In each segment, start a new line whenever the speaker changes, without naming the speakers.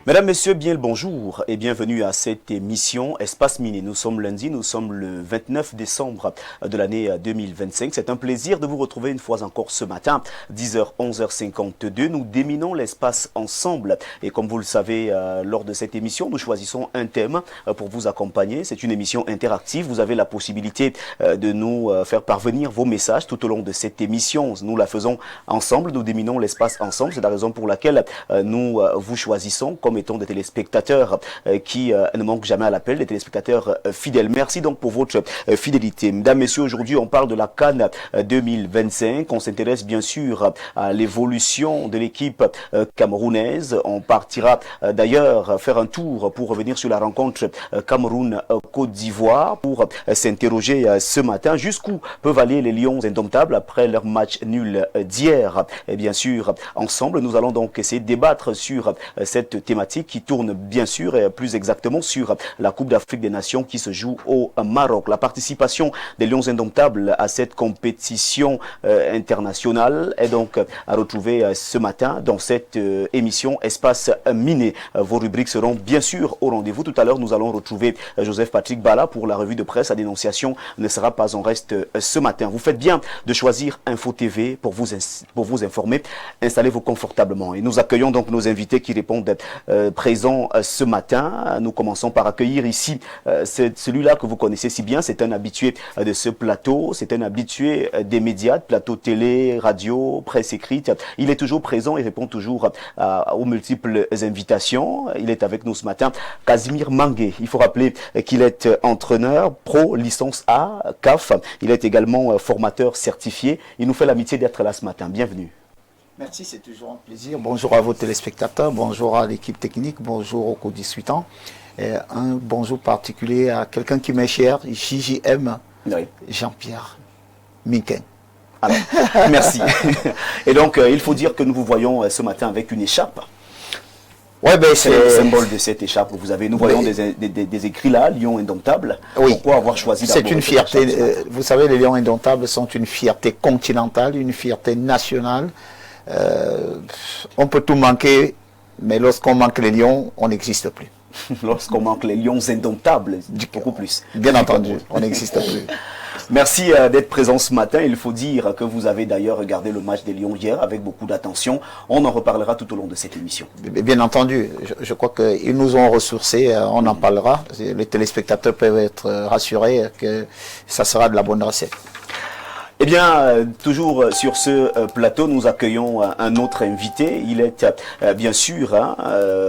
Mesdames, Messieurs, bien le bonjour et bienvenue à cette émission Espace Mini. Nous sommes lundi, nous sommes le 29 décembre de l'année 2025. C'est un plaisir de vous retrouver une fois encore ce matin, 10h, 11h52. Nous déminons l'espace ensemble et comme vous le savez, lors de cette émission, nous choisissons un thème pour vous accompagner. C'est une émission interactive. Vous avez la possibilité de nous faire parvenir vos messages tout au long de cette émission. Nous la faisons ensemble, nous déminons l'espace ensemble. C'est la raison pour laquelle nous vous choisissons comme étant des téléspectateurs qui ne manquent jamais à l'appel, des téléspectateurs fidèles. Merci donc pour votre fidélité. Mesdames, Messieurs, aujourd'hui on parle de la CAN 2025. On s'intéresse bien sûr à l'évolution de l'équipe camerounaise. On partira d'ailleurs faire un tour pour revenir sur la rencontre Cameroun-Côte d'Ivoire pour s'interroger ce matin jusqu'où peuvent aller les Lions indomptables après leur match nul d'hier. Et bien sûr, ensemble, nous allons donc essayer de débattre sur cette thématique qui tourne bien sûr et plus exactement sur la Coupe d'Afrique des Nations qui se joue au Maroc. La participation des Lions indomptables à cette compétition internationale est donc à retrouver ce matin dans cette émission Espace Miné. Vos rubriques seront bien sûr au rendez-vous. Tout à l'heure, nous allons retrouver Joseph Patrick Bala pour la revue de presse. La dénonciation ne sera pas en reste ce matin. Vous faites bien de choisir Info TV pour vous informer. Installez-vous confortablement. Et nous accueillons donc nos invités qui répondent présent ce matin. Nous commençons par accueillir ici celui-là que vous connaissez si bien. C'est un habitué de ce plateau. C'est un habitué des médias, plateau télé, radio, presse écrite. Il est toujours présent et répond toujours aux multiples invitations. Il est avec nous ce matin. Casimir Mangué. Il faut rappeler qu'il est entraîneur pro licence A, CAF. Il est également formateur certifié. Il nous fait l'amitié d'être là ce matin. Bienvenue.
Merci, c'est toujours un plaisir. Bonjour à vos téléspectateurs, bonjour à l'équipe technique, bonjour aux co-discutants. Et un bonjour particulier à quelqu'un qui m'est cher, JJM, oui. Jean-Pierre Minquin.
Alors, merci. Et donc, il faut dire que nous vous voyons ce matin avec une écharpe.
Ouais, ben
c'est le symbole de cette écharpe que vous avez. Nous voyons des écrits là, Lions indomptables.
Oui.
Pourquoi avoir choisi d'abord
C'est une fierté, vous savez, les Lions indomptables sont une fierté continentale, une fierté nationale. On peut tout manquer, mais lorsqu'on manque les lions, on n'existe plus.
Lorsqu'on manque les lions indomptables, beaucoup plus.
Bien entendu, on n'existe plus.
Merci d'être présent ce matin. Il faut dire que vous avez d'ailleurs regardé le match des Lions hier avec beaucoup d'attention. On en reparlera tout au long de cette émission.
Bien entendu, je crois qu'ils nous ont ressourcés, on en parlera. Les téléspectateurs peuvent être rassurés que ça sera de la bonne recette.
Eh bien, toujours sur ce plateau, nous accueillons un autre invité. Il est bien sûr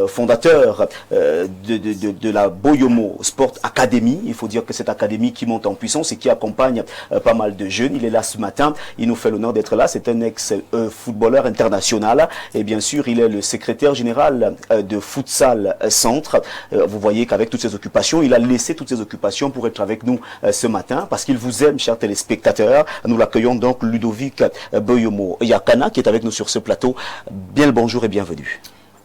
fondateur de la Boyomo Sport Academy. Il faut dire que cette académie qui monte en puissance et qui accompagne pas mal de jeunes. Il est là ce matin. Il nous fait l'honneur d'être là. C'est un ex-footballeur international. Et bien sûr, il est le secrétaire général de Futsal Centre. Vous voyez qu'avec toutes ses occupations, il a laissé toutes ses occupations pour être avec nous ce matin parce qu'il vous aime, chers téléspectateurs. Nous l'accueillons donc Ludovic Boyomo Yakana qui est avec nous sur ce plateau. Bien le bonjour et bienvenue.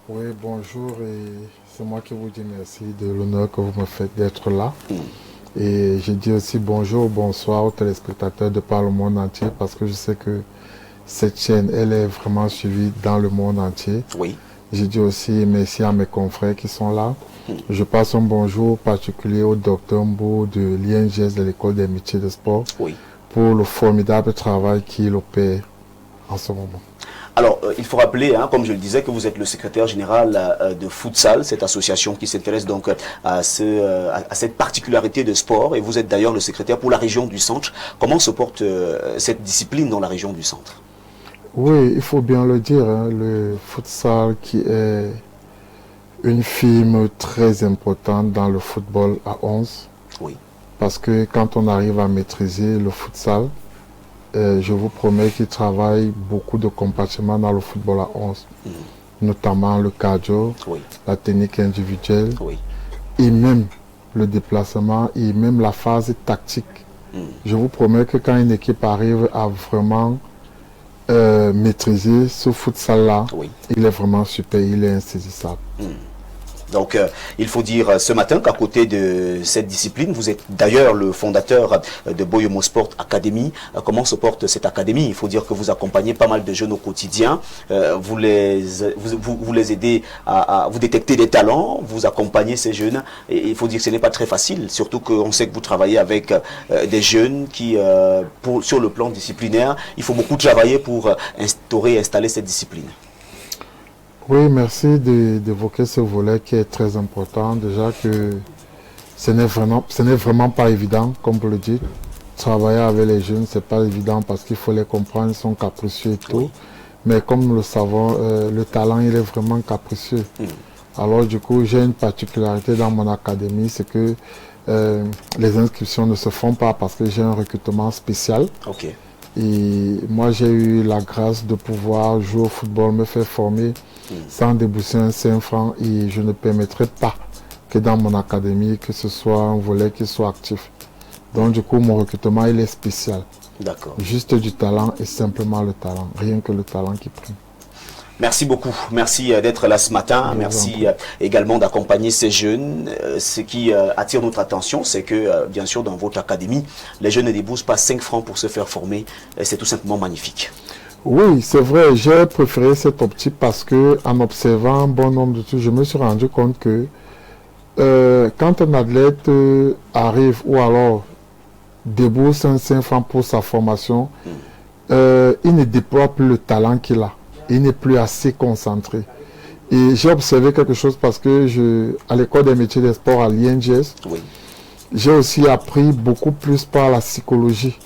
Oui, bonjour et c'est moi qui vous dis merci de l'honneur que vous me faites d'être là. Et je dis aussi bonjour, bonsoir aux téléspectateurs de par le monde entier parce que je sais que cette chaîne, elle est vraiment suivie dans le monde entier.
Oui.
Je dis aussi merci à mes confrères qui sont là. Je passe un bonjour particulier au docteur Mbo de l'INGS de l'école des métiers de sport.
Oui.
Pour le formidable travail qu'il opère en ce moment.
Alors, il faut rappeler, comme je le disais, que vous êtes le secrétaire général de Futsal, cette association qui s'intéresse donc à cette particularité de sport. Et vous êtes d'ailleurs le secrétaire pour la région du Centre. Comment se porte cette discipline dans la région du Centre?
Oui, il faut bien le dire, le futsal qui est une firme très importante dans le football à 11.
Oui.
Parce que quand on arrive à maîtriser le futsal, je vous promets qu'il travaille beaucoup de compartiments dans le football à 11. Notamment le cardio,
oui.
La technique individuelle,
oui.
Et même le déplacement, et même la phase tactique. Je vous promets que quand une équipe arrive à vraiment maîtriser ce futsal-là,
oui.
Il est vraiment super, il est insaisissable.
Donc, il faut dire ce matin qu'à côté de cette discipline, vous êtes d'ailleurs le fondateur de Boyomo Sport Academy. Comment se porte cette académie? Il faut dire que vous accompagnez pas mal de jeunes au quotidien. Vous les aidez vous détectez des talents, vous accompagnez ces jeunes. Et il faut dire que ce n'est pas très facile, surtout qu'on sait que vous travaillez avec des jeunes qui, sur le plan disciplinaire, il faut beaucoup travailler pour installer cette discipline.
Oui, merci d'évoquer ce volet qui est très important. Déjà que ce n'est vraiment pas évident, comme vous le dites. Travailler avec les jeunes, c'est pas évident parce qu'il faut les comprendre, ils sont capricieux et tout. Oui. Mais comme nous le savons, le talent, il est vraiment capricieux. Alors du coup, j'ai une particularité dans mon académie, c'est que les inscriptions ne se font pas parce que j'ai un recrutement spécial.
Okay.
Et moi, j'ai eu la grâce de pouvoir jouer au football, me faire former sans débourser un 5 francs, et je ne permettrai pas que dans mon académie, que ce soit un volet qui soit actif. Donc du coup, mon recrutement, il est spécial.
D'accord.
Juste du talent et simplement le talent, rien que le talent qui prime.
Merci beaucoup. Merci d'être là ce matin. Merci également d'accompagner ces jeunes. Ce qui attire notre attention, c'est que, bien sûr, dans votre académie, les jeunes ne déboursent pas 5 francs pour se faire former. C'est tout simplement magnifique.
Oui, c'est vrai. J'ai préféré cette optique parce que, en observant un bon nombre de trucs, je me suis rendu compte que quand un athlète arrive ou alors débourse un 5 francs pour sa formation, il ne déploie plus le talent qu'il a. Il n'est plus assez concentré. Et j'ai observé quelque chose parce que à l'école des métiers des sports à l'INGS, oui, j'ai aussi appris beaucoup plus par la psychologie.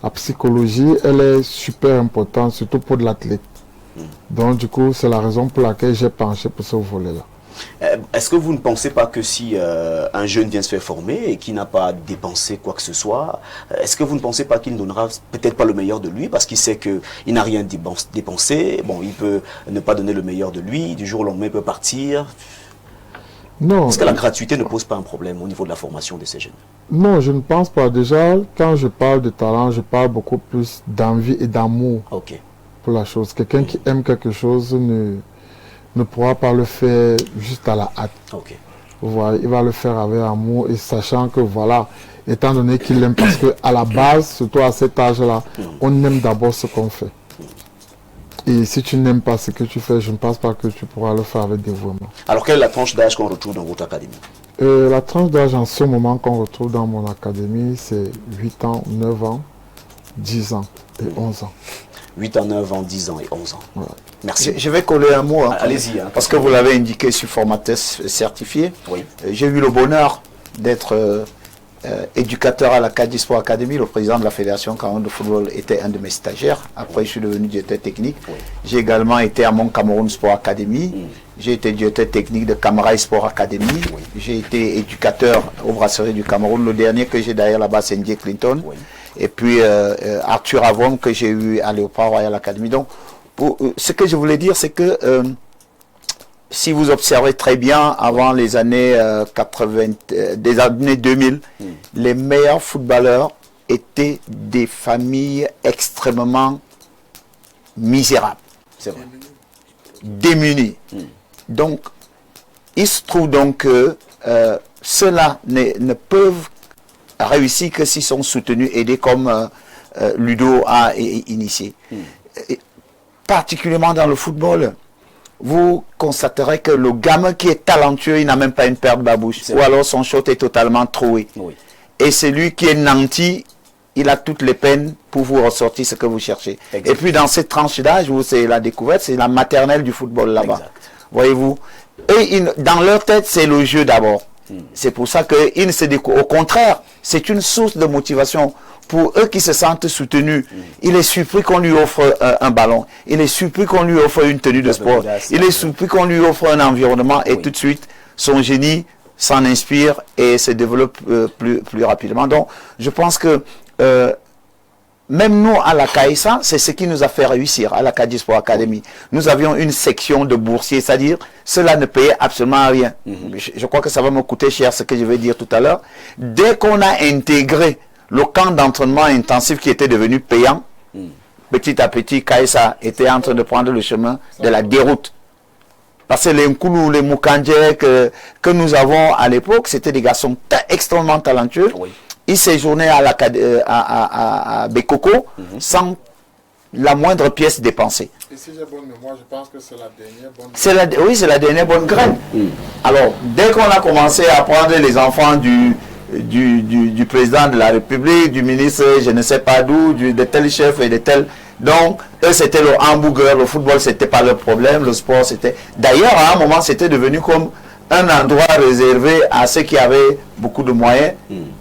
La psychologie, elle est super importante, surtout pour de l'athlète. Donc du coup, c'est la raison pour laquelle j'ai penché pour ce volet-là.
Est-ce que vous ne pensez pas que si un jeune vient se faire former et qui n'a pas dépensé quoi que ce soit, est-ce que vous ne pensez pas qu'il ne donnera peut-être pas le meilleur de lui parce qu'il sait qu'il n'a rien dépensé? Bon, il peut ne pas donner le meilleur de lui, du jour au lendemain il peut partir. Non. Est-ce que la gratuité ne pose pas un problème au niveau de la formation de ces jeunes?
Non, je ne pense pas. Déjà, quand je parle de talent, je parle beaucoup plus d'envie et d'amour pour la chose. Quelqu'un qui aime quelque chose ne pourra pas le faire juste à la hâte. Voilà, il va le faire avec amour et sachant que voilà, étant donné qu'il aime, parce que à la base, surtout à cet âge-là, on aime d'abord ce qu'on fait. Et si tu n'aimes pas ce que tu fais, je ne pense pas que tu pourras le faire avec dévouement.
Alors, quelle est la tranche d'âge qu'on retrouve dans votre académie?
La tranche d'âge en ce moment qu'on retrouve dans mon académie, c'est 8 ans, 9 ans, 10 ans et 11 ans.
8 ans, 9 ans, 10 ans et 11 ans.
Voilà.
Merci.
Je vais coller un mot.
Allez-y.
Parce que vous l'avez indiqué sur formateur certifié. Oui. J'ai eu le bonheur d'être éducateur à la Cadi Sport Academy. Le président de la Fédération Cameroun de football était un de mes stagiaires. Après, je suis devenu directeur technique. Oui. J'ai également été à mon Cameroun Sport Academy. J'ai été directeur technique de Camaraï Sport Academy. Oui. J'ai été éducateur au brasserie du Cameroun. Le dernier que j'ai d'ailleurs là-bas, c'est Ndié Clinton. Oui. Et puis Arthur Avon que j'ai eu à Léopard Royal Academy. Donc, ce que je voulais dire, c'est que si vous observez très bien, avant les années 2000, les meilleurs footballeurs étaient des familles extrêmement misérables.
C'est vrai.
Démunies. Donc, il se trouve donc que ceux-là ne peuvent réussir que s'ils sont soutenus, aidés comme Ludo a initié. Particulièrement dans le football, vous constaterez que le gamin qui est talentueux, il n'a même pas une paire de babouches. Ou alors son shot est totalement troué. Oui. Et celui qui est nanti, il a toutes les peines pour vous ressortir ce que vous cherchez. Exact. Et puis dans cette tranche d'âge, c'est la découverte, c'est la maternelle du football là-bas. Voyez-vous. Et dans leur tête, c'est le jeu d'abord. C'est pour ça qu'ils ne se découvrent. Au contraire, c'est une source de motivation. Pour eux qui se sentent soutenus, il est surpris qu'on lui offre un ballon. Il est surpris qu'on lui offre une tenue de sport. Il est surpris qu'on lui offre un environnement et tout de suite, son génie s'en inspire et se développe plus rapidement. Donc, je pense que même nous, à la CAISA, c'est ce qui nous a fait réussir, à la Cadi Sport Academy. Nous avions une section de boursiers, c'est-à-dire, cela ne payait absolument rien. Je crois que ça va me coûter cher, ce que je vais dire tout à l'heure. Dès qu'on a intégré le camp d'entraînement intensif qui était devenu payant, petit à petit, CAISA était en train de prendre le chemin de la déroute. Parce que les Nkoulou, les Moukandje que nous avons à l'époque, c'était des garçons extrêmement talentueux. Oui. Ils séjournaient à Bekoko sans la moindre pièce dépensée.
Et si j'ai bonne mémoire, je pense que c'est la dernière bonne graine.
Oui, c'est la dernière bonne graine. Alors, dès qu'on a commencé à prendre les enfants du président de la République, du ministre, je ne sais pas d'où, de tel chef et de tel... Donc, eux, c'était le hamburger, le football, c'était pas leur problème, le sport, c'était... D'ailleurs, à un moment, c'était devenu comme un endroit réservé à ceux qui avaient beaucoup de moyens.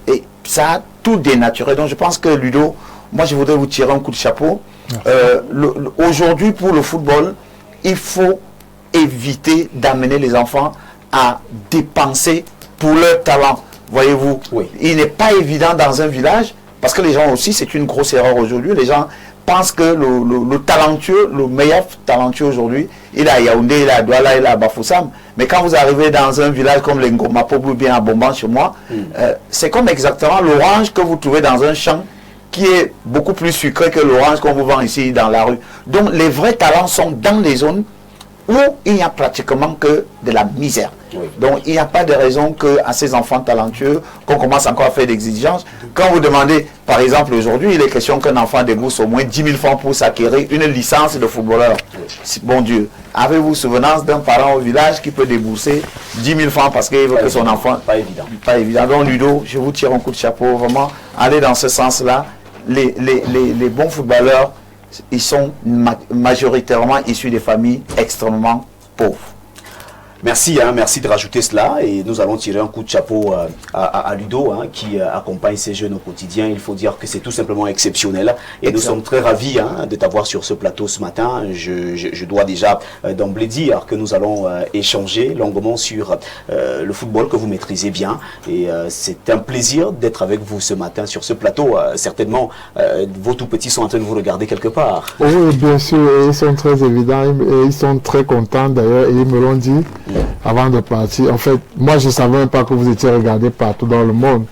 Et ça a tout dénaturé. Donc, je pense que Ludo, moi, je voudrais vous tirer un coup de chapeau. Aujourd'hui, pour le football, il faut éviter d'amener les enfants à dépenser pour leur talent. Voyez-vous, il n'est pas évident dans un village, parce que les gens aussi, c'est une grosse erreur aujourd'hui, les gens pensent que le talentueux, le meilleur talentueux aujourd'hui, il est à Yaoundé, il est à Douala, il est à Bafoussam. Mais quand vous arrivez dans un village comme les Ngomapobu, bien à Bomban chez moi, c'est comme exactement l'orange que vous trouvez dans un champ, qui est beaucoup plus sucré que l'orange qu'on vous vend ici dans la rue. Donc les vrais talents sont dans les zones où il n'y a pratiquement que de la misère. Donc il n'y a pas de raison qu'à ces enfants talentueux, qu'on commence encore à faire des exigences. Quand vous demandez, par exemple aujourd'hui, il est question qu'un enfant débourse au moins 10 000 francs pour s'acquérir une licence de footballeur. Bon Dieu, avez-vous souvenance d'un parent au village qui peut débourser 10 000 francs parce qu'il veut que son enfant...
Pas évident.
Pas évident. Donc Ludo, je vous tire un coup de chapeau, vraiment, allez dans ce sens-là. Les bons footballeurs, ils sont majoritairement issus des familles extrêmement pauvres.
Merci, merci de rajouter cela et nous allons tirer un coup de chapeau à Ludo qui accompagne ces jeunes au quotidien. Il faut dire que c'est tout simplement exceptionnel et nous sommes très ravis de t'avoir sur ce plateau ce matin. Je dois déjà d'emblée dire que nous allons échanger longuement sur le football que vous maîtrisez bien et c'est un plaisir d'être avec vous ce matin sur ce plateau. Certainement, vos tout petits sont en train de vous regarder quelque part.
Oui, bien sûr, ils sont très évidents et ils sont très contents d'ailleurs et ils me l'ont dit. Avant de partir, en fait, moi je ne savais même pas que vous étiez regardé partout dans le monde.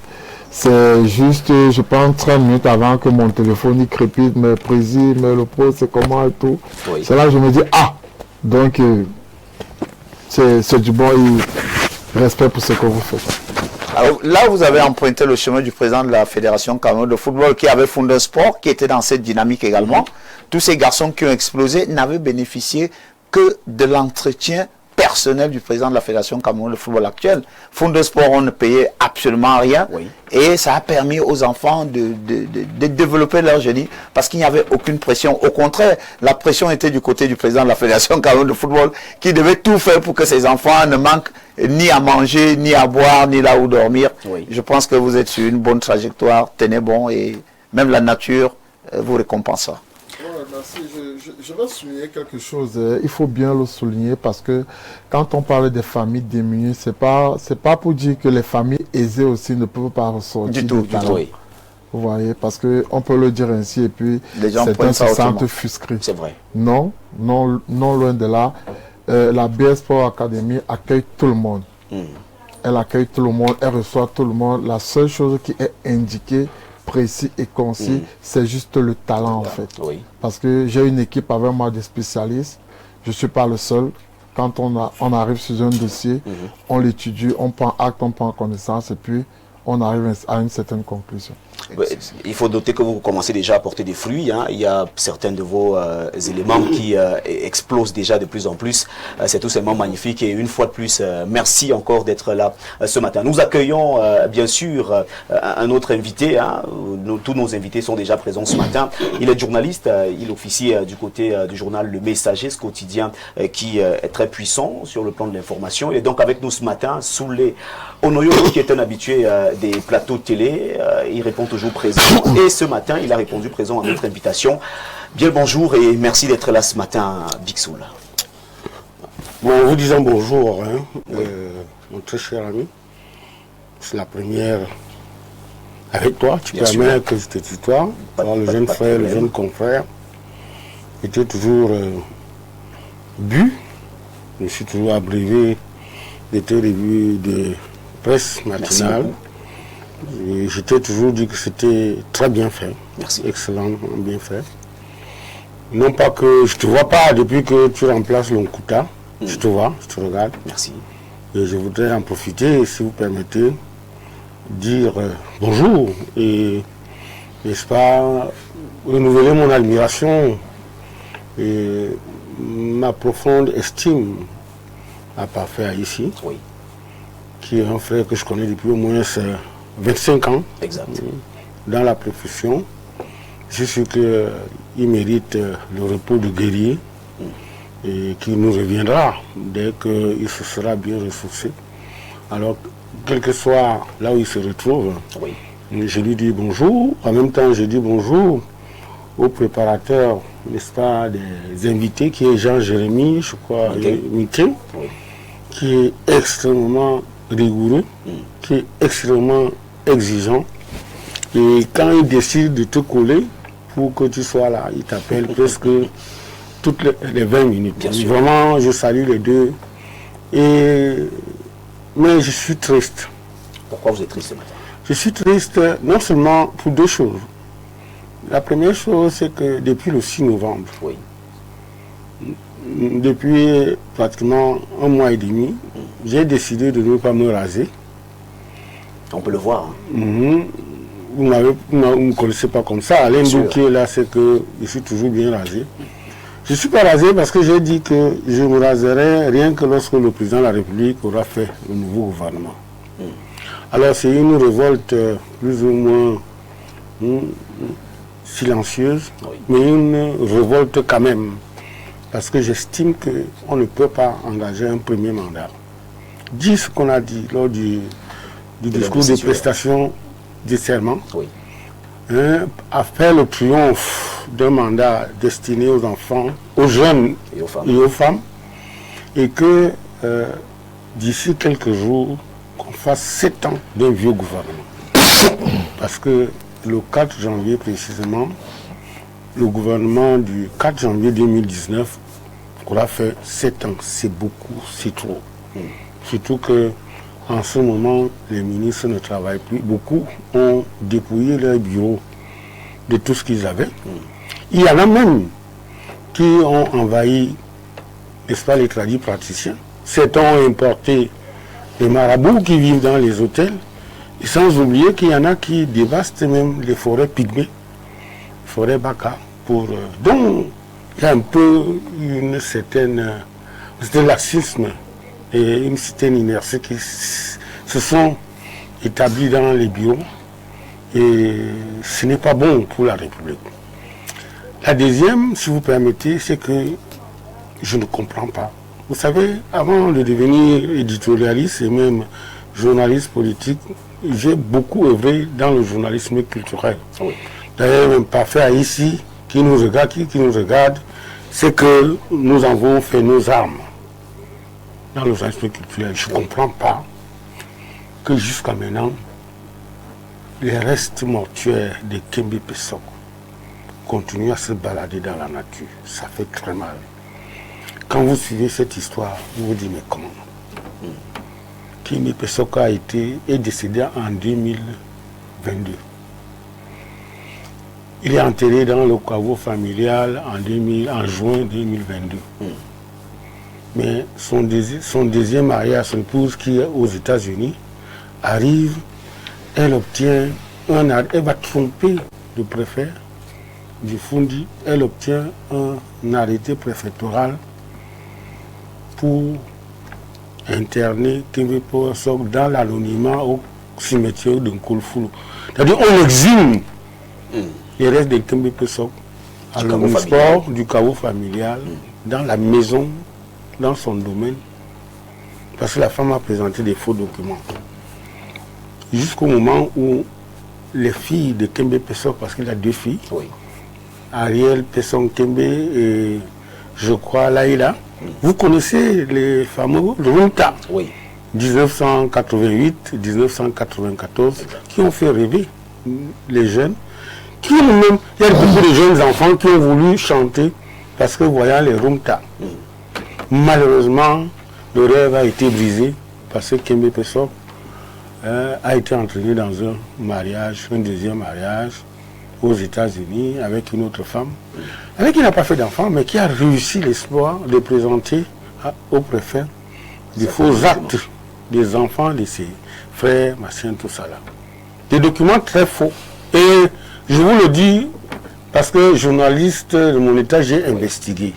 C'est juste, je pense 30 minutes avant que mon téléphone y crépite, me préside, me le pose, c'est comment et tout. Oui. C'est là que je me dis, ah, donc c'est du bon respect pour ce que vous faites.
Alors là, vous avez emprunté le chemin du président de la Fédération camerounaise de football qui avait fondé un sport, qui était dans cette dynamique également. Tous ces garçons qui ont explosé n'avaient bénéficié que de l'entretien personnel du président de la Fédération camerounaise de football actuelle. Fonds de sport, on ne payait absolument rien. Oui. Et ça a permis aux enfants de développer leur génie parce qu'il n'y avait aucune pression. Au contraire, la pression était du côté du président de la Fédération camerounaise de football qui devait tout faire pour que ses enfants ne manquent ni à manger, ni à boire, ni là où dormir. Oui. Je pense que vous êtes sur une bonne trajectoire, tenez bon et même la nature vous récompensera.
Merci. Je vais souligner quelque chose. Il faut bien le souligner parce que quand on parle des familles démunies, c'est pas pour dire que les familles aisées aussi ne peuvent pas ressortir du tout. Oui. Vous voyez, parce que on peut le dire ainsi et puis certains se sentent frustrés.
C'est vrai.
Non, loin de là. La BS Sport Academy accueille tout le monde. Elle accueille tout le monde, elle reçoit tout le monde. La seule chose qui est indiquée, précis et concis, c'est juste le talent en fait. Oui. Parce que j'ai une équipe avec moi de spécialistes, je ne suis pas le seul. Quand on arrive sur un dossier, on l'étudie, on prend acte, on prend connaissance et puis on arrive à une certaine conclusion.
Il faut noter que vous commencez déjà à porter des fruits. Il y a certains de vos éléments qui explosent déjà de plus en plus. C'est tout simplement magnifique. Et une fois de plus, merci encore d'être là ce matin. Nous accueillons bien sûr un autre invité. Tous nos invités sont déjà présents ce matin. Il est journaliste. Il officie du côté du journal Le Messager, ce quotidien qui est très puissant sur le plan de l'information. Il est donc avec nous ce matin, Soulé Onoyo, qui est un habitué des plateaux de télé. Il répond toujours présent et ce matin il a répondu présent à notre invitation. Bien le bonjour et merci d'être là ce matin, Big Soul.
Bon, vous disons bonjour, mon très cher ami. C'est la première avec toi. Tu permets que je te tutoie. Le jeune frère, le jeune confrère était toujours bu. Je suis toujours abrévé de tes revues de presse matinale. Je t'ai toujours dit que c'était très bien fait.
Merci.
Excellemment bien fait. Non pas que je ne te vois pas depuis que tu remplaces l'Onkuta. Je te vois, je te regarde.
Merci.
Et je voudrais en profiter, si vous permettez, dire bonjour et, n'est-ce pas, renouveler mon admiration et ma profonde estime à Parfait ici,
oui,
qui est un frère que je connais depuis au moins 25 ans.
Exact.
Dans la profession. Je suis sûr qu'il mérite le repos de guerrier et qu'il nous reviendra dès qu'il se sera bien ressourcé. Alors, quel que soit là où il se retrouve,
oui,
je lui dis bonjour. En même temps, je dis bonjour au préparateur, n'est-ce pas, des invités, qui est Jean-Jérémy, je crois, Miquel,
oui,
qui est extrêmement rigoureux, qui est extrêmement exigeant. Et quand il décide de te coller pour que tu sois là, il t'appelle presque toutes les 20 minutes.
Bien sûr.
Vraiment, je salue les deux. Mais je suis triste.
Pourquoi vous êtes triste ce matin?
Je suis triste non seulement pour deux choses. La première chose, c'est que depuis le 6 novembre,
oui,
depuis pratiquement un mois et demi, j'ai décidé de ne pas me raser.
on peut le voir.
Vous ne me connaissez pas comme ça. Alain Dou qui est là, c'est que je suis toujours bien rasé. Je ne suis pas rasé parce que j'ai dit que je me raserai rien que lorsque le président de la République aura fait le nouveau gouvernement. Alors c'est une révolte plus ou moins silencieuse,
Oui.
mais une révolte quand même. Parce que j'estime qu'on ne peut pas engager un premier mandat. Dis ce qu'on a dit lors du discours de prestation du serment,
Oui,
à faire le triomphe d'un mandat destiné aux enfants, aux jeunes
et aux femmes.
et aux femmes, et que d'ici quelques jours, qu'on fasse 7 ans d'un vieux gouvernement. Parce que le 4 janvier précisément, le gouvernement du 4 janvier 2019 aura fait 7 ans. C'est beaucoup, c'est trop. Surtout que en ce moment, les ministres ne travaillent plus. Beaucoup ont dépouillé leur bureau de tout ce qu'ils avaient. Il y en a même qui ont envahi, n'est-ce pas, les tradis praticiens. Certains ont importé les marabouts qui vivent dans les hôtels. Et sans oublier qu'il y en a qui dévastent même les forêts pygmées, forêts baka. Donc, il y a un peu un certain laxisme et une certaine inertie qui se sont établis dans les bureaux. Et ce n'est pas bon pour la République. La deuxième, si vous permettez, c'est que je ne comprends pas. Vous savez, avant de devenir éditorialiste et même journaliste politique, j'ai beaucoup œuvré dans le journalisme culturel.
Oui.
D'ailleurs, même Parfait ici, qui nous regarde, c'est que nous avons fait nos armes dans le journalisme culturel. Je ne comprends pas que jusqu'à maintenant, les restes mortuaires de Kembe Pesok continuent à se balader dans la nature. Ça fait très mal. Quand vous suivez cette histoire, vous vous dites, mais comment? Kembe Pesok est décédé en 2022. Il est enterré dans le caveau familial en juin 2022. Mais son deuxième mariage, son épouse qui est aux États-Unis, arrive, elle obtient elle va tromper le préfet du Fundi, elle obtient un arrêté préfectoral pour interner Kembe Pesok dans l'anonymat au cimetière de Nkolfulu. C'est-à-dire on exhume les restes de Kembe Pesok à l'omnisport du caveau familial dans la maison, dans son domaine, parce que la femme a présenté des faux documents. Jusqu'au moment où les filles de Kembe Pesok, parce qu'il a 2 filles,
oui,
Ariel Pesson Kembe et je crois Laïla, vous connaissez les fameux Rumta,
oui,
1988-1994, qui ont fait rêver les jeunes, qui ont même, il y a beaucoup de jeunes enfants qui ont voulu chanter parce que voyant les Rumta. Malheureusement, le rêve a été brisé parce que Kembe Pesok a été entraîné dans un mariage, un deuxième mariage aux États-Unis avec une autre femme, avec qui il n'a pas fait d'enfant, mais qui a réussi l'espoir de présenter au préfet des faux actes des enfants de ses frères, machin, tout ça là. Des documents très faux. Et je vous le dis parce que journaliste de mon état, j'ai investigué,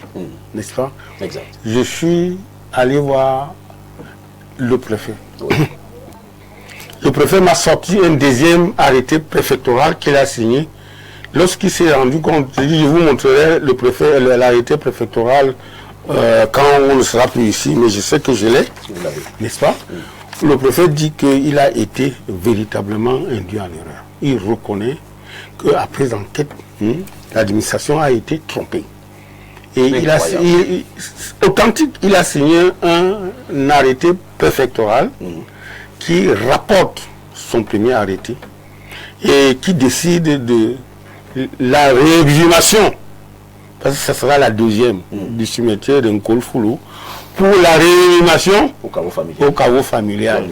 n'est-ce pas?
Exact.
Je suis allé voir le préfet.
Oui.
Le préfet m'a sorti un deuxième arrêté préfectoral qu'il a signé. Lorsqu'il s'est rendu compte, je vous montrerai le préfet, l'arrêté préfectoral quand on ne sera plus ici, mais je sais que je l'ai, n'est-ce pas? Le préfet dit qu'il a été véritablement induit en erreur. Il reconnaît qu'après enquête, l'administration a été trompée. Et il a signé un arrêté préfectoral qui rapporte son premier arrêté et qui décide de la réexhumation, parce que ce sera la deuxième du cimetière de Nkolfoulou, pour la réanimation au caveau familial.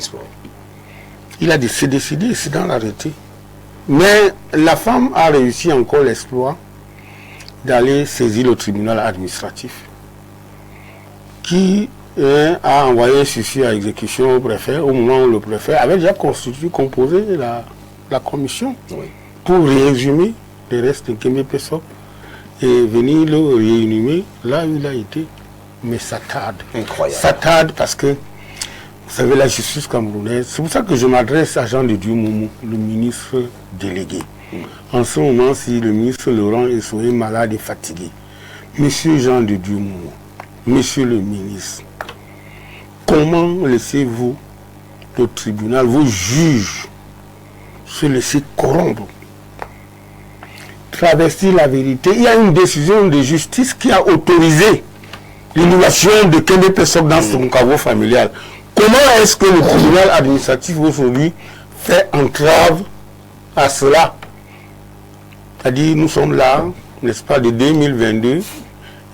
Il a décidé, c'est dans l'arrêté. Mais la femme a réussi encore l'exploit d'aller saisir le tribunal administratif qui a envoyé un suivi à exécution au préfet au moment où le préfet avait déjà composé la commission pour réexhumer les restes de Kembe Pesok et venir le réinhumer là où il a été. Mais ça tarde.
Incroyable.
Ça tarde parce que, vous savez, la justice camerounaise, c'est pour ça que je m'adresse à Jean de Dieu Moumou, le ministre délégué. En ce moment, si le ministre Laurent est malade et fatigué, Monsieur Jean de Dieu Moumou, Monsieur le ministre, comment laissez-vous le tribunal, vos juges, se laisser corrompre, travestir la vérité? Il y a une décision de justice qui a autorisé l'inhumation de Kembe Pesok dans son caveau familial. Comment est-ce que le tribunal administratif aujourd'hui fait entrave à cela? C'est-à-dire, nous sommes là, n'est-ce pas, de 2022,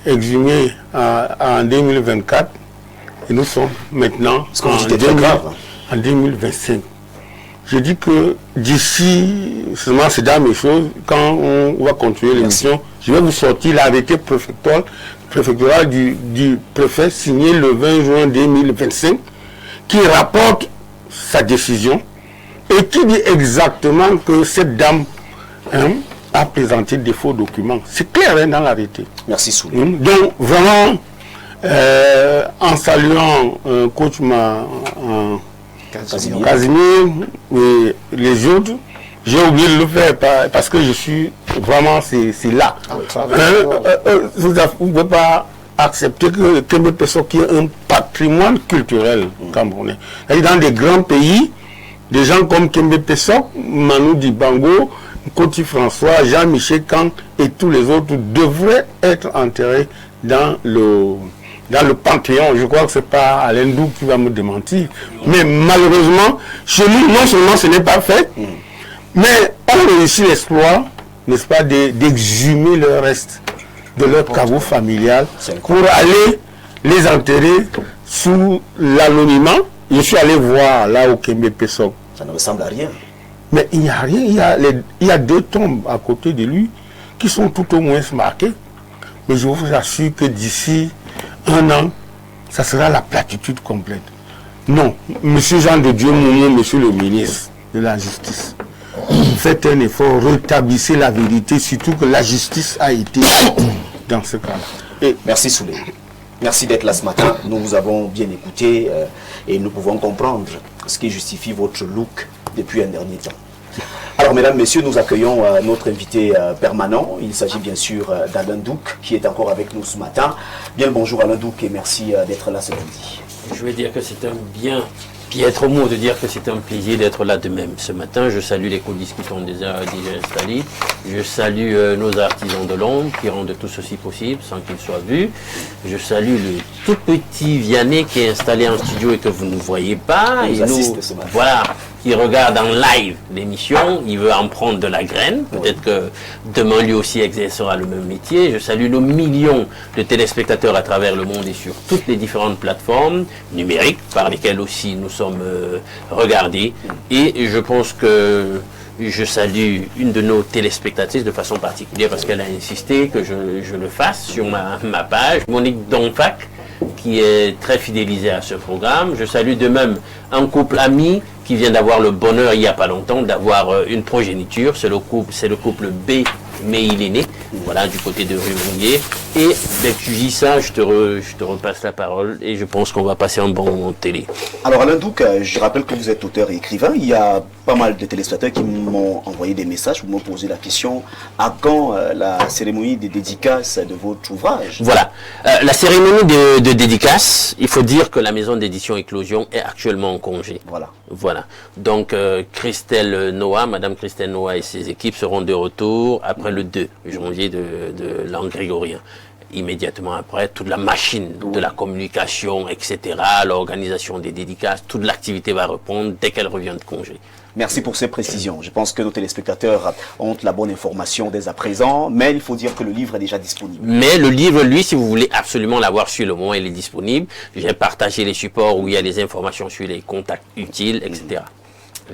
exhumés en 2024, et nous sommes maintenant en 2025. Je dis que d'ici, seulement c'est dans mes choses, quand on va continuer l'émission, je vais vous sortir l'arrêté préfectoral du préfet signé le 20 juin 2025 qui rapporte sa décision et qui dit exactement que cette dame a présenté des faux documents. C'est clair dans l'arrêté.
Merci Soulé.
Donc vraiment, en saluant coach Casimir et les autres, j'ai oublié de le faire parce que je suis vraiment, c'est là. Vous ne pouvez pas accepter que Kembe Pesok qui est un patrimoine culturel camerounais. Dans des grands pays, des gens comme Kembe Pesok, Manu Dibango, Koti François, Jean-Michel Kang et tous les autres devraient être enterrés dans le Panthéon. Je crois que ce n'est pas Alain Dou qui va me démentir. Mais malheureusement, chez nous, non seulement ce n'est pas fait, mais on réussit l'exploit, n'est-ce pas, d'exhumer le reste de leur caveau familial pour aller les enterrer sous l'anonymat. Je suis allé voir là au Kembe Pesok.
Ça ne ressemble à rien.
Mais il n'y a rien. Il y a deux tombes à côté de lui qui sont tout au moins marquées. Mais je vous assure que d'ici un an, ça sera la platitude complète. Non, Monsieur Jean de Dieu Moumou, Monsieur le ministre de la Justice, faites un effort, rétablissez la vérité, surtout que la justice a été dans ce cas-là.
Merci Soulé. Merci d'être là ce matin. Nous vous avons bien écouté et nous pouvons comprendre ce qui justifie votre look depuis un dernier temps. Alors, mesdames, messieurs, nous accueillons notre invité permanent. Il s'agit bien sûr d'Alain Douk, qui est encore avec nous ce matin. Bien le bonjour Alain Douk et merci d'être là ce lundi.
Je vais dire que c'est un bien piètre mot de dire que c'est un plaisir d'être là de même. Ce matin, je salue les codistes qui sont déjà installés. Je salue nos artisans de l'ombre qui rendent tout ceci possible sans qu'ils soient vus. Je salue le tout petit Vianney qui est installé en studio et que vous ne voyez pas.
Il nous assiste ce matin.
Voilà, qui regarde en live l'émission, il veut en prendre de la graine. Peut-être que demain lui aussi exercera le même métier. Je salue nos millions de téléspectateurs à travers le monde et sur toutes les différentes plateformes numériques par lesquelles aussi nous sommes regardés. Et je pense que je salue une de nos téléspectatrices de façon particulière parce qu'elle a insisté que je le fasse sur ma page, Monique Donfac, qui est très fidélisé à ce programme. Je salue de même un couple ami qui vient d'avoir le bonheur, il n'y a pas longtemps, d'avoir une progéniture. C'est le couple B. Mais il est né, voilà, du côté de Rue-Monnier. Et dès que tu dis ça, je te repasse la parole et je pense qu'on va passer un bon moment de télé.
Alors Alain Douc, je rappelle que vous êtes auteur et écrivain. Il y a pas mal de téléspectateurs qui m'ont envoyé des messages, m'ont posé la question à quand la cérémonie des dédicaces de votre ouvrage?
Voilà. La cérémonie de dédicace, il faut dire que la maison d'édition Éclosion est actuellement en congé. Voilà. Donc Christelle Noah, Madame Christelle Noah et ses équipes seront de retour après le 2 janvier de l'an grégorien. Immédiatement après, toute la machine de la communication, etc., l'organisation des dédicaces, toute l'activité va reprendre dès qu'elle revient de congé.
Merci pour ces précisions. Je pense que nos téléspectateurs ont la bonne information dès à présent, mais il faut dire que le livre est déjà disponible.
Mais le livre, lui, si vous voulez absolument l'avoir sur le moment, il est disponible. J'ai partagé les supports où il y a les informations sur les contacts utiles, etc.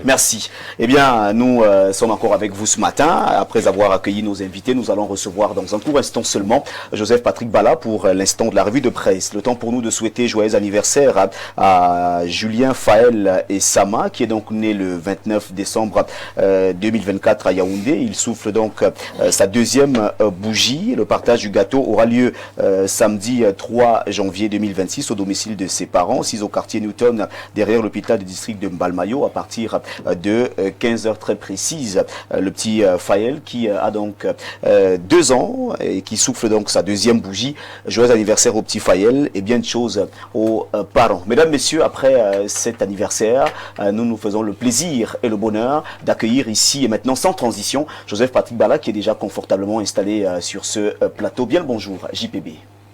Merci. Eh bien, nous sommes encore avec vous ce matin. Après avoir accueilli nos invités, nous allons recevoir dans un court instant seulement Joseph Patrick Bala pour l'instant de la revue de presse. Le temps pour nous de souhaiter joyeux anniversaire à Julien Faël et Sama, qui est donc né le 29 décembre 2024 à Yaoundé. Il souffle donc sa deuxième bougie. Le partage du gâteau aura lieu samedi 3 janvier 2026 au domicile de ses parents, 6 au quartier Newton, derrière l'hôpital du district de Mbalmayo, à partir de 15 heures très précises. Le petit Faël qui a donc 2 ans et qui souffle donc sa deuxième bougie. Joyeux anniversaire au petit Faël et bien de choses aux parents. Mesdames, messieurs, après cet anniversaire, nous faisons le plaisir et le bonheur d'accueillir ici et maintenant sans transition Joseph Patrick Bala qui est déjà confortablement installé sur ce plateau. Bien le bonjour, JPB.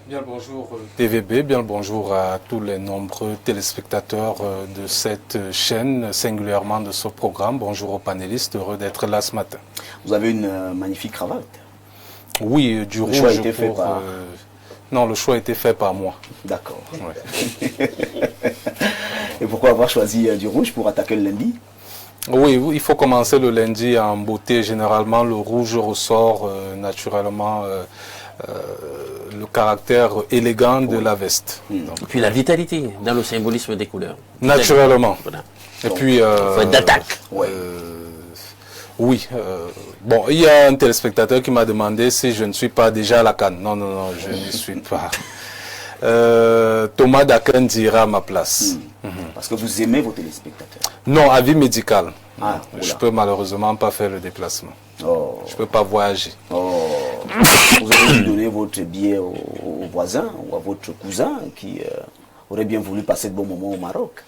Bien le bonjour TVB, bien le bonjour à tous les nombreux téléspectateurs de cette chaîne, singulièrement de ce programme. Bonjour aux panélistes, heureux d'être là ce matin.
Vous avez une magnifique cravate.
Oui, du rouge.
Le choix a été fait par...
Non, le choix a été fait par moi.
D'accord.
Ouais.
Et pourquoi avoir choisi du rouge pour attaquer le lundi?
Oui, il faut commencer le lundi en beauté. Généralement, le rouge ressort naturellement... le caractère élégant de la veste.
Donc, puis la vitalité dans le symbolisme des couleurs.
Naturellement.
Voilà.
Et puis...
d'attaque.
Oui. Bon, il y a un téléspectateur qui m'a demandé si je ne suis pas déjà à la CAN. Non, je n'y suis pas. Thomas Dakin dira à ma place.
Parce que vous aimez vos téléspectateurs?
Non, avis médical.
Je
ne peux malheureusement pas faire le déplacement. Je ne peux pas voyager.
Vous auriez dû donner votre billet au voisin ou à votre cousin qui aurait bien voulu passer de bons moments au Maroc.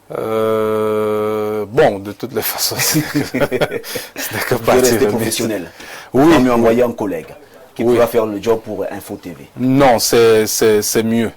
Bon, de toutes les façons, c'est que
vous restez professionnel.
Oui.
Vous mieux envoyer un collègue qui pourra faire le job pour Info TV.
Non, c'est mieux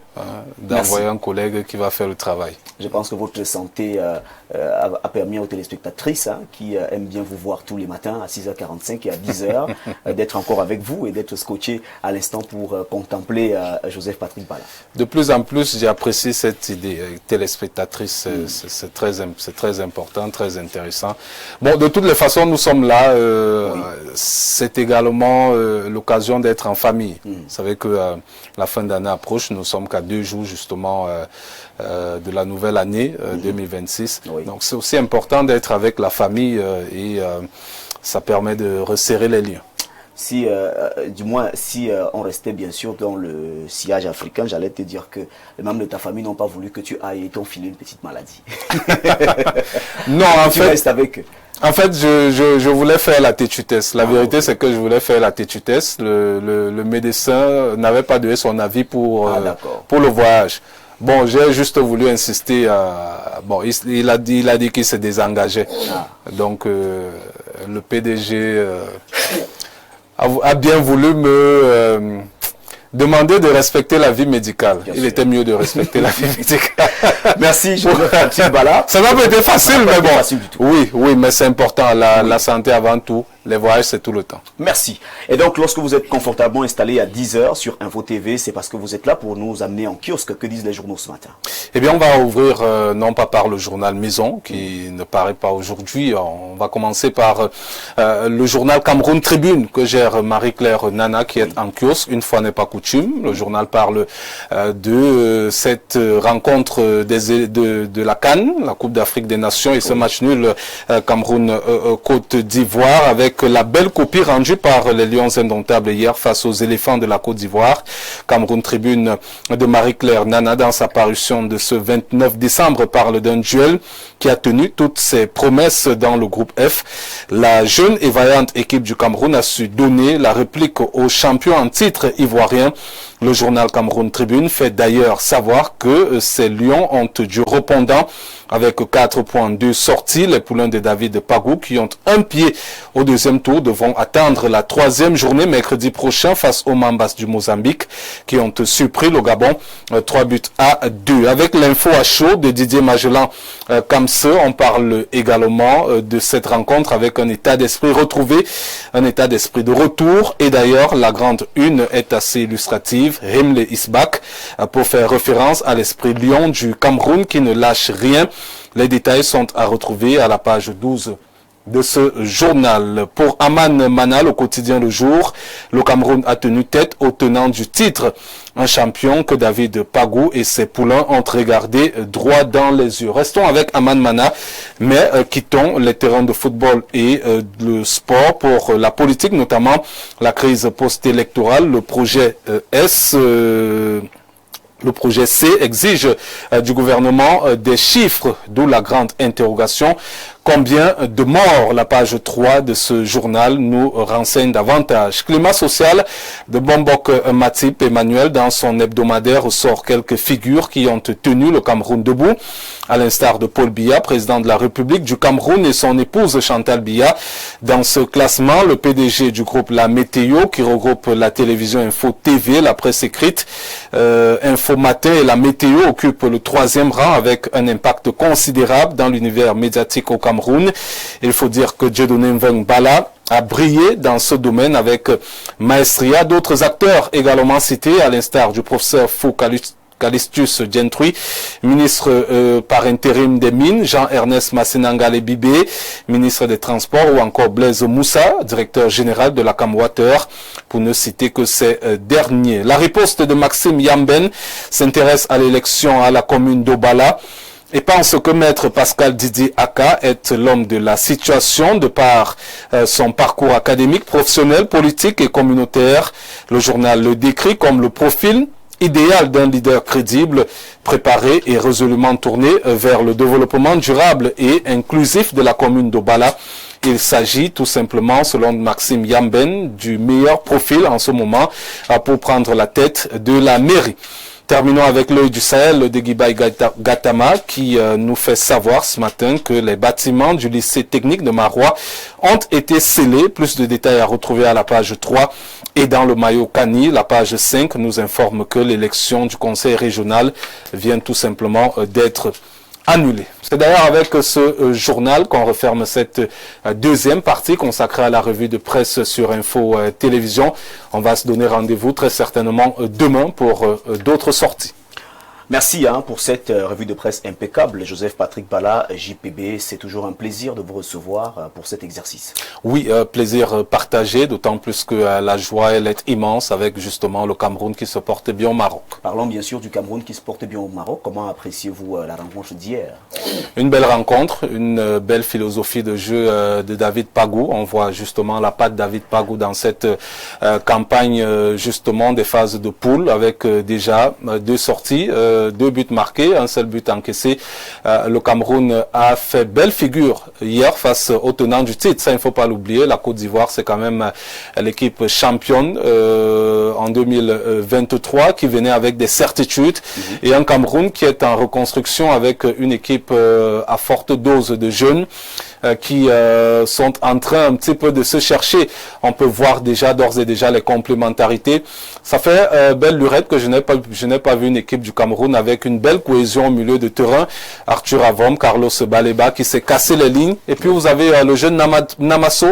d'envoyer un collègue qui va faire le travail.
Je pense que votre santé a permis aux téléspectatrices qui aiment bien vous voir tous les matins à 6h45 et à 10h d'être encore avec vous et d'être scotché à l'instant pour contempler Joseph Patrick Bala.
De plus en plus, j'apprécie cette idée. Téléspectatrice, c'est très important, très intéressant. Bon, de toutes les façons, nous sommes là. C'est également l'occasion d'être en famille. Vous savez que la fin d'année approche, nous sommes qu'à 2 jours justement de la nouvelle année 2026. Donc c'est aussi important d'être avec la famille et ça permet de resserrer les liens.
Si, du moins, si on restait bien sûr dans le sillage africain, j'allais te dire que les membres de ta famille n'ont pas voulu que tu ailles et t'ont filé une petite maladie.
Non, en
tu
fait,
restes avec eux.
En fait, je voulais faire la tétutesse. La vérité, c'est que je voulais faire la tétutesse. Le médecin n'avait pas donné son avis pour le voyage. Bon, j'ai juste voulu insister. Bon, il a dit qu'il se désengageait. Donc, le PDG a bien voulu me demander de respecter la vie médicale. Il était mieux de respecter la vie médicale.
Merci, Joseph Bala.
Ça n'a pas été facile, mais bon. Oui, mais c'est important. La santé avant tout. Les voyages, c'est tout le temps.
Merci. Et donc, lorsque vous êtes confortablement installé à 10h sur Info TV, c'est parce que vous êtes là pour nous amener en kiosque. Que disent les journaux ce matin?
Eh bien, on va ouvrir, non pas par le journal Maison, qui ne paraît pas aujourd'hui. On va commencer par le journal Cameroun Tribune, que gère Marie-Claire Nana, qui est en kiosque. Une fois n'est pas coutume. Le journal parle de cette rencontre de la CAN, la Coupe d'Afrique des Nations, et ce match nul Cameroun-Côte d'Ivoire, avec la belle copie rendue par les Lions indomptables hier face aux éléphants de la Côte d'Ivoire. Cameroun Tribune de Marie-Claire Nana, dans sa parution de ce 29 décembre, parle d'un duel qui a tenu toutes ses promesses dans le groupe F. La jeune et vaillante équipe du Cameroun a su donner la réplique aux champions en titre ivoiriens. Le journal Cameroun Tribune fait d'ailleurs savoir que ces Lions ont du répondant avec 4 points de sortie. Les poulains de David Pagou, qui ont un pied au deuxième tour, devront attendre la 3e journée mercredi prochain face aux Mambas du Mozambique, qui ont surpris le Gabon 3-2. Avec l'info à chaud de Didier Magellan Kamse, on parle également de cette rencontre avec un état d'esprit retrouvé, un état d'esprit de retour. Et d'ailleurs, la grande une est assez illustrative. Rimle Isbak, pour faire référence à l'esprit lion du Cameroun qui ne lâche rien. Les détails sont à retrouver à la page 12 de ce journal. Pour Aman Manal, au quotidien Le Jour, le Cameroun a tenu tête au tenant du titre, un champion que David Pagou et ses poulains ont regardé droit dans les yeux. Restons avec Aman Mana, mais quittons les terrains de football et le sport pour la politique, notamment la crise post-électorale. Le projet Le projet C exige du gouvernement des chiffres, d'où la grande interrogation. Combien de morts? La page 3 de ce journal nous renseigne davantage. Climat social de Bombok Matip Emmanuel, dans son hebdomadaire, ressort quelques figures qui ont tenu le Cameroun debout, à l'instar de Paul Biya, président de la République du Cameroun, et son épouse Chantal Biya. Dans ce classement, le PDG du groupe La Météo, qui regroupe la télévision Info TV, la presse écrite, Info Matin et La Météo, occupent le 3e rang avec un impact considérable dans l'univers médiatique au Cameroun. Il faut dire que Dieudonné Mveng Bala a brillé dans ce domaine avec maestria. D'autres acteurs également cités, à l'instar du professeur Fou Calistus Gentry, ministre par intérim des Mines, Jean-Ernest Massenangale Bibé, ministre des Transports, ou encore Blaise Moussa, directeur général de la Camwater, pour ne citer que ces derniers. La riposte de Maxime Yamben s'intéresse à l'élection à la commune d'Obala et pense que maître Pascal Didier Aka est l'homme de la situation de par son parcours académique, professionnel, politique et communautaire. Le journal le décrit comme le profil idéal d'un leader crédible, préparé et résolument tourné vers le développement durable et inclusif de la commune d'Obala. Il s'agit tout simplement, selon Maxime Yamben, du meilleur profil en ce moment pour prendre la tête de la mairie. Terminons avec l'œil du Sahel de Guibaï Gatama qui nous fait savoir ce matin que les bâtiments du lycée technique de Marois ont été scellés. Plus de détails à retrouver à la page 3. Et dans le maillot Kani, la page 5 nous informe que l'élection du conseil régional vient tout simplement d'être annulée. C'est d'ailleurs avec ce journal qu'on referme cette deuxième partie consacrée à la revue de presse sur Info Télévision. On va se donner rendez-vous très certainement demain pour d'autres sorties.
Merci pour cette revue de presse impeccable. Joseph Patrick Bala, JPB, c'est toujours un plaisir de vous recevoir pour cet exercice.
Oui, plaisir partagé, d'autant plus que la joie elle est immense avec justement le Cameroun qui se porte bien au Maroc.
Parlons bien sûr du Cameroun qui se porte bien au Maroc. Comment appréciez-vous la rencontre d'hier?
Une belle rencontre, une belle philosophie de jeu de David Pagou. On voit justement la patte David Pagou dans cette campagne justement des phases de poule avec déjà 2 sorties. 2 buts marqués, un seul but encaissé. Le Cameroun a fait belle figure hier face au tenant du titre. Ça, il ne faut pas l'oublier. La Côte d'Ivoire, c'est quand même l'équipe championne en 2023 qui venait avec des certitudes. Et un Cameroun qui est en reconstruction avec une équipe à forte dose de jeunes qui sont en train un petit peu de se chercher. On peut voir déjà d'ores et déjà les complémentarités. Ça fait belle lurette que je n'ai pas vu une équipe du Cameroun avec une belle cohésion au milieu de terrain. Arthur Avom, Carlos Baleba qui s'est cassé les lignes. Et puis vous avez le jeune Namasso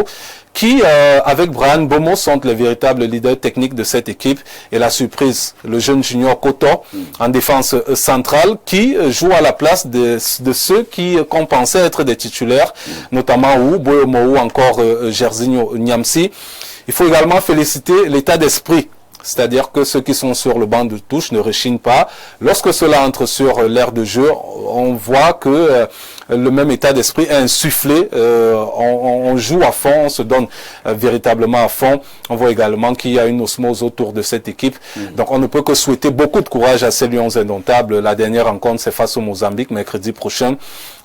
qui, avec Brian Bomo, sont les véritables leaders techniques de cette équipe. Et la surprise, le jeune junior Koto, en défense centrale, qui joue à la place de ceux qu'on pensait être des titulaires, notamment Boyomo ou encore Jerzinho Nyamsi. Il faut également féliciter l'état d'esprit. C'est-à-dire que ceux qui sont sur le banc de touche ne rechignent pas. Lorsque cela entre sur l'aire de jeu, on voit que le même état d'esprit est insufflé. On joue à fond, on se donne véritablement à fond. On voit également qu'il y a une osmose autour de cette équipe. Donc on ne peut que souhaiter beaucoup de courage à ces Lions indomptables. La dernière rencontre, c'est face au Mozambique, mercredi prochain.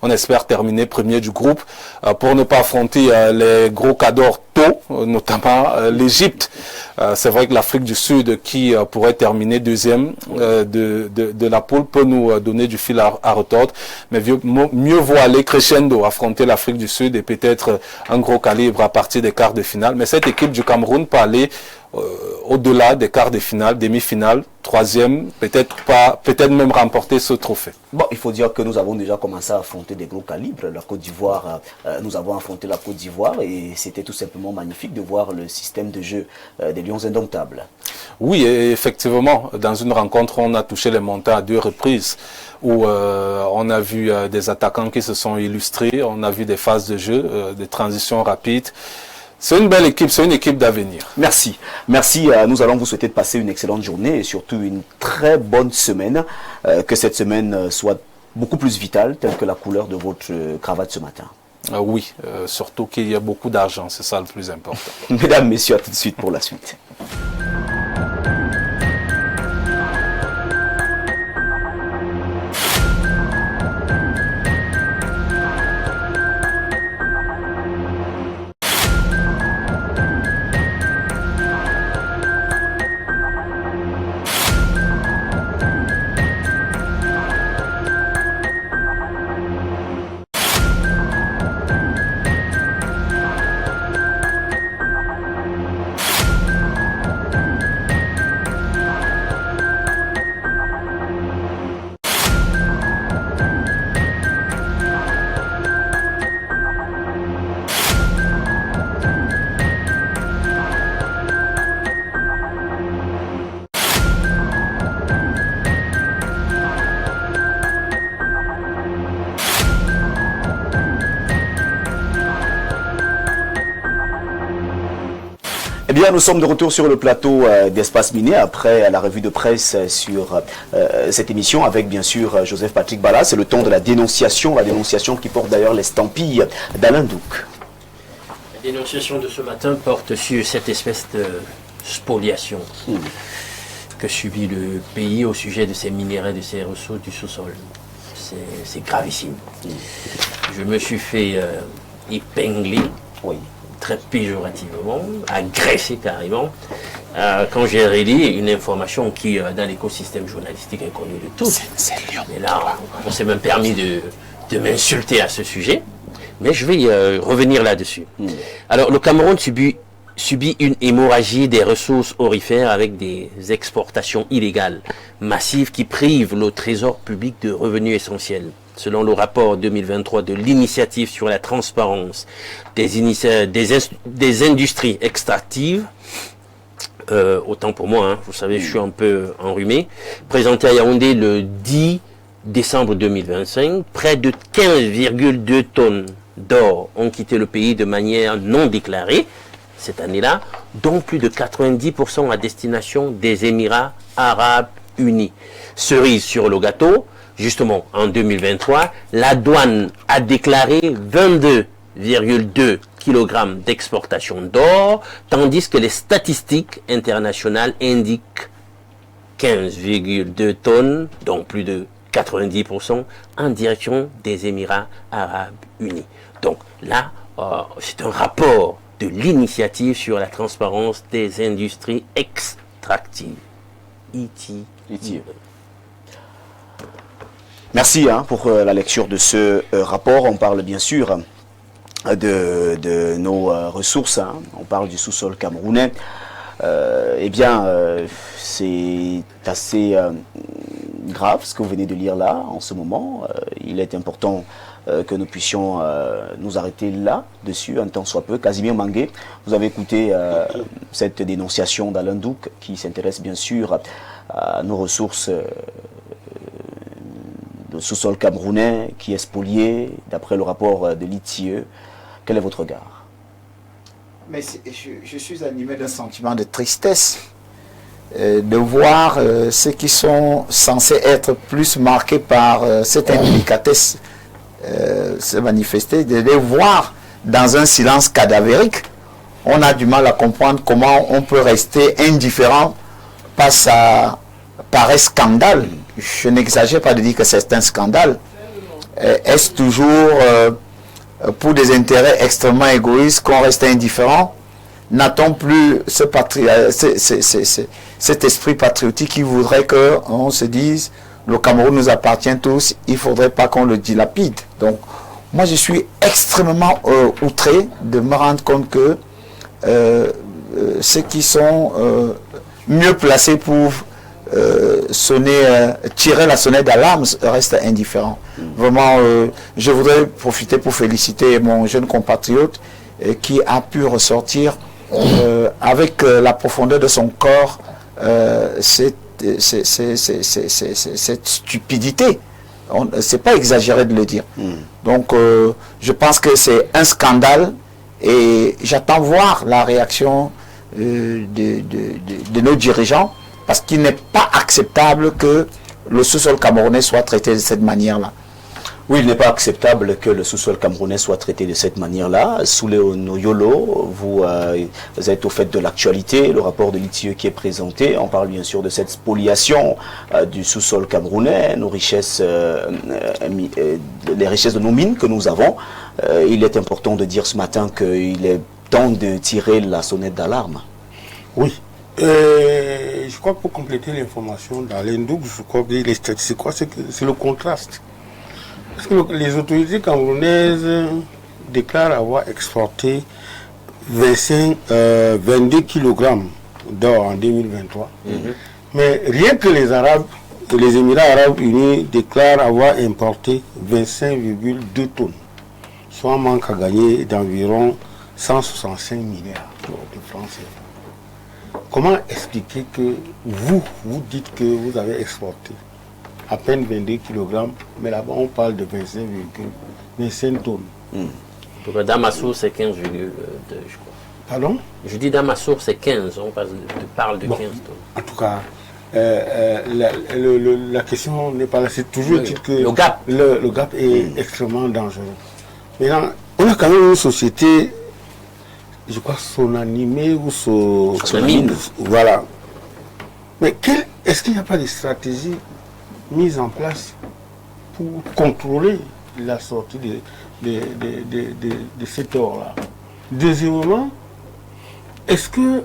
On espère terminer premier du groupe pour ne pas affronter les gros cadors tôt, notamment l'Égypte. C'est vrai que l'Afrique du Sud, qui pourrait terminer deuxième de la poule, peut nous donner du fil à retordre. Mais mieux vaut aller crescendo, affronter l'Afrique du Sud et peut-être un gros calibre à partir des quarts de finale. Mais cette équipe du Cameroun peut aller au-delà des quarts de finale, demi-finale, troisième, peut-être même remporter ce trophée.
Bon, il faut dire que nous avons déjà commencé à affronter des gros calibres. La Côte d'Ivoire, nous avons affronté la Côte d'Ivoire et c'était tout simplement magnifique de voir le système de jeu des Lions indomptables.
Oui, et effectivement, dans une rencontre, on a touché les montants à 2 reprises où on a vu des attaquants qui se sont illustrés, on a vu des phases de jeu, des transitions rapides. C'est une belle équipe, c'est une équipe d'avenir.
Merci. Merci. Nous allons vous souhaiter de passer une excellente journée et surtout une très bonne semaine. Que cette semaine soit beaucoup plus vitale, telle que la couleur de votre cravate ce matin.
Oui, surtout qu'il y a beaucoup d'argent, c'est ça le plus important.
Mesdames, messieurs, à tout de suite pour la suite. Eh bien, nous sommes de retour sur le plateau d'Espace Miné après la revue de presse sur cette émission avec bien sûr Joseph Patrick Bala. C'est le temps de la dénonciation qui porte d'ailleurs l'estampille d'Alain Douc.
La dénonciation de ce matin porte sur cette espèce de spoliation que subit le pays au sujet de ces minéraux, de ces ressources du sous-sol. C'est gravissime. Je me suis fait épingler. Oui. Très péjorativement, agressé carrément, quand j'ai relis une information qui, dans l'écosystème journalistique, est connue de tous. Mais là, on s'est même permis de m'insulter à ce sujet. Mais je vais revenir là-dessus. Alors, le Cameroun subit une hémorragie des ressources aurifères avec des exportations illégales massives qui privent le trésor public de revenus essentiels. Selon le rapport 2023 de l'initiative sur la transparence des industries extractives, autant pour moi, vous savez, je suis un peu enrhumé, présenté à Yaoundé le 10 décembre 2025, près de 15,2 tonnes d'or ont quitté le pays de manière non déclarée cette année-là, dont plus de 90% à destination des Émirats Arabes Unis. Cerise sur le gâteau, justement, en 2023, la douane a déclaré 22,2 kg d'exportation d'or, tandis que les statistiques internationales indiquent 15,2 tonnes, donc plus de 90%, en direction des Émirats Arabes Unis. Donc là, c'est un rapport de l'initiative sur la transparence des industries extractives. ITI.
Merci pour la lecture de ce rapport. On parle bien sûr de nos ressources. On parle du sous-sol camerounais. Eh bien, c'est assez grave ce que vous venez de lire là en ce moment. Il est important que nous puissions nous arrêter là-dessus, un tant soit peu. Casimir Mangué, vous avez écouté cette dénonciation d'Alain Douc qui s'intéresse bien sûr à nos ressources de sous-sol camerounais qui est spolié d'après le rapport de l'ITIE. Quel est votre regard?
Mais je suis animé d'un sentiment de tristesse de voir ceux qui sont censés être plus marqués par cette indélicatesse se manifester, de les voir dans un silence cadavérique. On a du mal à comprendre comment on peut rester indifférent face à pareil scandale. Je n'exagère pas de dire que c'est un scandale. Est-ce toujours pour des intérêts extrêmement égoïstes qu'on reste indifférent? N'a-t-on plus cet esprit patriotique qui voudrait qu'on se dise le Cameroun nous appartient tous, il ne faudrait pas qu'on le dilapide. Donc, moi je suis extrêmement outré de me rendre compte que ceux qui sont mieux placés pour tirer la sonnette d'alarme restent indifférents. Vraiment, je voudrais profiter pour féliciter mon jeune compatriote qui a pu ressortir avec la profondeur de son corps cette stupidité. C'est pas exagéré de le dire. Donc je pense que c'est un scandale et j'attends voir la réaction de nos dirigeants, parce qu'il n'est pas acceptable que le sous-sol camerounais soit traité de cette manière-là.
Oui, il n'est pas acceptable que le sous-sol camerounais soit traité de cette manière-là. Souléon Yolo, vous êtes au fait de l'actualité, le rapport de l'ITIE qui est présenté. On parle bien sûr de cette spoliation du sous-sol camerounais, nos richesses, les richesses de nos mines que nous avons. Il est important de dire ce matin qu'il est temps de tirer la sonnette d'alarme.
Oui. Je crois que pour compléter l'information d'Alain Douc, je crois que c'est le contraste. Parce que les autorités camerounaises déclarent avoir exporté 22 kg d'or en 2023. Mais rien que les Arabes, les Émirats Arabes Unis déclarent avoir importé 25,2 tonnes, soit un manque à gagner d'environ 165 milliards de francs CFA. Comment expliquer que vous dites que vous avez exporté à peine 22 kg, mais là-bas on parle de 25 tonnes.
Dans ma source, c'est 15,2, je crois.
Pardon?
Je dis dans ma source, c'est 15, on parle de 15 tonnes.
En tout cas, la question n'est pas là, c'est toujours que le gap est extrêmement dangereux. Maintenant, on a quand même une société, je crois, Sonanimé ou
Sonamine.
Voilà. Mais est-ce qu'il n'y a pas de stratégie mise en place pour contrôler la sortie de cet or-là? Deuxièmement, est-ce que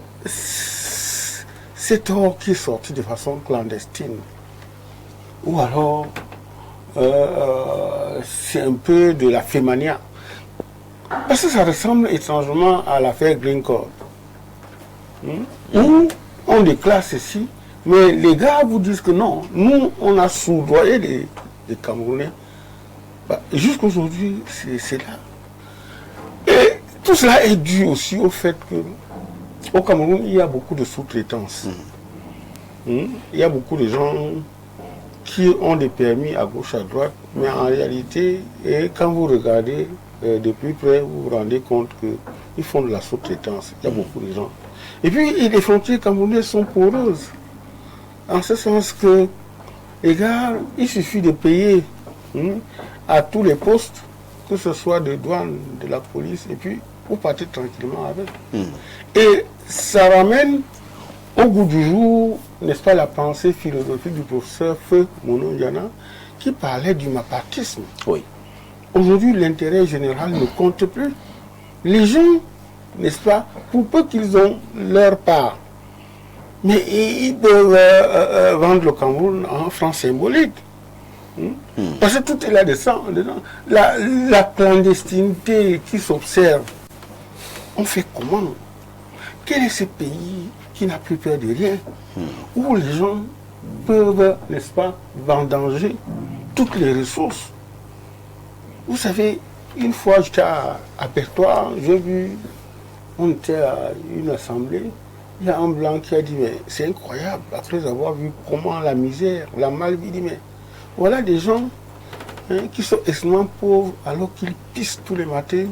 cet or qui est sorti de façon clandestine, ou alors c'est un peu de la fémania? Parce que ça ressemble étrangement à l'affaire Greencore. Où on déclare ceci, mais les gars vous disent que non, nous on a soudoyé les Camerounais. Jusqu'à aujourd'hui, c'est là. Et tout cela est dû aussi au fait qu'au Cameroun, il y a beaucoup de sous-traitance. Il y a beaucoup de gens qui ont des permis à gauche, à droite, mais en réalité, quand vous regardez de plus près, vous vous rendez compte qu'ils font de la sous-traitance. Il y a beaucoup de gens. Et puis, les frontières camerounaises sont poreuses. En ce sens que, les gars, il suffit de payer à tous les postes, que ce soit de douane, de la police, et puis vous partez tranquillement avec. Et ça ramène au goût du jour, n'est-ce pas, la pensée philosophique du professeur Feu Mono Ndiana, qui parlait du mapartisme.
Oui.
Aujourd'hui, l'intérêt général ne compte plus. Les gens, n'est-ce pas, pour peu qu'ils ont leur part, mais ils peuvent vendre le Cameroun en francs symboliques. Parce que tout est là-dedans. La clandestinité qui s'observe, on fait comment? Quel est ce pays qui n'a plus peur de rien, où les gens peuvent, n'est-ce pas, vendanger toutes les ressources? Vous savez, une fois j'étais à Pertois, j'ai vu, on était à une assemblée, il y a un blanc qui a dit, mais c'est incroyable, après avoir vu comment la misère, la malvie, dit, mais voilà des gens qui sont extrêmement pauvres alors qu'ils pissent tous les matins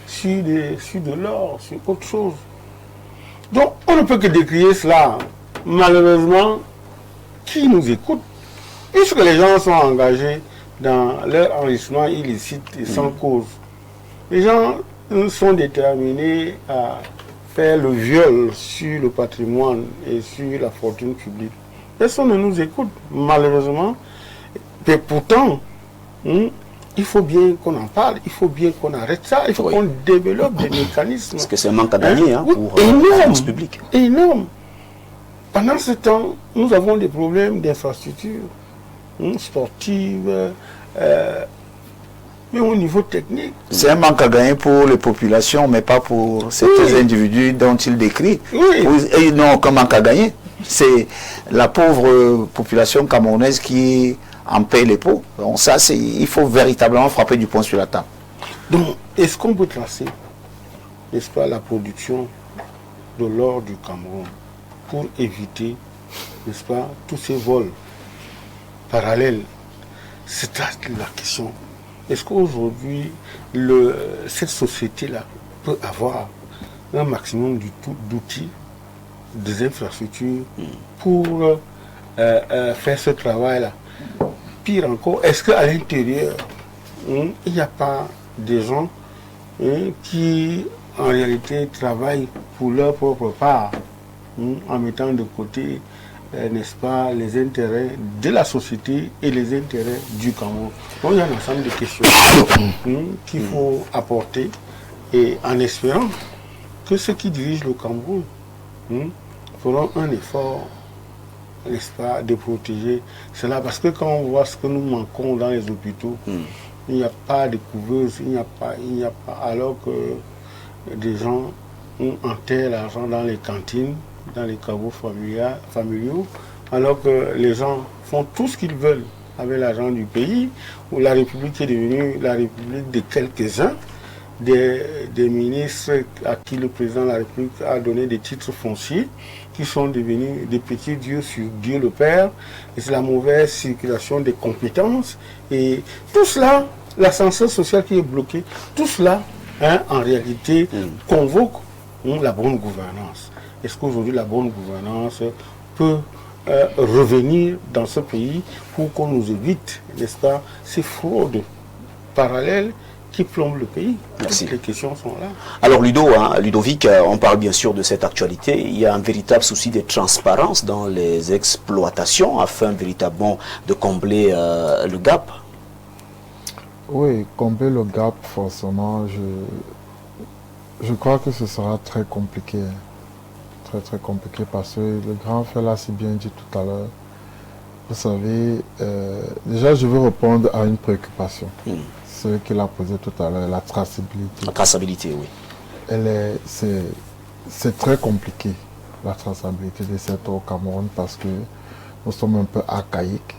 sur de l'or, sur autre chose. Donc on ne peut que décrier cela. Malheureusement, qui nous écoute? Puisque les gens sont engagés dans leur enrichissement illicite et sans cause. Les gens sont déterminés à faire le viol sur le patrimoine et sur la fortune publique. Personne ne nous écoute, malheureusement. Mais pourtant, il faut bien qu'on en parle, il faut bien qu'on arrête ça, il faut qu'on développe des mécanismes.
Parce que c'est un manque à gagner pour la force publique.
Énorme. Pendant ce temps, nous avons des problèmes d'infrastructures sportives, mais au niveau technique.
C'est un manque à gagner pour les populations, mais pas pour certains individus dont il décrit. Ils n'ont aucun manque à gagner. C'est la pauvre population camerounaise qui en paye les pots. Donc ça, il faut véritablement frapper du poing sur la table.
Donc, est-ce qu'on peut tracer, n'est-ce pas, la production de l'or du Cameroun pour éviter, n'est-ce pas, tous ces vols parallèles? C'est la question. Est-ce qu'aujourd'hui, cette société-là peut avoir un maximum d'outils, des infrastructures pour faire ce travail-là? Pire encore, est-ce qu'à l'intérieur, il n'y a pas des gens qui, en réalité, travaillent pour leur propre part, en mettant de côté, n'est-ce pas, les intérêts de la société et les intérêts du Cameroun? Donc il y a un ensemble de questions qu'il faut apporter, et en espérant que ceux qui dirigent le Cameroun feront un effort, n'est-ce pas, de protéger cela. Parce que quand on voit ce que nous manquons dans les hôpitaux, il n'y a pas de couveuse, il n'y a pas, alors que des gens enterrent l'argent dans les cantines, dans les caveaux familiaux, alors que les gens font tout ce qu'ils veulent avec l'argent du pays, où la République est devenue la République de quelques-uns, des ministres à qui le président de la République a donné des titres fonciers, qui sont devenus des petits dieux sur Dieu le Père, et c'est la mauvaise circulation des compétences, et tout cela, l'ascenseur social qui est bloqué, tout cela, en réalité, convoque la bonne gouvernance. Est-ce qu'aujourd'hui la bonne gouvernance peut revenir dans ce pays pour qu'on nous évite, n'est-ce pas, ces fraudes parallèles qui plombent le pays?
Merci.
Toutes les questions sont là.
Alors Ludovic, on parle bien sûr de cette actualité. Il y a un véritable souci de transparence dans les exploitations afin véritablement de combler le gap.
Oui, combler le gap, forcément, je crois que ce sera très compliqué. Très compliqué, parce que le grand frère l'a si bien dit tout à l'heure. Vous savez, déjà je veux répondre à une préoccupation. Ce qu'il a posé tout à l'heure, la traçabilité. La traçabilité, oui. C'est très compliqué, la traçabilité des secteurs au Cameroun, parce que nous sommes un peu archaïques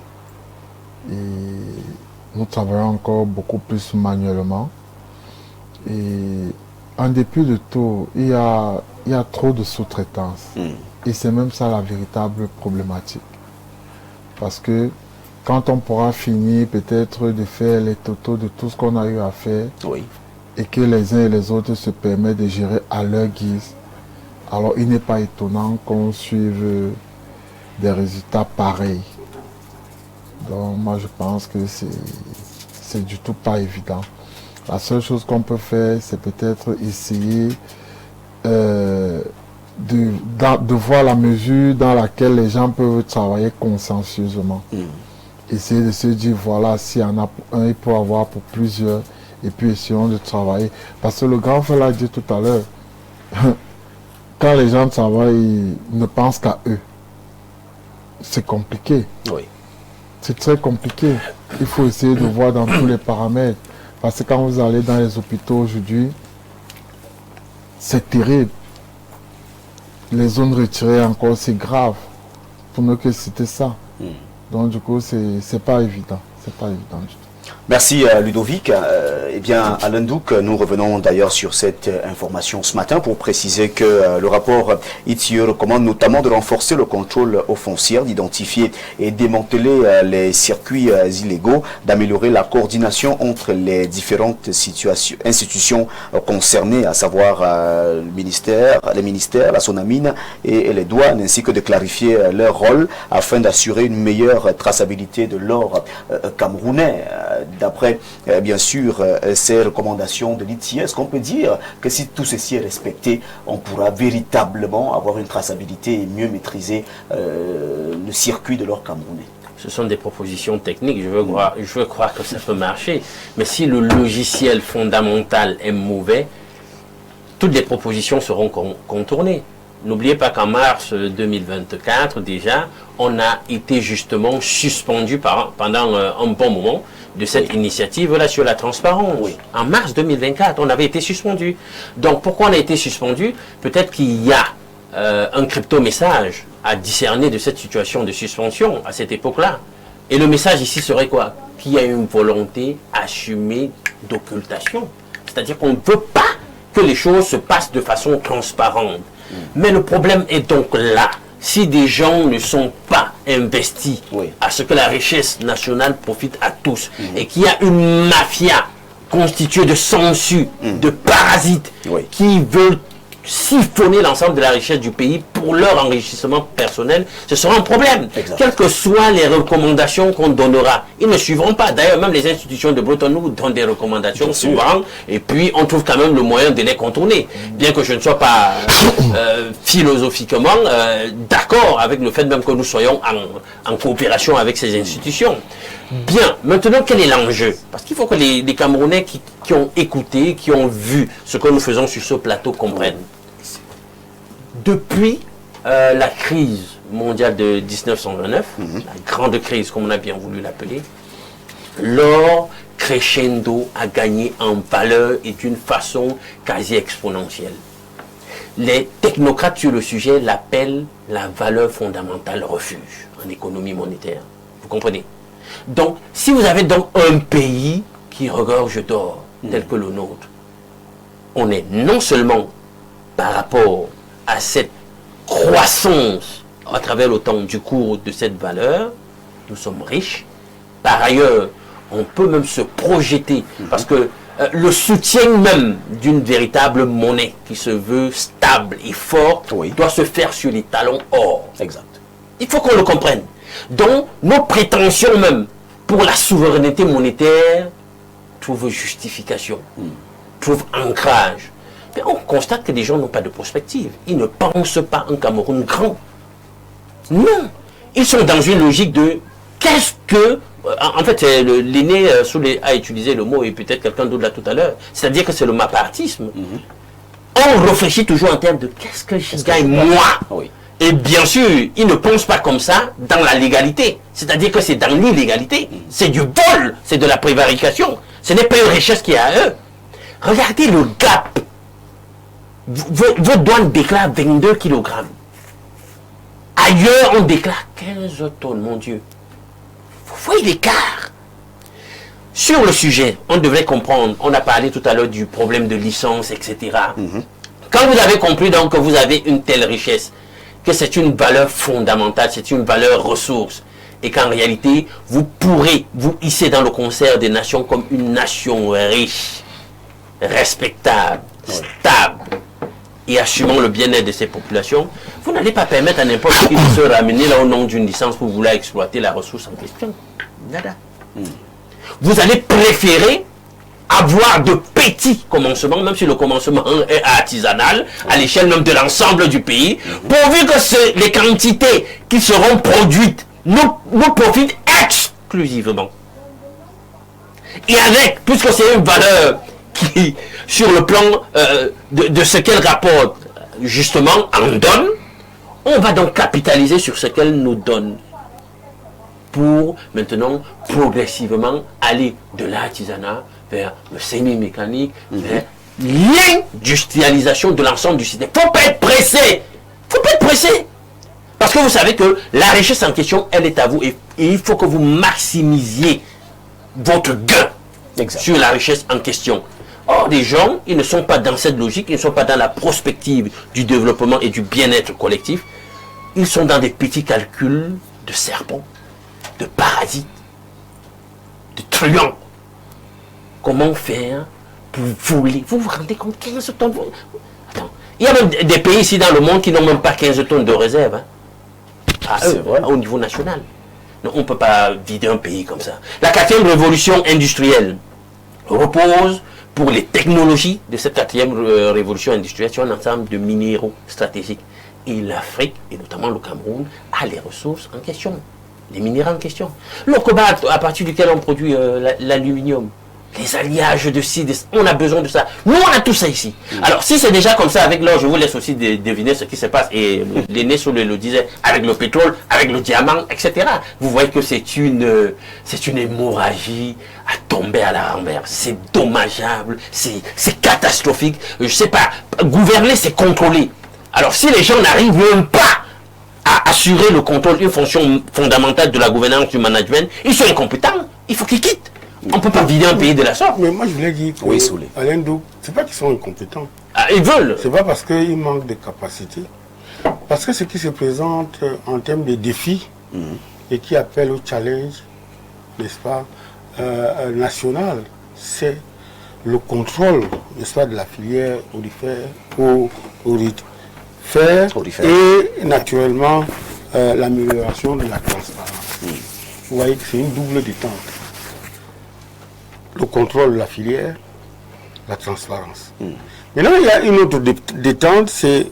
et nous travaillons encore beaucoup plus manuellement. Et en dépit de tout, il y a trop de sous-traitance. Et c'est même ça la véritable problématique. Parce que quand on pourra finir peut-être de faire les totaux de tout ce qu'on a eu à faire, et que les uns et les autres se permettent de gérer à leur guise, alors il n'est pas étonnant qu'on suive des résultats pareils. Donc moi je pense que c'est du tout pas évident. La seule chose qu'on peut faire, c'est peut-être essayer de voir la mesure dans laquelle les gens peuvent travailler consciencieusement. Essayer de se dire, voilà, s'il y en a pour un, il peut avoir pour plusieurs, et puis essayons de travailler. Parce que le grand frère l'a dit tout à l'heure, quand les gens travaillent, ils ne pensent qu'à eux. C'est compliqué. C'est très compliqué. Il faut essayer de voir dans tous les paramètres. Parce que quand vous allez dans les hôpitaux aujourd'hui, c'est terrible. Les zones retirées encore, c'est grave. Pour ne que citer ça. Donc du coup, c'est pas évident. C'est pas évident du tout.
Merci Ludovic. Eh bien, Alain Douk, nous revenons d'ailleurs sur cette information ce matin pour préciser que le rapport ITIE recommande notamment de renforcer le contrôle aux frontières, d'identifier et démanteler les circuits illégaux, d'améliorer la coordination entre les différentes institutions concernées, à savoir les ministères, la SONAMINE et les douanes, ainsi que de clarifier leur rôle afin d'assurer une meilleure traçabilité de l'or camerounais. D'après, bien sûr, ces recommandations de l'ITIE, est-ce qu'on peut dire que si tout ceci est respecté, on pourra véritablement avoir une traçabilité et mieux maîtriser le circuit de l'or camerounais?
Ce sont des propositions techniques, je veux croire que ça peut marcher. Mais si le logiciel fondamental est mauvais, toutes les propositions seront contournées. N'oubliez pas qu'en mars 2024, déjà, on a été justement suspendu pendant un bon moment de cette initiative-là sur la transparence. Oui. En mars 2024, on avait été suspendu. Donc, pourquoi on a été suspendu? Peut-être qu'il y a un crypto-message à discerner de cette situation de suspension à cette époque-là. Et le message ici serait quoi? Qu'il y a une volonté assumée d'occultation. C'est-à-dire qu'on ne veut pas que les choses se passent de façon transparente. Mais le problème est donc là. Si des gens ne sont pas investis à ce que la richesse nationale profite à tous, et qu'il y a une mafia constituée de sangsues, de parasites, qui veulent siphonner l'ensemble de la richesse du pays pour leur enrichissement personnel, ce sera un problème. Exact. Quelles que soient les recommandations qu'on donnera, ils ne suivront pas. D'ailleurs, même les institutions de Bretton Woods donnent des recommandations souvent, et puis on trouve quand même le moyen de les contourner. Bien que je ne sois pas philosophiquement d'accord avec le fait même que nous soyons en coopération avec ces institutions. Bien, maintenant, quel est l'enjeu? Parce qu'il faut que les Camerounais qui ont écouté, qui ont vu ce que nous faisons sur ce plateau comprennent. Depuis la crise mondiale de 1929, la grande crise, comme on a bien voulu l'appeler, l'or crescendo a gagné en valeur et d'une façon quasi exponentielle. Les technocrates sur le sujet l'appellent la valeur fondamentale refuge en économie monétaire. Vous comprenez? Donc, si vous avez donc un pays qui regorge d'or, tel que le nôtre, on est non seulement par rapport à cette croissance à travers le temps du cours de cette valeur, nous sommes riches. Par ailleurs, on peut même se projeter, parce que le soutien même d'une véritable monnaie qui se veut stable et forte doit se faire sur les talons or. Exact. Il faut qu'on le comprenne. Donc, nos prétentions même pour la souveraineté monétaire trouvent justification, trouvent ancrage. Mais on constate que les gens n'ont pas de perspective. Ils ne pensent pas un Cameroun grand. Non. Ils sont dans une logique de qu'est-ce que... En fait, l'aîné a utilisé le mot, et peut-être quelqu'un d'autre là tout à l'heure. C'est-à-dire que c'est le mapartisme. On réfléchit toujours en termes de qu'est-ce que je gagne moi. Et bien sûr, ils ne pensent pas comme ça dans la légalité. C'est-à-dire que c'est dans l'illégalité. C'est du vol, c'est de la prévarication. Ce n'est pas une richesse qui est à eux. Regardez le gap. Votre douane déclare 22 kg. Ailleurs, on déclare 15 tonnes, mon Dieu. Vous voyez l'écart. Sur le sujet, on devrait comprendre, on a parlé tout à l'heure du problème de licence, etc. Quand vous avez compris donc que vous avez une telle richesse, que c'est une valeur fondamentale, c'est une valeur ressource, et qu'en réalité, vous pourrez vous hisser dans le concert des nations comme une nation riche, respectable, stable, et assumant le bien-être de ses populations, vous n'allez pas permettre à n'importe qui de se ramener là au nom d'une licence pour vouloir exploiter la ressource en question. Nada. Vous allez préférer avoir de petits commencements, même si le commencement est artisanal, à l'échelle même de l'ensemble du pays, pourvu que les quantités qui seront produites nous profitent exclusivement. Et avec, puisque c'est une valeur qui, sur le plan de ce qu'elle rapporte, justement, en donne, on va donc capitaliser sur ce qu'elle nous donne pour maintenant progressivement aller de l'artisanat vers le semi-mécanique, vers l'industrialisation de l'ensemble du système. Il ne faut pas être pressé. Il ne faut pas être pressé. Parce que vous savez que la richesse en question, elle est à vous. Et il faut que vous maximisiez votre gain sur la richesse en question. Or, des gens, ils ne sont pas dans cette logique, ils ne sont pas dans la prospective du développement et du bien-être collectif. Ils sont dans des petits calculs de serpents, de parasites, de truands. Comment faire pour voler? Vous vous rendez compte, 15 tonnes? Attends. Il y a même des pays ici dans le monde qui n'ont même pas 15 tonnes de réserve. Hein. Au niveau national. Non, on ne peut pas vider un pays comme ça. La 4e révolution industrielle repose pour les technologies de cette 4e révolution industrielle sur un ensemble de minéraux stratégiques. Et l'Afrique, et notamment le Cameroun, a les ressources en question, les minéraux en question. Le cobalt, à partir duquel on produit l'aluminium, les alliages de ci, on a besoin de ça. Nous, on a tout ça ici. Alors, si c'est déjà comme ça avec l'or, je vous laisse aussi deviner ce qui se passe. Et l'aîné Soulé le disait, avec le pétrole, avec le diamant, etc. Vous voyez que c'est une hémorragie à tomber à la renverse. C'est dommageable, c'est catastrophique. Je sais pas, gouverner, c'est contrôler. Alors, si les gens n'arrivent même pas à assurer le contrôle, une fonction fondamentale de la gouvernance du management, ils sont incompétents. Il faut qu'ils quittent. On ne peut pas vider un pays de la sorte.
Mais moi, je voulais dire que,
oui,
Alain Dou, c'est pas qu'ils sont incompétents.
Ah, ils veulent.
C'est pas parce qu'ils manquent de capacité. Parce que ce qui se présente en termes de défis et qui appelle au challenge, n'est-ce pas, national, c'est le contrôle, n'est-ce pas, de la filière aurifère et naturellement l'amélioration de la transparence. Vous voyez que c'est une double détente. Le contrôle de la filière, la transparence. Maintenant, il y a une autre détente, c'est,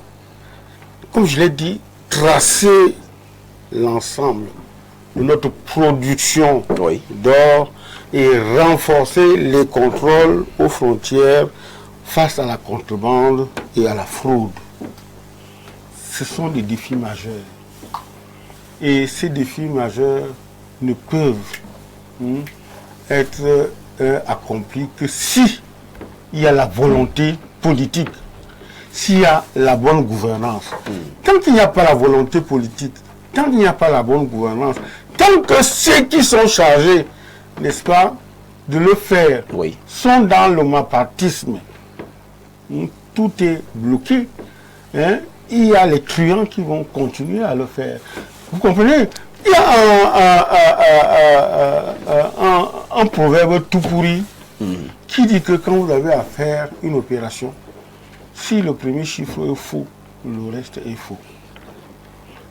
comme je l'ai dit, tracer l'ensemble de notre production d'or et renforcer les contrôles aux frontières face à la contrebande et à la fraude. Ce sont des défis majeurs. Et ces défis majeurs ne peuvent être accomplis que si il y a la volonté politique, s'il y a la bonne gouvernance. Tant qu'il n'y a pas la volonté politique, tant qu'il n'y a pas la bonne gouvernance, tant que ceux qui sont chargés, n'est-ce pas, de le faire, sont dans le mapartisme, tout est bloqué, il y a les truands qui vont continuer à le faire. Vous comprenez? Il y a un proverbe tout pourri qui dit que quand vous avez à faire une opération, si le premier chiffre est faux, le reste est faux.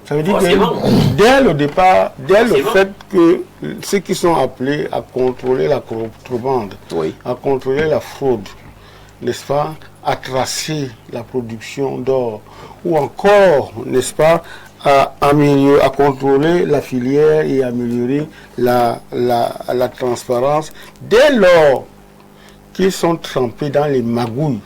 Ça veut dire que dès le départ, dès le fait que ceux qui sont appelés à contrôler la contrebande, à contrôler la fraude, n'est-ce pas, à tracer la production d'or, ou encore, n'est-ce pas, à contrôler la filière et améliorer la transparence, dès lors qu'ils sont trempés dans les magouilles,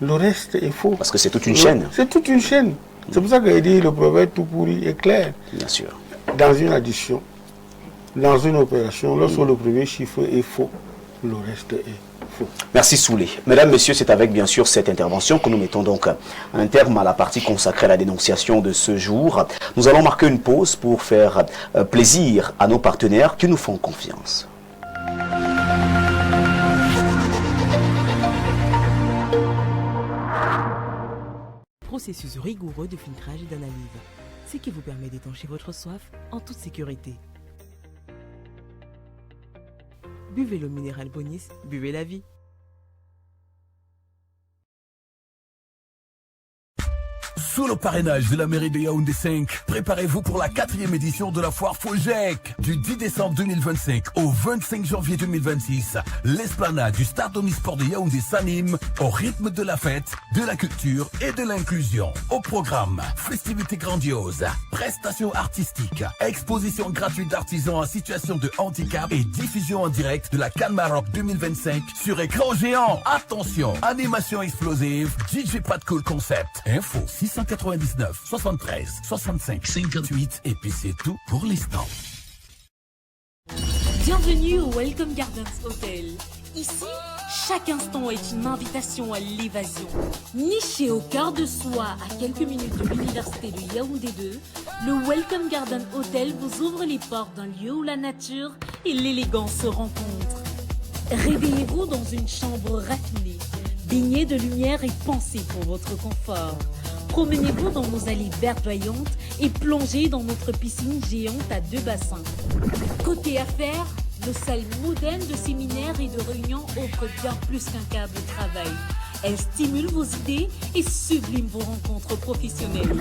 le reste est faux.
Parce que c'est toute une chaîne.
C'est toute une chaîne. C'est pour ça qu'il dit le proverbe tout pourri est clair.
Bien sûr.
Dans une addition, dans une opération, lorsque le premier chiffre est faux, le reste est faux.
Merci Soulé. Mesdames, Messieurs, c'est avec bien sûr cette intervention que nous mettons donc un terme à la partie consacrée à la dénonciation de ce jour. Nous allons marquer une pause pour faire plaisir à nos partenaires qui nous font confiance.
Processus rigoureux de filtrage et d'analyse, ce qui vous permet d'étancher votre soif en toute sécurité. Buvez l'eau minérale Bonis, buvez la vie.
Sous le parrainage de la mairie de Yaoundé 5, préparez-vous pour la 4e édition de la foire Fojec. Du 10 décembre 2025 au 25 janvier 2026, l'esplanade du Stade Omnisport de Yaoundé s'anime au rythme de la fête, de la culture et de l'inclusion. Au programme, festivités grandioses, prestations artistiques, exposition gratuite d'artisans en situation de handicap et diffusion en direct de la CAN Maroc 2025 sur écran géant. Attention, animation explosive, DJ Pat Cool Concept. Info 699 73 65 58 et puis c'est tout pour l'instant.
Bienvenue au Welcome Gardens Hotel. Ici, chaque instant est une invitation à l'évasion. Niché au cœur de soi, à quelques minutes de l'université de Yaoundé 2, le Welcome Garden Hotel vous ouvre les portes d'un lieu où la nature et l'élégance se rencontrent. Réveillez-vous dans une chambre raffinée, baignée de lumière et pensée pour votre confort. Promenez-vous dans nos allées verdoyantes et plongez dans notre piscine géante à 2 bassins. Côté affaires, nos salles modernes de séminaires et de réunions offrent bien plus qu'un cadre de travail. Elles stimulent vos idées et subliment vos rencontres professionnelles.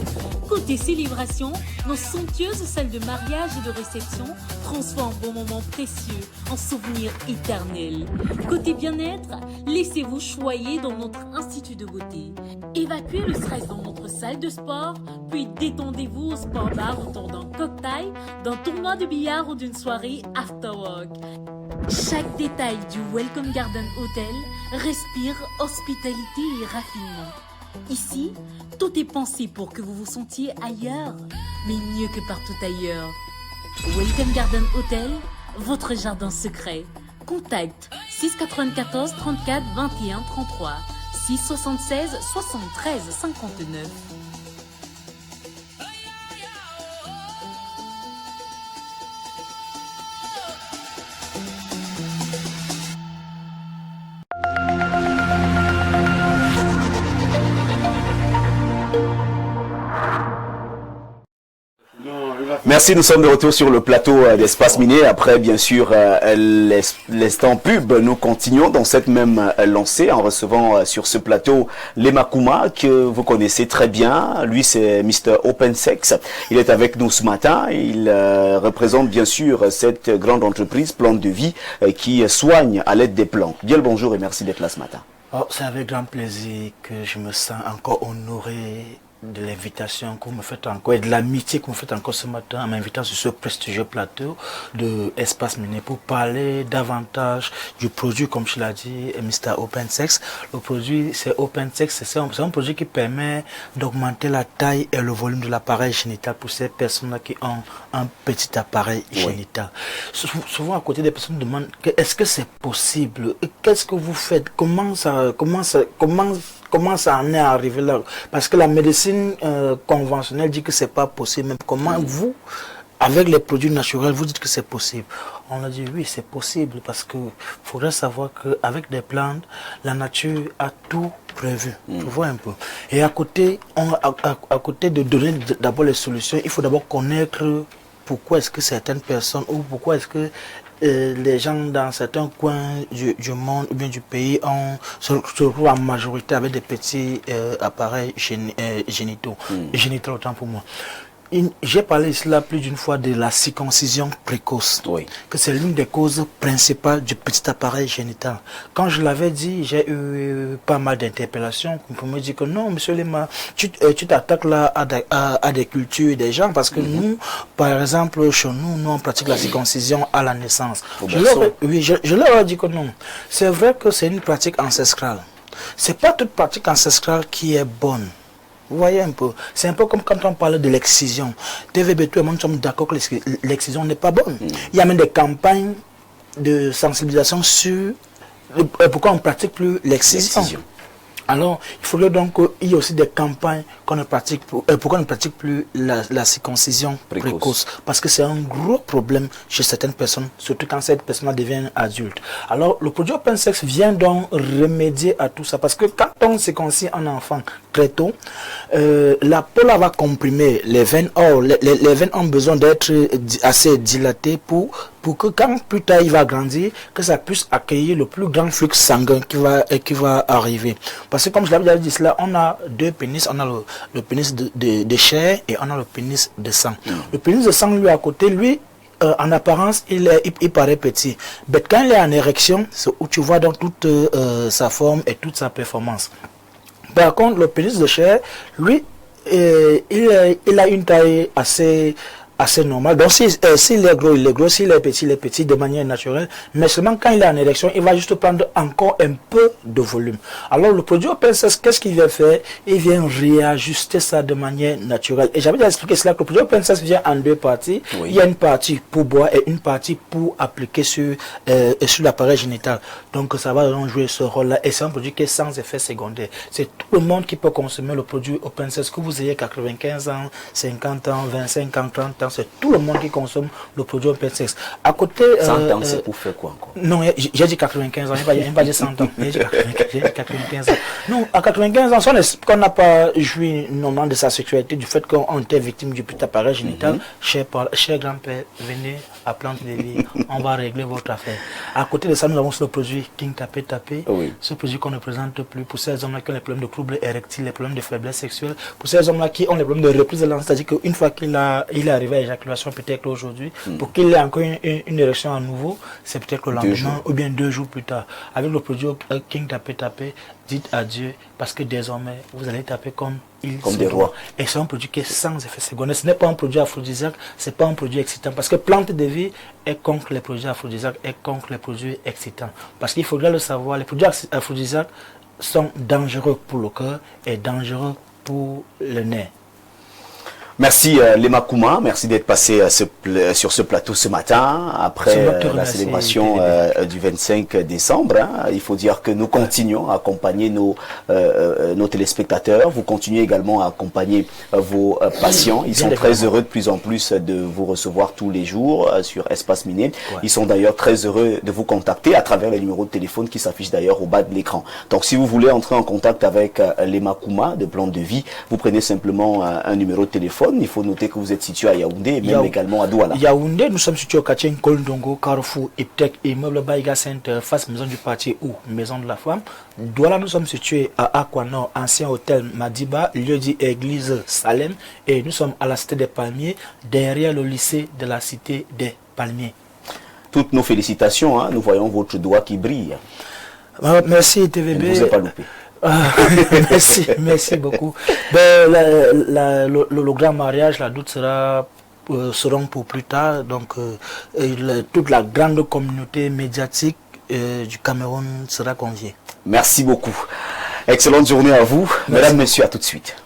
Côté célébration, nos somptueuses salles de mariage et de réception transforment vos moments précieux en souvenirs éternels. Côté bien-être, laissez-vous choyer dans notre institut de beauté. Évacuez le stress dans notre salle de sport, puis détendez-vous au sport bar autour d'un cocktail, d'un tournoi de billard ou d'une soirée after work. Chaque détail du Welcome Garden Hotel respire hospitalité et raffinement. Ici, tout est pensé pour que vous vous sentiez ailleurs, mais mieux que partout ailleurs. Welcome Garden Hotel, votre jardin secret. Contact 694 34 21 33 676 73 59.
Merci, nous sommes de retour sur le plateau d'Espace Minier. Après, bien sûr, l'instant pub, nous continuons dans cette même lancée en recevant sur ce plateau Lema Kuma, que vous connaissez très bien. Lui, c'est Mr. OpenSex. Il est avec nous ce matin. Il représente bien sûr cette grande entreprise, Plante de Vie, qui soigne à l'aide des plantes. Bien le bonjour et merci d'être là ce matin.
Oh, c'est avec grand plaisir que je me sens encore honoré de l'invitation que vous me faites encore et de l'amitié que vous me faites encore ce matin en m'invitant sur ce prestigieux plateau de Espace Minier pour parler davantage du produit, comme je l'ai dit, Mr. OpenSex. Le produit, c'est OpenSex, c'est un produit qui permet d'augmenter la taille et le volume de l'appareil génital pour ces personnes qui ont un petit appareil génital. Souvent, à côté des personnes demandent est-ce que c'est possible? Qu'est-ce que vous faites? Comment ça en est arrivé là? Parce que la médecine conventionnelle dit que c'est pas possible. Mais comment vous, avec les produits naturels, vous dites que c'est possible? On a dit oui, c'est possible parce que faudrait savoir qu'avec des plantes, la nature a tout prévu. Tu vois un peu. Et à côté de donner d'abord les solutions, il faut d'abord connaître pourquoi est-ce que certaines personnes ou pourquoi est-ce que les gens dans certains coins du monde ou bien du pays se retrouvent en majorité avec des petits appareils génitaux. Génitaux, autant pour moi. J'ai parlé ici là plus d'une fois de la circoncision précoce, que c'est l'une des causes principales du petit appareil génital. Quand je l'avais dit, j'ai eu pas mal d'interpellations pour me dire que non, monsieur Lema, tu t'attaques là à des cultures et des gens, parce que nous, par exemple, chez nous on pratique la circoncision à la naissance. Je leur ai dit que non. C'est vrai que c'est une pratique ancestrale. C'est pas toute pratique ancestrale qui est bonne. Vous voyez un peu, c'est un peu comme quand on parle de l'excision. TVB, tout le monde sommes d'accord que l'excision n'est pas bonne. Il y a même des campagnes de sensibilisation sur pourquoi on ne pratique plus l'excision. Alors, il faudrait donc qu'il y ait aussi des campagnes qu'on ne pratique pourquoi on ne pratique plus la circoncision précoce. Parce que c'est un gros problème chez certaines personnes, surtout quand cette personne devient adulte. Alors, le produit OpenSex vient donc remédier à tout ça. Parce que quand on circoncie un enfant très tôt, la peau là va comprimer les veines. Or, les veines ont besoin d'être assez dilatées pour que quand plus tard il va grandir, que ça puisse accueillir le plus grand flux sanguin qui va arriver. Parce que comme je l'avais déjà dit cela, on a deux pénis, on a le pénis de chair et on a le pénis de sang. Le pénis de sang, lui, à côté, lui, en apparence, il paraît petit. Mais quand il est en érection, c'est où tu vois donc toute sa forme et toute sa performance. Par contre, le pénis de chair, lui, il a une taille assez normal. Donc s'il est gros, il est gros. S'il est petit de manière naturelle. Mais seulement quand il est en érection, il va juste prendre encore un peu de volume. Alors le produit OpenSex, qu'est-ce qu'il vient faire? Il vient réajuster ça de manière naturelle. Et j'avais déjà expliqué cela, que le produit OpenSex vient en deux parties. Il y a une partie pour boire et une partie pour appliquer sur l'appareil génital. Donc ça va donc jouer ce rôle-là. Et c'est un produit qui est sans effet secondaire. C'est tout le monde qui peut consommer le produit OpenSex, que vous ayez 95 ans, 50 ans, 25 ans, 30 ans. c'est tout le monde qui consomme le produit open sex. À côté...
100 ans, c'est pour faire quoi encore?
Non, j'ai dit 95 ans, j'ai pas dit 100 ans. J'ai dit 95 ans. Non, à 95 ans, qu'on n'a pas joui normalement de sa sexualité, du fait qu'on était victime du petit appareil génital, cher grand-père, venez à Plante de Vie, on va régler votre affaire. À côté de ça, nous avons ce produit King Tapé Tapé, ce produit qu'on ne présente plus pour ces hommes-là qui ont les problèmes de troubles érectiles, les problèmes de faiblesse sexuelle, pour ces hommes-là qui ont les problèmes de reprise de l'enfant, c'est-à-dire qu'une fois qu'il est arrivé à l'éjaculation, peut-être aujourd'hui, pour qu'il ait encore une érection à nouveau, c'est peut-être le lendemain ou bien 2 jours plus tard. Avec le produit King Tapé Tapé, dites adieu parce que désormais vous allez taper comme
des rois.
Et c'est un produit qui est sans effet secondaire. Ce n'est pas un produit aphrodisiaque, c'est pas un produit excitant. Parce que Plante de Vie est contre les produits aphrodisiaques, est contre les produits excitants. Parce qu'il faudrait le savoir, les produits aphrodisiaques sont dangereux pour le cœur et dangereux pour le nez.
Merci Lema Kouma, merci d'être passé sur ce plateau ce matin, après la célébration du 25 décembre. Il faut dire que nous continuons à accompagner nos téléspectateurs, vous continuez également à accompagner vos patients. Ils sont très heureux de plus en plus de vous recevoir tous les jours sur Espace Miné. Ils sont d'ailleurs très heureux de vous contacter à travers les numéros de téléphone qui s'affichent d'ailleurs au bas de l'écran. Donc si vous voulez entrer en contact avec Lema Kouma de Plante de Vie, vous prenez simplement un numéro de téléphone. Il faut noter que vous êtes situé à Yaoundé et même également à Douala.
Yaoundé, nous sommes situés au quartier Nkolndongo, Carrefour, Iptek, immeuble Baïga Center, face maison du parti ou maison de la femme. Douala, nous sommes situés à Aquanor, ancien hôtel Madiba, lieu dit église Salem, et nous sommes à la cité des Palmiers, derrière le lycée de la cité des Palmiers.
Toutes nos félicitations, hein, nous voyons votre doigt qui brille.
Merci TVB.
Je ne vous ai pas loupé.
Merci beaucoup. Le grand mariage, la doute seront pour plus tard. Donc, toute la grande communauté médiatique du Cameroun sera conviée.
Merci beaucoup. Excellente journée à vous. Merci. Mesdames, messieurs, à tout de suite.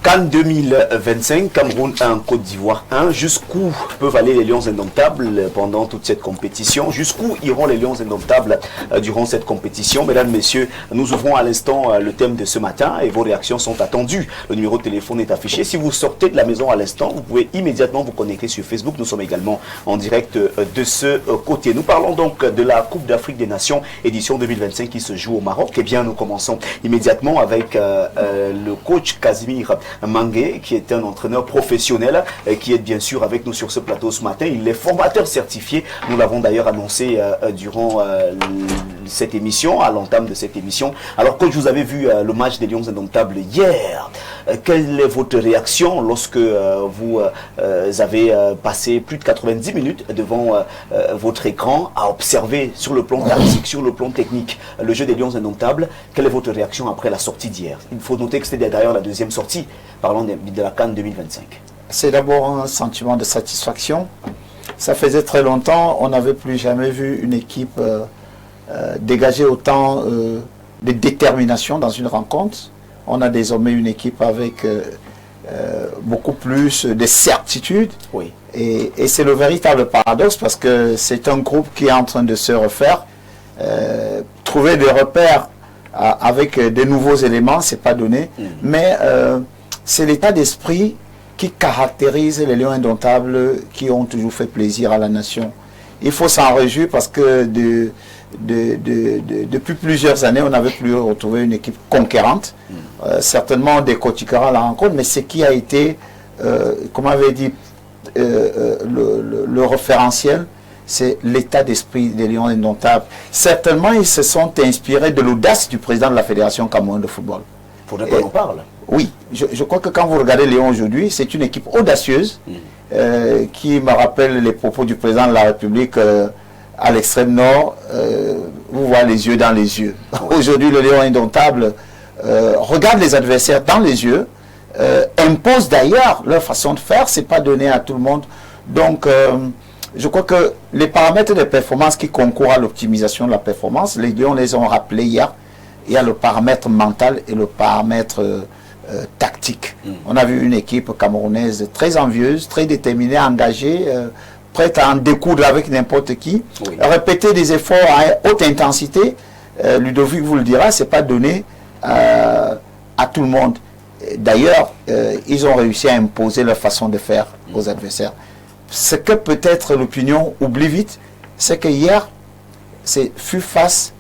CAN 2025, Cameroun 1, Côte d'Ivoire 1. Jusqu'où peuvent aller les Lions indomptables pendant toute cette compétition? Jusqu'où iront les Lions indomptables durant cette compétition? Mesdames, messieurs, nous ouvrons à l'instant le thème de ce matin et vos réactions sont attendues. Le numéro de téléphone est affiché. Si vous sortez de la maison à l'instant, vous pouvez immédiatement vous connecter sur Facebook. Nous sommes également en direct de ce côté. Nous parlons donc de la Coupe d'Afrique des Nations, édition 2025 qui se joue au Maroc. Eh bien, nous commençons immédiatement avec le coach Casimir Mangué, qui est un entraîneur professionnel qui est bien sûr avec nous sur ce plateau ce matin. Il est formateur certifié. Nous l'avons d'ailleurs annoncé durant cette émission, à l'entame de cette émission. Alors, coach, vous avez vu le match des Lions indomptables hier. Quelle est votre réaction lorsque vous avez passé plus de 90 minutes devant votre écran à observer sur le plan tactique, sur le plan technique, le jeu des Lions indomptables? Quelle est votre réaction après la sortie d'hier? Il faut noter que c'était d'ailleurs la deuxième sortie. Parlons de la CAN 2025. C'est d'abord un sentiment de satisfaction. Ça faisait très longtemps, on n'avait plus jamais vu une équipe dégager autant de détermination dans une rencontre. On a désormais une équipe avec beaucoup plus de certitude. Oui. Et c'est le véritable paradoxe parce que c'est un groupe qui est en train de se refaire. Trouver des repères avec de nouveaux éléments, c'est pas donné. Mais
c'est l'état d'esprit qui caractérise les Lions indomptables qui ont toujours fait plaisir à la nation. Il faut s'en réjouir parce que depuis plusieurs années, on n'avait plus retrouvé une équipe conquérante. Certainement, des Kotikara à la rencontre, mais ce qui a été, comme on avait dit, le référentiel, c'est l'état d'esprit des Lions indomptables. Certainement, ils se sont inspirés de l'audace du président de la Fédération camerounaise de football.
Faudrait qu'on en parle.
Oui, je crois que quand vous regardez Lyon aujourd'hui, c'est une équipe audacieuse qui me rappelle les propos du président de la République à l'extrême nord. Vous voyez les yeux dans les yeux. Aujourd'hui, le Lion indomptable regarde les adversaires dans les yeux, impose d'ailleurs leur façon de faire, c'est pas donné à tout le monde. Donc, je crois que les paramètres de performance qui concourent à l'optimisation de la performance, les Lions les ont rappelés hier. Il y a le paramètre mental et le paramètre tactique. On a vu une équipe camerounaise très envieuse, très déterminée, engagée, prête à en découdre avec n'importe qui. Répéter des efforts à haute intensité, Ludovic vous le dira, c'est pas donné à tout le monde. D'ailleurs, ils ont réussi à imposer leur façon de faire aux adversaires. Ce que peut-être l'opinion oublie vite, c'est que hier, fut face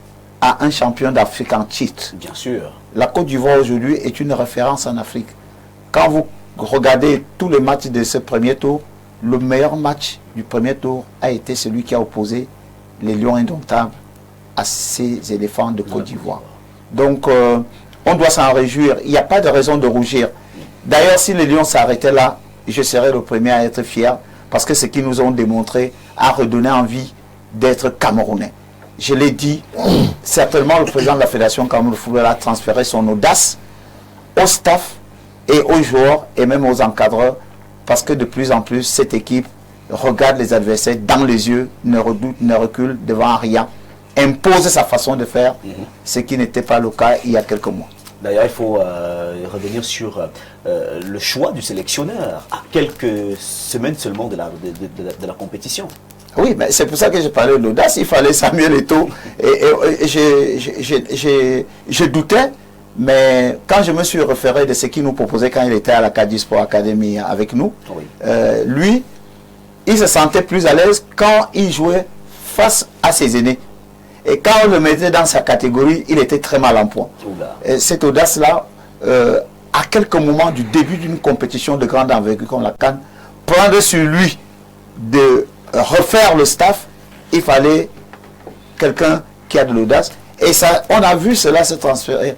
à un champion d'Afrique en titre.
Bien sûr.
La Côte d'Ivoire aujourd'hui est une référence en Afrique. Quand vous regardez tous les matchs de ce premier tour, le meilleur match du premier tour a été celui qui a opposé les Lions indomptables à ces éléphants de Côte d'Ivoire. Donc, on doit s'en réjouir. Il n'y a pas de raison de rougir. D'ailleurs, si les Lions s'arrêtaient là, je serais le premier à être fier parce que ce qu'ils nous ont démontré a redonné envie d'être Camerounais. Je l'ai dit, certainement le président de la Fédération Cameroun de football a transféré son audace au staff et aux joueurs et même aux encadreurs parce que de plus en plus cette équipe regarde les adversaires dans les yeux, ne redoute, ne recule devant rien, impose sa façon de faire, ce qui n'était pas le cas il y a quelques mois.
D'ailleurs, il faut revenir sur le choix du sélectionneur à quelques semaines seulement de la compétition.
Oui, mais c'est pour ça que j'ai parlé de l'audace. Il fallait Samuel Eto'o. Et je doutais, mais quand je me suis référé de ce qu'il nous proposait quand il était à l'Acadie Sport Academy avec nous, lui, il se sentait plus à l'aise quand il jouait face à ses aînés. Et quand on le mettait dans sa catégorie, il était très mal en point. Et cette audace-là, à quelques moments du début d'une compétition de grande envergure comme la CAN, prendre sur lui de refaire le staff, il fallait quelqu'un qui a de l'audace. Et ça, on a vu cela se transférer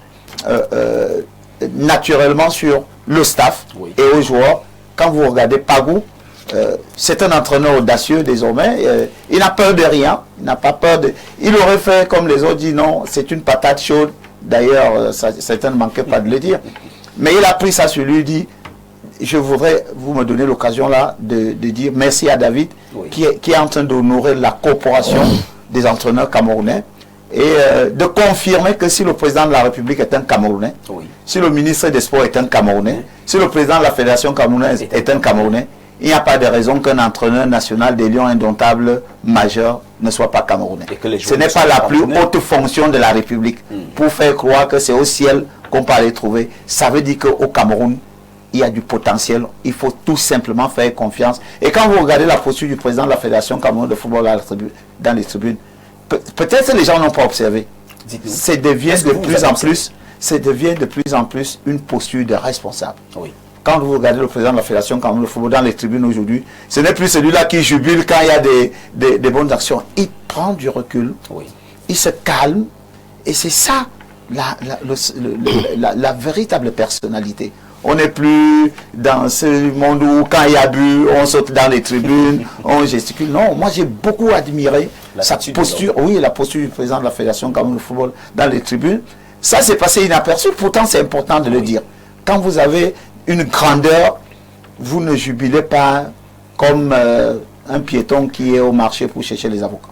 naturellement sur le staff et aux joueurs. Quand vous regardez Pagou, c'est un entraîneur audacieux désormais. Il n'a peur de rien. Il n'a pas peur de... Il aurait fait comme les autres, dit non, c'est une patate chaude. D'ailleurs, certains ne manquaient pas de le dire. Mais il a pris ça sur lui, dit je voudrais vous me donner l'occasion là de dire merci à David qui est en train d'honorer la coopération des entraîneurs camerounais et de confirmer que si le président de la République est un Camerounais, si le ministre des Sports est un Camerounais, si le président de la Fédération camerounaise est un Camerounais, il n'y a pas de raison qu'un entraîneur national des Lions indomptables majeur ne soit pas Camerounais. Ce n'est pas la plus haute fonction de la République. Pour faire croire que c'est au ciel qu'on peut aller trouver, ça veut dire qu'au Cameroun, il y a du potentiel, il faut tout simplement faire confiance. Et quand vous regardez la posture du président de la Fédération camerounaise de football dans les tribunes, peut-être que les gens n'ont pas observé. Ça devient de plus en plus une posture de responsable. Quand vous regardez le président de la Fédération camerounaise de football dans les tribunes aujourd'hui, ce n'est plus celui-là qui jubile quand il y a des bonnes actions. Il prend du recul, il se calme, et c'est ça la véritable personnalité. On n'est plus dans ce monde où quand il y a bu, on saute dans les tribunes, on gesticule. Non, moi j'ai beaucoup admiré sa posture, la posture du président de la Fédération camerounaise de football dans les tribunes. Ça s'est passé inaperçu, pourtant c'est important de le dire. Quand vous avez une grandeur, vous ne jubilez pas comme un piéton qui est au marché pour chercher les avocats.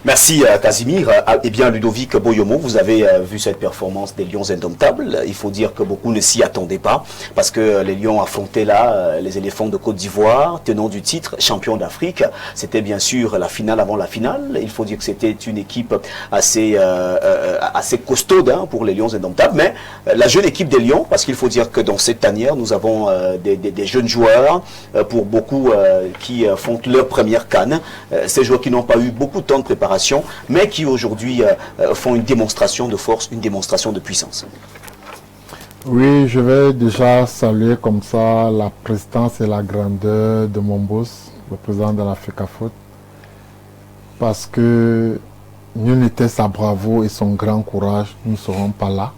Merci Casimir. Eh bien Ludovic Boyomo, vous avez vu cette performance des Lions indomptables. Il faut dire que beaucoup ne s'y attendaient pas parce que les Lions affrontaient là les éléphants de Côte d'Ivoire, tenant du titre, champion d'Afrique. C'était bien sûr la finale avant la finale. Il faut dire que c'était une équipe assez costaude pour les Lions indomptables. Mais la jeune équipe des Lions, parce qu'il faut dire que dans cette tanière, nous avons des jeunes joueurs, pour beaucoup qui font leur première CAN. Ces joueurs qui n'ont pas eu beaucoup de temps de préparation, mais qui aujourd'hui font une démonstration de force, une démonstration de puissance.
Oui, je vais déjà saluer comme ça la prestance et la grandeur de mon boss, le président de l'Africa Foot, parce que nul n'était sa bravoure et son grand courage, nous ne serons pas là.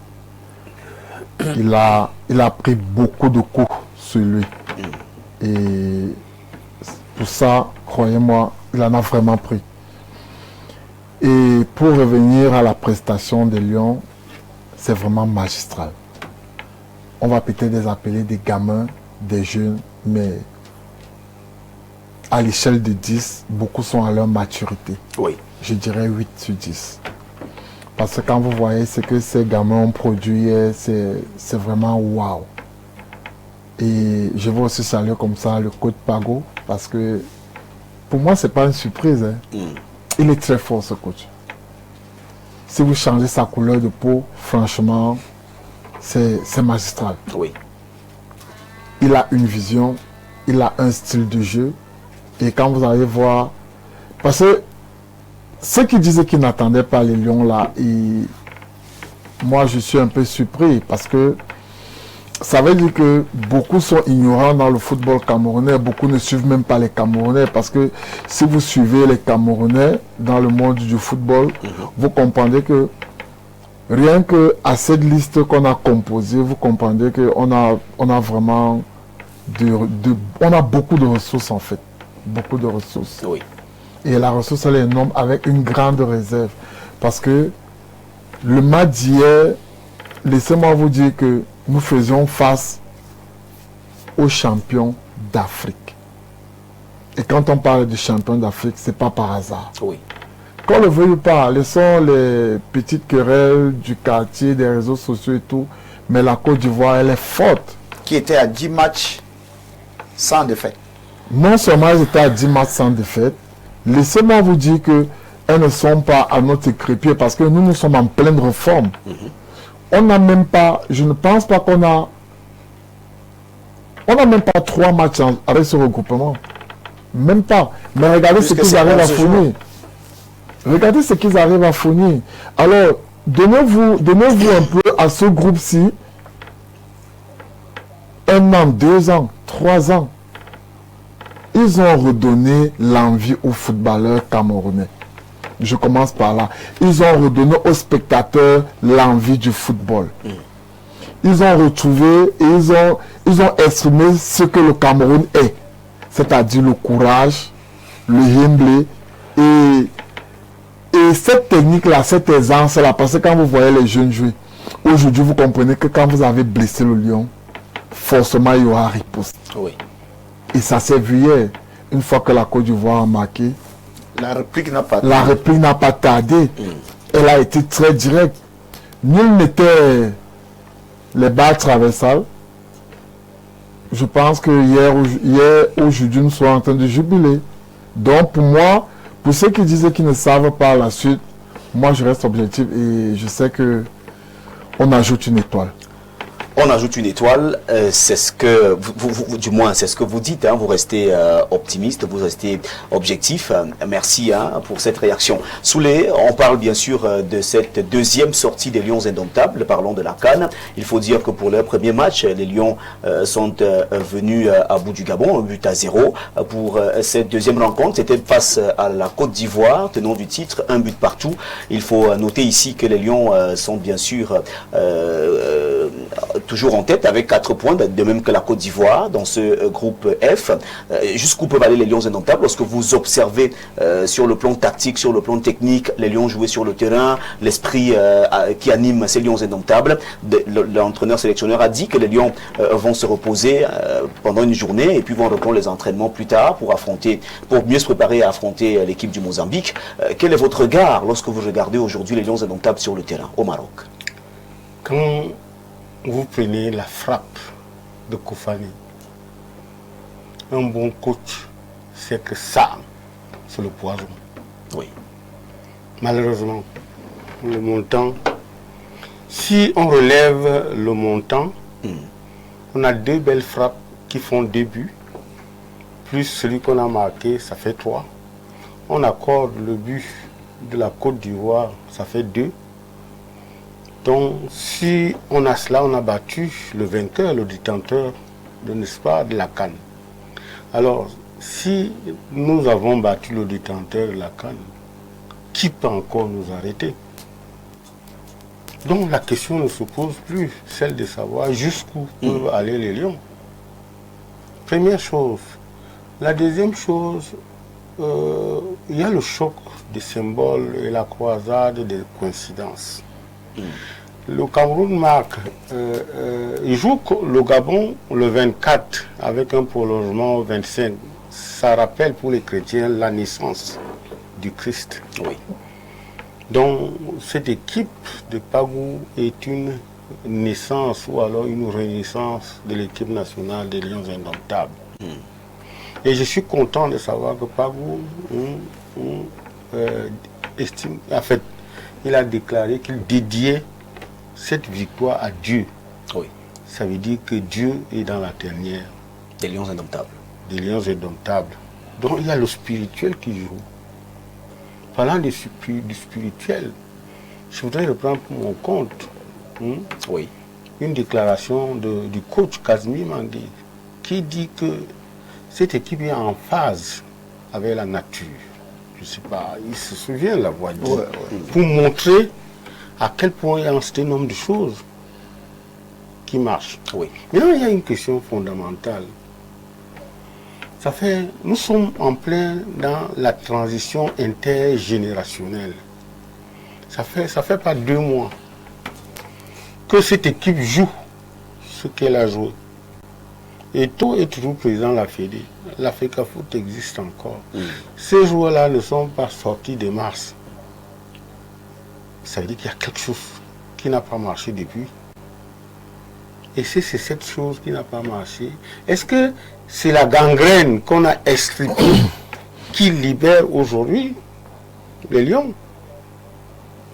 Il a pris beaucoup de coups sur lui. Et pour ça, croyez-moi, il en a vraiment pris. Et pour revenir à la prestation des Lions, c'est vraiment magistral. On va peut-être les appeler des gamins, des jeunes, mais à l'échelle de 10, beaucoup sont à leur maturité.
Oui.
Je dirais 8 sur 10. Parce que quand vous voyez ce que ces gamins ont produit, c'est vraiment waouh. Et je veux aussi saluer comme ça le coach Pago, parce que pour moi, ce n'est pas une surprise. Il est très fort, ce coach. Si vous changez sa couleur de peau, franchement, c'est magistral.
Oui.
Il a une vision, il a un style de jeu. Et quand vous allez voir... Parce que ceux qui disaient qu'ils n'attendaient pas les Lions là, moi je suis un peu surpris parce que ça veut dire que beaucoup sont ignorants dans le football camerounais, beaucoup ne suivent même pas les Camerounais parce que si vous suivez les Camerounais dans le monde du football, vous comprenez que rien qu'à cette liste qu'on a composée, vous comprenez qu'on a vraiment on a beaucoup de ressources en fait, beaucoup de ressources.
Oui.
Et la ressource elle est énorme avec une grande réserve parce que le match d'hier, laissez-moi vous dire que nous faisions face aux champions d'Afrique. Et quand on parle de champions d'Afrique, ce n'est pas par hasard.
Oui.
Qu'on le veuille ou pas, laissons les petites querelles du quartier, des réseaux sociaux et tout, mais la Côte d'Ivoire, elle est forte.
Qui était à 10 matchs sans défaite.
Non seulement ils étaient à 10 matchs sans défaite, laissez-moi vous dire qu'elles ne sont pas à notre crépier parce que nous sommes en pleine réforme. On n'a même pas, je ne pense pas qu'on a... On n'a même pas 3 matchs avec ce regroupement. Même pas. Mais regardez ce qu'ils arrivent à fournir. Regardez ce qu'ils arrivent à fournir. Alors, donnez-vous un peu à ce groupe-ci 1 an, 2 ans, 3 ans. Ils ont redonné l'envie aux footballeurs camerounais. Je commence par là. Ils ont redonné aux spectateurs l'envie du football. Ils ont retrouvé et ils ont exprimé ce que le Cameroun est. C'est-à-dire le courage, le humble et cette technique-là, cette aisance-là, parce que quand vous voyez les jeunes jouer, aujourd'hui vous comprenez que quand vous avez blessé le lion, forcément il y aura riposte.
Oui.
Et ça s'est vu hier, une fois que la Côte d'Ivoire a marqué.
La réplique n'a pas tardé.
La réplique n'a pas tardé. Elle a été très directe. Nul n'était les barres traversales. Je pense que hier aujourd'hui, nous sommes en train de jubiler. Donc pour moi, pour ceux qui disaient qu'ils ne savent pas la suite, moi je reste objectif et je sais que on ajoute une étoile.
On ajoute une étoile, c'est ce que du moins c'est ce que vous dites, vous restez optimiste, vous restez objectif. Merci pour cette réaction. Soulé, on parle bien sûr de cette deuxième sortie des Lions indomptables, parlons de la CAN. Il faut dire que pour leur premier match, les Lions sont venus à bout du Gabon, 1-0. Pour cette deuxième rencontre, c'était face à la Côte d'Ivoire, tenant du titre, 1 but partout. Il faut noter ici que les Lions sont bien sûr toujours en tête avec 4 points, de même que la Côte d'Ivoire dans ce groupe F. Jusqu'où peuvent aller les Lions indomptables lorsque vous observez sur le plan tactique, sur le plan technique, les Lions jouer sur le terrain, l'esprit qui anime ces Lions indomptables. L'entraîneur sélectionneur a dit que les Lions vont se reposer pendant une journée et puis vont reprendre les entraînements plus tard pour mieux se préparer à affronter l'équipe du Mozambique. Quel est votre regard lorsque vous regardez aujourd'hui les Lions indomptables sur le terrain au Maroc?
Quand vous prenez la frappe de Koufani, un bon coach sait que ça, c'est le poison.
Oui.
Malheureusement, le montant, si on relève le montant, on a 2 belles frappes qui font 2 buts, plus celui qu'on a marqué, ça fait 3. On accorde le but de la Côte d'Ivoire, ça fait 2. Donc, si on a cela, on a battu le vainqueur, le détenteur, n'est-ce pas, de la CAN. Alors, si nous avons battu le détenteur de la CAN, qui peut encore nous arrêter? Donc, la question ne se pose plus, celle de savoir jusqu'où peuvent aller les Lions. Première chose. La deuxième chose, il y a le choc des symboles et la croisade des coïncidences. Le Cameroun marque, il joue le Gabon le 24 avec un prolongement au 25. Ça rappelle pour les chrétiens la naissance du Christ.
Oui.
Donc cette équipe de Pagou est une naissance ou alors une renaissance de l'équipe nationale des Lions indomptables. Et je suis content de savoir que Pagou estime, en fait, il a déclaré qu'il dédiait cette victoire à Dieu.
Oui.
Ça veut dire que Dieu est dans la tanière.
Des Lions indomptables.
Des Lions indomptables. Donc il y a le spirituel qui joue. Parlant du spirituel, je voudrais reprendre pour mon compte
oui.
une déclaration du coach Kazmi Mangé qui dit que cette équipe est en phase avec la nature. Je ne sais pas, il se souvient de la voix dit, pour montrer à quel point il y a un certain nombre de choses qui marchent.
Oui.
Maintenant, il y a une question fondamentale. Nous sommes en plein dans la transition intergénérationnelle. Ça fait pas 2 mois que cette équipe joue ce qu'elle a joué. Et tout est toujours présent la Fédé. L'Africa Foot existe encore. Ces joueurs-là ne sont pas sortis de Mars. Ça veut dire qu'il y a quelque chose qui n'a pas marché depuis. Et si c'est cette chose qui n'a pas marché, est-ce que c'est la gangrène qu'on a extirpée qui libère aujourd'hui les Lions?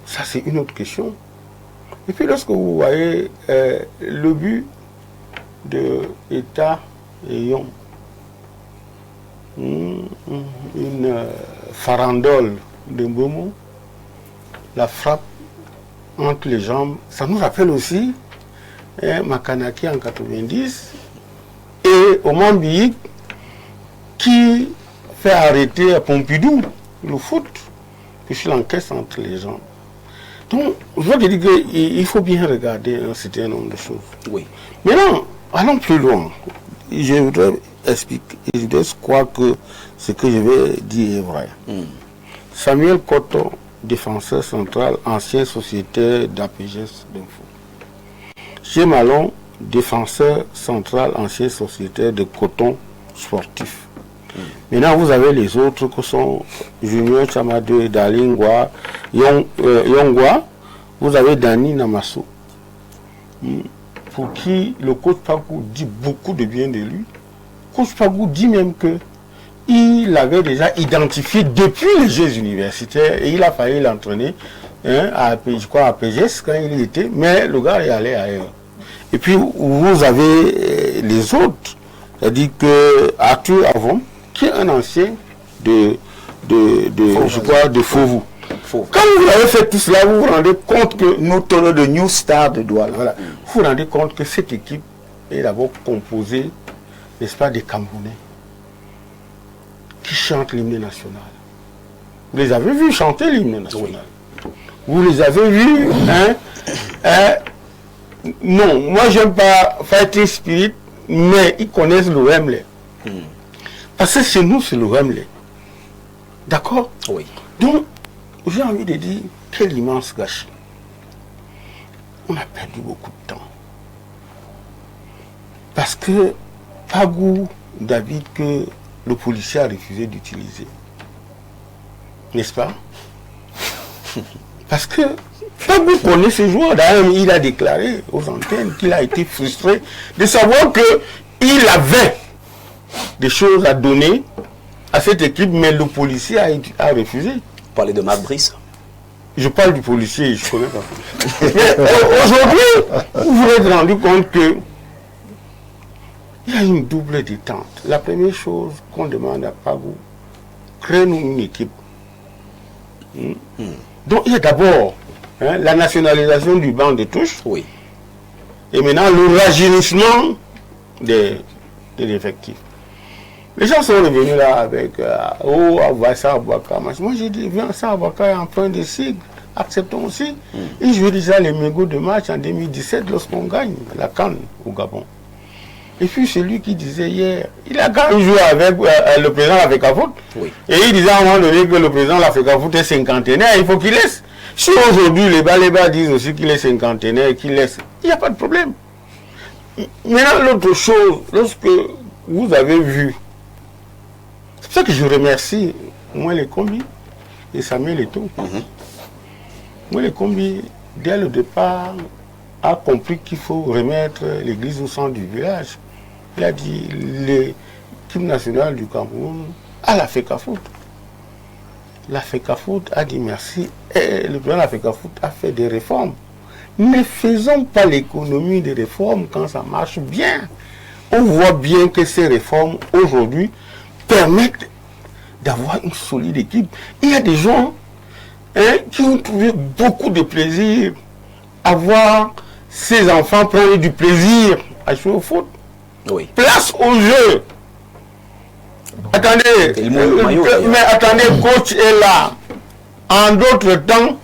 Ça, c'est une autre question. Et puis, lorsque vous voyez le but de État et Lyon, une farandole de Mbomo, la frappe entre les jambes, ça nous rappelle aussi Makanaki en 90 et Oman Biik qui fait arrêter à Pompidou le foot, puisqu'il l'encaisse entre les jambes. Donc, je veux dire qu'il faut bien regarder un certain nombre de choses.
Oui.
Maintenant, allons plus loin. Je voudrais expliquer, je voudrais croire que ce que je vais dire est vrai. Samuel Koto, défenseur central, ancien sociétaire d'APGS d'Info. Chez Malon, défenseur central, ancien sociétaire de coton sportif. Maintenant, vous avez les autres qui sont Junior Chamade, Dalingwa, Yongwa. Vous avez Dani Namasso, pour qui le coach Pagou dit beaucoup de bien de lui. Coach Pagou dit même que il l'avait déjà identifié depuis les Jeux universitaires et il a failli l'entraîner à PGS quand il y était, mais le gars est allé ailleurs. Et puis vous avez les autres, c'est-à-dire que Arthur Avon, qui est un ancien de Fauveau. Quand vous avez fait tout cela, vous vous rendez compte que
notre de New Star de Douala.
Voilà. Vous vous rendez compte que cette équipe est d'abord composée, n'est-ce pas, des Camerounais qui chantent l'hymne national. Vous les avez vus chanter l'hymne national. Oui. Vous les avez vus Non, moi j'aime pas Fighting Spirit, mais ils connaissent le Wembley. Parce que chez nous, c'est le Wembley. D'accord?
Oui.
Donc, j'ai envie de dire, quel immense gâchis. On a perdu beaucoup de temps. Parce que, pas goût, David, que le policier a refusé d'utiliser. N'est-ce pas? Parce que, pas goût connaît ce joueur. D'ailleurs, il a déclaré aux antennes qu'il a été frustré de savoir qu'il avait des choses à donner à cette équipe, mais le policier a refusé.
Vous parlez de Marc Brice?
Je parle du policier, je connais pas. Mais aujourd'hui, vous vous êtes rendu compte que il y a une double détente. La première chose qu'on demande à Pagou, crée-nous une équipe. Donc il y a d'abord la nationalisation du banc de touche.
Oui.
Et maintenant le rajeunissement des effectifs. Les gens sont revenus là avec Avassa Abouaka. Moi j'ai dit, viens, ça Abouaka est en point de cycle, acceptons aussi. Il jouait déjà les mégots de match en 2017 lorsqu'on gagne la CAN au Gabon. Et puis celui qui disait hier, il a quand même joué avec le président de l'Africa Foot.
Oui.
Et il disait à un moment donné que le président de l'Africa Foot est cinquantenaire, il faut qu'il laisse. Si aujourd'hui les Baléba disent aussi qu'il est cinquantenaire et qu'il laisse, il n'y a pas de problème. Maintenant, l'autre chose, lorsque vous avez vu, c'est pour ça que je remercie moi les combis et Samuel Eto'o. Moi les combis, dès le départ, a compris qu'il faut remettre l'église au centre du village. Il a dit l'équipe nationale du Cameroun à l'Africa Foot. L'Africa Foot a dit merci et le président de l'Africa Foot a fait des réformes. Ne faisons pas l'économie des réformes quand ça marche bien. On voit bien que ces réformes aujourd'hui permettent d'avoir une solide équipe. Il y a des gens qui ont trouvé beaucoup de plaisir à voir ces enfants prendre du plaisir à jouer au foot.
Oui.
Place au jeu. Attendez, mais attendez, coach est là. En d'autres temps,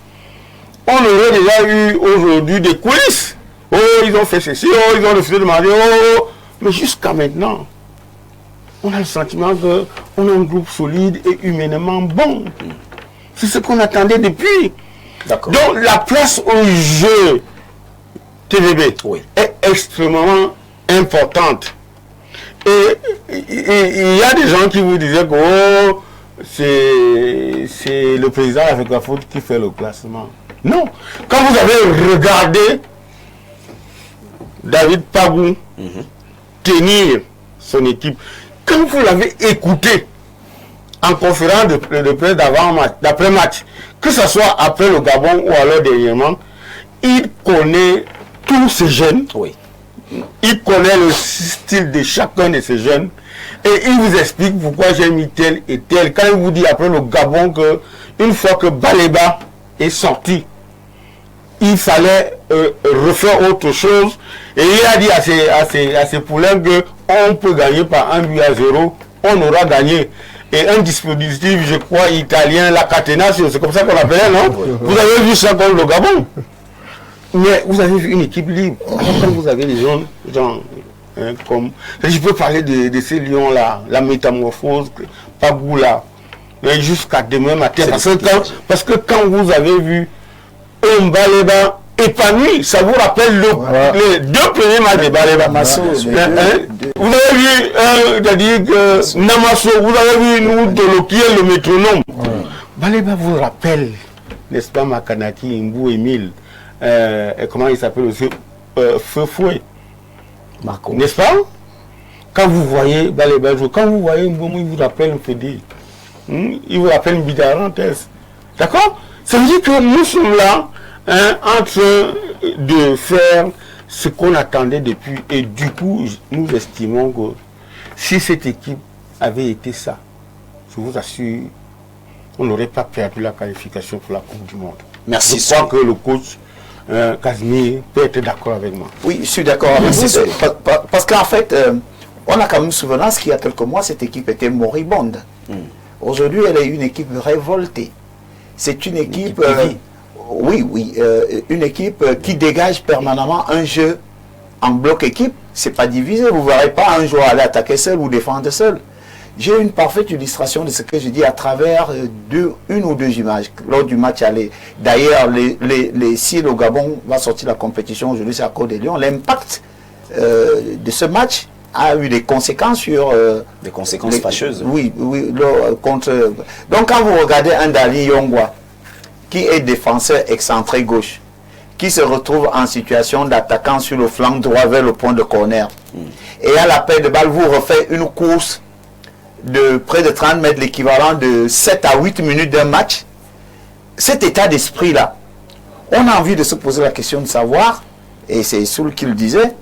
on aurait déjà eu aujourd'hui des coulisses. Oh, ils ont fait ceci, oh, ils ont refusé de manger, oh. Mais jusqu'à maintenant, on a le sentiment qu'on a un groupe solide et humainement bon. C'est ce qu'on attendait depuis. Donc la place au jeu TVB est extrêmement importante. Et il y a des gens qui vous disaient que oh, c'est le président avec la faute qui fait le classement. Non. Quand vous avez regardé David Pagou tenir son équipe, quand vous l'avez écouté en conférence de presse d'après-match, que ce soit après le Gabon ou alors dernièrement, il connaît tous ces jeunes.
Oui.
Il connaît le style de chacun de ces jeunes et il vous explique pourquoi j'ai mis tel et tel. Quand il vous dit après le Gabon que une fois que Baléba est sorti, il fallait refaire autre chose et il a dit à ses poulains que on peut gagner par 1-0, on aura gagné. Et un dispositif, je crois, italien, la catenaccio, c'est comme ça qu'on appelait, non? Vous avez vu ça comme le Gabon. Mais vous avez vu une équipe libre. Quand vous avez des gens comme... Je peux parler de ces lions-là, la métamorphose, Pagou là, jusqu'à demain matin. Parce que quand vous avez vu un Baléba épanoui, ça vous rappelle les deux premiers matchs de Baléba. Vous avez vu, c'est-à-dire que Namasso, vous avez vu nous de qui est le métronome. Baléba vous rappelle, n'est-ce pas, Makanaki, Mbou, Emile, comment il s'appelle aussi, Feu Fouet, n'est-ce pas? Quand vous voyez Baléba, quand vous voyez Mbou, il vous rappelle un Fédé, il vous rappelle une Bidarantes, d'accord? Ça veut dire que nous sommes là, en train de faire ce qu'on attendait depuis, et du coup, nous estimons que si cette équipe avait été ça, je vous assure, on n'aurait pas perdu la qualification pour la Coupe du Monde.
Merci.
Je crois que le coach Casimir peut être d'accord avec moi.
Oui, je suis d'accord avec vous. Parce qu'en fait, on a quand même souvenance qu'il y a quelques mois, cette équipe était moribonde. Aujourd'hui, elle est une équipe révoltée. C'est une équipe... Oui, une équipe qui dégage permanemment un jeu en bloc équipe, c'est pas divisé. Vous ne verrez pas un joueur aller attaquer seul ou défendre seul. J'ai une parfaite illustration de ce que je dis à travers une ou deux images lors du match aller. D'ailleurs, si le Gabon va sortir la compétition aujourd'hui, c'est à Côte des Lions, l'impact de ce match a eu des conséquences sur...
des conséquences fâcheuses.
Oui, contre... Donc quand vous regardez un Dali Yongwa, qui est défenseur excentré gauche, qui se retrouve en situation d'attaquant sur le flanc droit vers le point de corner, et à la paire de balle, vous refait une course de près de 30 mètres, l'équivalent de 7 à 8 minutes d'un match. Cet état d'esprit-là, on a envie de se poser la question de savoir, et c'est Soul qui le disait,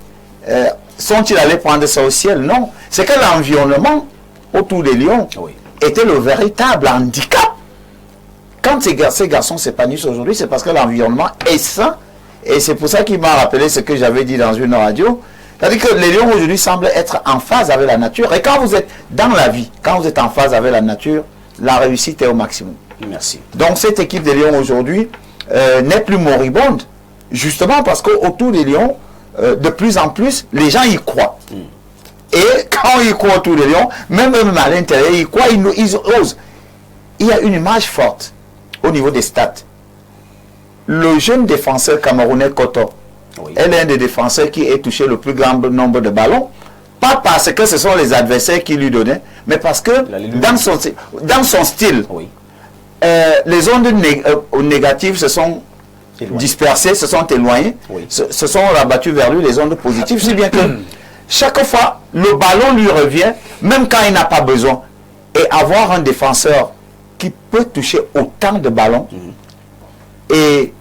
sont-ils allés prendre ça au ciel? Non. C'est que l'environnement autour des Lions était le véritable handicap. Quand ces garçons s'épanouissent aujourd'hui, c'est parce que l'environnement est sain. Et c'est pour ça qu'il m'a rappelé ce que j'avais dit dans une radio. C'est-à-dire que les Lions aujourd'hui semblent être en phase avec la nature. Et quand vous êtes dans la vie, quand vous êtes en phase avec la nature, la réussite est au maximum.
Merci.
Donc cette équipe des Lions aujourd'hui n'est plus moribonde. Justement parce qu'autour des Lions, de plus en plus, les gens y croient. Et quand ils croient autour des Lions, même à l'intérieur, ils croient, ils osent. Il y a une image forte au niveau des stats. Le jeune défenseur camerounais Koto, elle est un des défenseurs qui est touché le plus grand nombre de ballons, pas parce que ce sont les adversaires qui lui donnaient, mais parce que dans son style, les ondes négatives se sont dispersées, se sont éloignées, se sont rabattues vers lui, les ondes positives, si bien que chaque fois, le ballon lui revient, même quand il n'a pas besoin. Et avoir un défenseur qui peut toucher autant de ballons et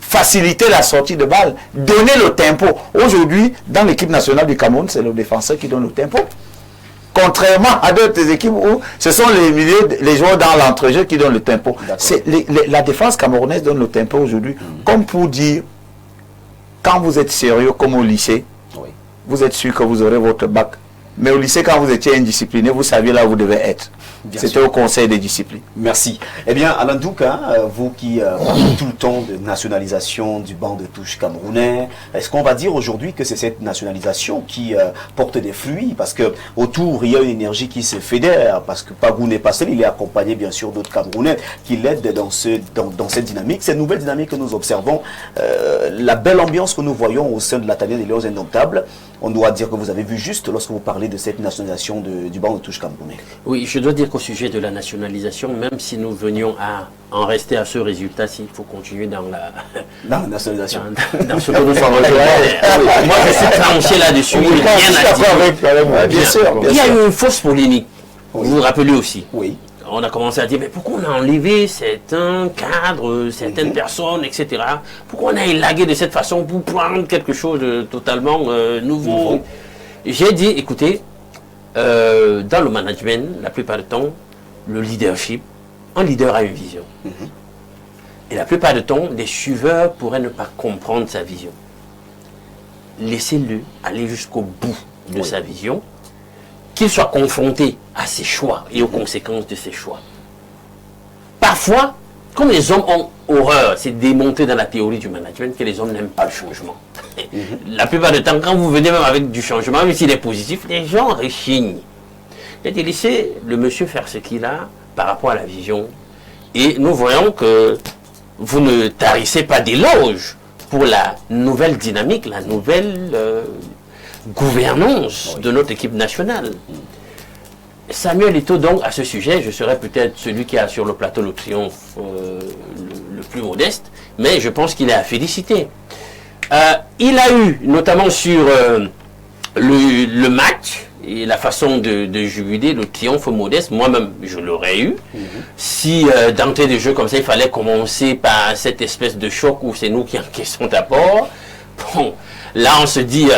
faciliter la sortie de balle, donner le tempo. Aujourd'hui, dans l'équipe nationale du Cameroun, c'est le défenseur qui donne le tempo. Contrairement à d'autres équipes où ce sont les joueurs dans l'entrejeu qui donnent le tempo. La défense camerounaise donne le tempo aujourd'hui. Comme pour dire, quand vous êtes sérieux comme au lycée, vous êtes sûr que vous aurez votre bac. Mais au lycée, quand vous étiez indiscipliné, vous saviez là où vous devez être. C'était au conseil des disciplines.
Merci. Eh bien, Alain Douka, vous qui parlez tout le temps de nationalisation du banc de touche camerounais, est-ce qu'on va dire aujourd'hui que c'est cette nationalisation qui porte des fruits? Parce que autour, il y a une énergie qui se fédère, parce que Pagou n'est pas seul, il est accompagné bien sûr d'autres Camerounais qui l'aident dans cette dynamique. Cette nouvelle dynamique que nous observons, la belle ambiance que nous voyons au sein de l'Atelier des Lions Indomptables, on doit dire que vous avez vu juste lorsque vous parlez de cette nationalisation du banc de touche camerounais.
Oui, je dois dire qu'au sujet de la nationalisation, même si nous venions à en rester à ce résultat, s'il faut continuer dans la nationalisation, dans ce que nous sommes moi je suis tranché là-dessus, bien sûr. Il y a eu une fausse polémique, vous vous rappelez aussi. Oui. On a commencé à dire, mais pourquoi on a enlevé certains cadres, certaines personnes, etc. Pourquoi on a élagué de cette façon pour prendre quelque chose de totalement nouveau? J'ai dit, écoutez, dans le management, la plupart du temps, le leadership, un leader a une vision. Et la plupart du temps, les suiveurs pourraient ne pas comprendre sa vision. Laissez-le aller jusqu'au bout de sa vision, qu'il soit confronté à ses choix et aux conséquences de ses choix. Parfois, comme les hommes ont horreur, c'est démontré dans la théorie du management que les hommes n'aiment pas le changement. La plupart du temps, quand vous venez même avec du changement, même s'il est positif, les gens réchignent. Il a laissé le monsieur faire ce qu'il a par rapport à la vision. Et nous voyons que vous ne tarissez pas d'éloges pour la nouvelle dynamique, la nouvelle gouvernance de notre équipe nationale. Samuel Eto'o, donc, à ce sujet, je serais peut-être celui qui a sur le plateau le triomphe le plus modeste, mais je pense qu'il est à féliciter. Il a eu, notamment sur le match et la façon de jubiler, le triomphe modeste, moi-même, je l'aurais eu. Si d'entrée de jeu comme ça, il fallait commencer par cette espèce de choc où c'est nous qui encaissons d'abord, bon, là on se dit,